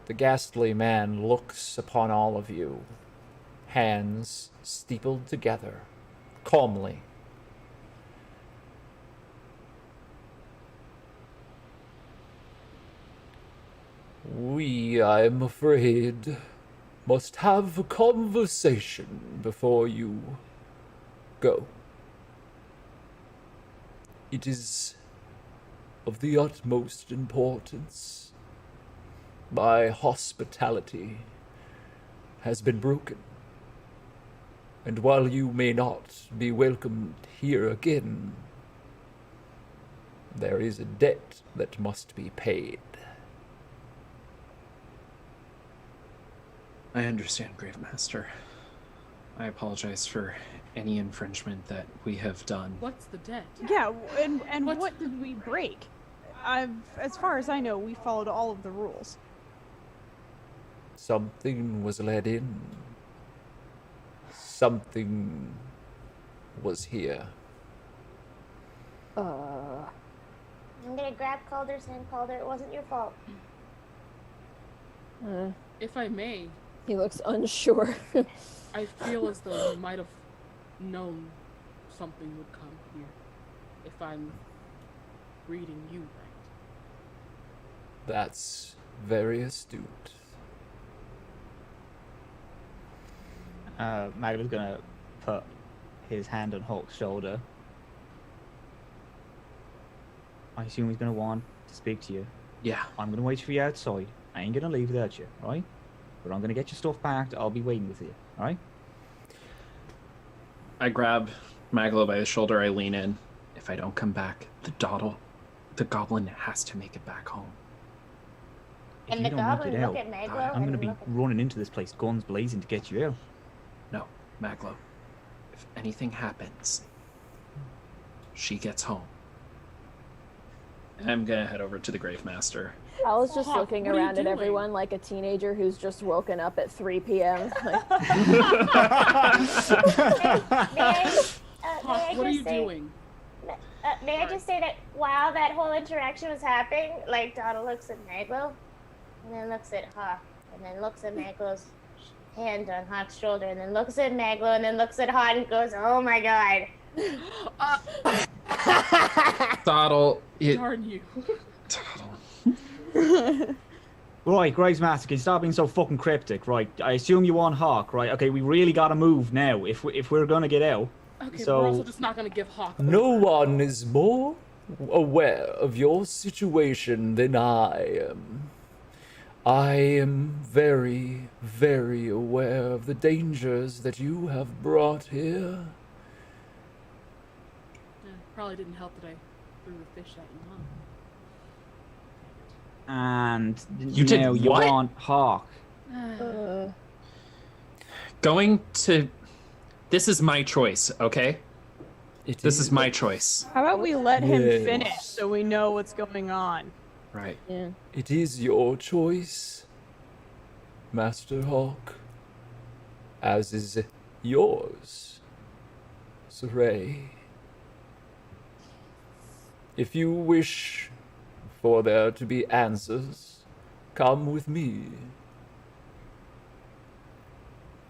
The ghastly man looks upon all of you, hands steepled together, calmly. We, I'm afraid, must have a conversation before you go. It is of the utmost importance. My hospitality has been broken, and while you may not be welcomed here again, there is a debt that must be paid. I understand, Gravemaster. I apologize for any infringement that we have done. What's the debt? Yeah, and what did we break? As far as I know, we followed all of the rules. Something was let in. Something was here. I'm gonna grab Calder's hand. Calder, it wasn't your fault. If I may, He looks unsure. I feel as though you might have known something would come here. If I'm reading you right. That's very astute. Magla's gonna put his hand on Hulk's shoulder. I assume he's gonna want to speak to you. Yeah. I'm gonna wait for you outside. I ain't gonna leave without you, right? But I'm gonna get your stuff packed. I'll be waiting with you, alright? I grab Maglo by the shoulder, I lean in. If I don't come back, the goblin has to make it back home. If And you the don't make goblin it look out, at Maglo I'm gonna and be look at- running into this place, guns blazing, to get you out. No, Maglo. If anything happens, she gets home. And I'm gonna head over to the Gravemaster. I was just Hawk, looking what are you around at doing? everyone like a teenager who's just woken up at 3 p.m. Like, May I Hawk, what are just you say, doing? May I just say that while that whole interaction was happening, like Donald looks at Maglo, and then looks at Hawk, and then looks at Maglo's hand on Hawk's shoulder, and then looks at Maglo, and then looks at Hawk and goes, "Oh my god." Doddle, Darn you. Right, Gravemaster, can you stop being so fucking cryptic, right? I assume you want Hawk, right? Okay, we really gotta move now if we're gonna get out. Okay, So- we're also just not gonna give Hawk. No one is more aware of your situation than I am. I am very, very aware of the dangers that you have brought here. Probably didn't help that I threw the fish at you, huh? And You did now you what? want Hawk. Going to. This is my choice, okay? This is my my choice. How about we let him Yes. finish so we know what's going on? Right. Yeah. It is your choice, Master Hawk, as is yours, Saray. If you wish for there to be answers, come with me.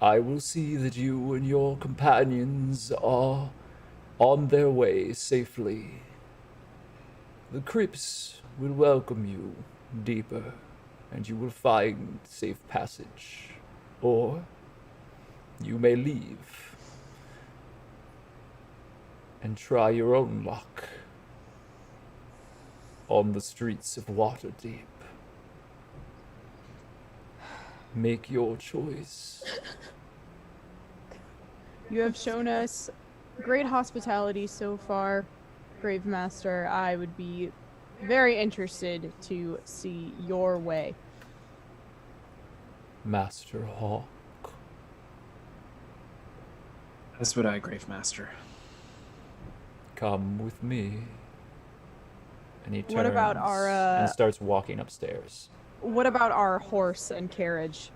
I will see that you and your companions are on their way safely. The crypts will welcome you deeper, and you will find safe passage. Or you may leave and try your own luck on the streets of Waterdeep. Make your choice. You have shown us great hospitality so far, Grave Master. I would be very interested to see your way. Master Hawk. As would I, Grave Master. Come with me. And he turns What about our, and starts walking upstairs. What about our horse and carriage?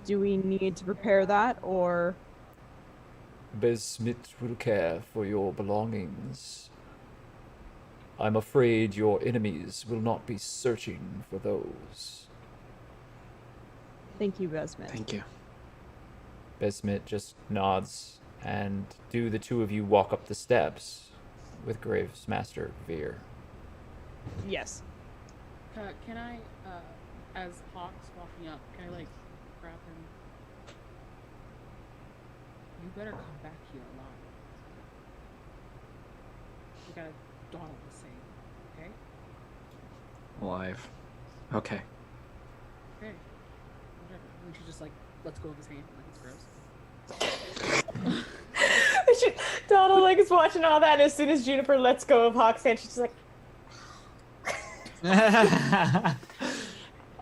Do we need to prepare that, or... Besmit will care for your belongings. I'm afraid your enemies will not be searching for those. Thank you, Besmit. Thank you. Besmit just nods, and do the two of you walk up the steps with Graves Master Veer? Yes. Can I, as Hawk's walking up, can I, like, grab him? You better come back here alive. We gotta Donald the same, okay? Alive. Okay. Okay. Whatever. And she just, like, lets go of his hand, like it's gross. Donald like is watching all that, and as soon as Juniper lets go of Hawk's hand, she's like,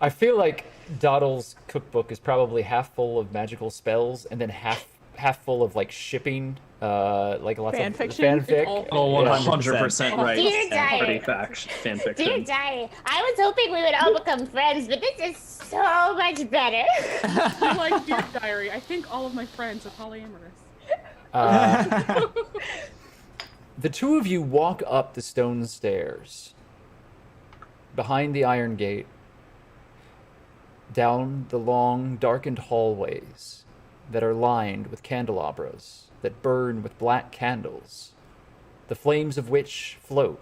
I feel like Doddle's cookbook is probably half full of magical spells and then half full of like shipping, like lots Fan of fiction? fanfic. Oh, Yeah. 100% right. Dear And Diary. pretty fan Dear fiction. Diary, I was hoping we would all become friends, but this is so much better. You're like, dear diary, I think all of my friends are polyamorous. The two of you walk up the stone stairs behind the iron gate, down the long, darkened hallways that are lined with candelabras that burn with black candles, the flames of which float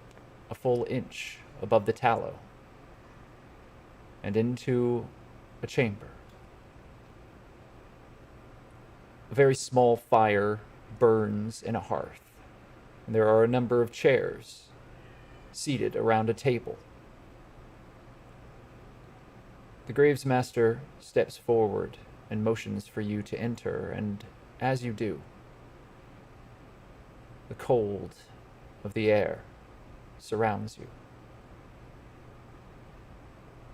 a full inch above the tallow, and into a chamber. A very small fire burns in a hearth, and there are a number of chairs seated around a table. The Graves Master steps forward and motions for you to enter, and as you do, the cold of the air surrounds you,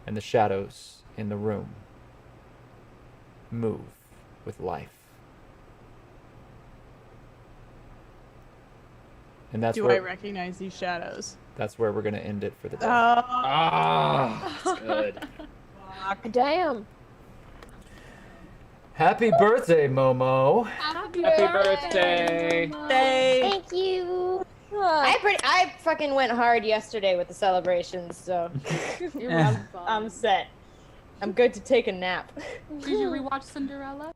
and the shadows in the room move with life. And that's Do I where recognize these shadows? that's where we're gonna end it for the day. Ah, that's good. Damn. Happy birthday, Momo! Happy birthday. Thank you. I fucking went hard yesterday with the celebrations, so It was fun. I'm set. I'm good to take a nap. Did you rewatch Cinderella?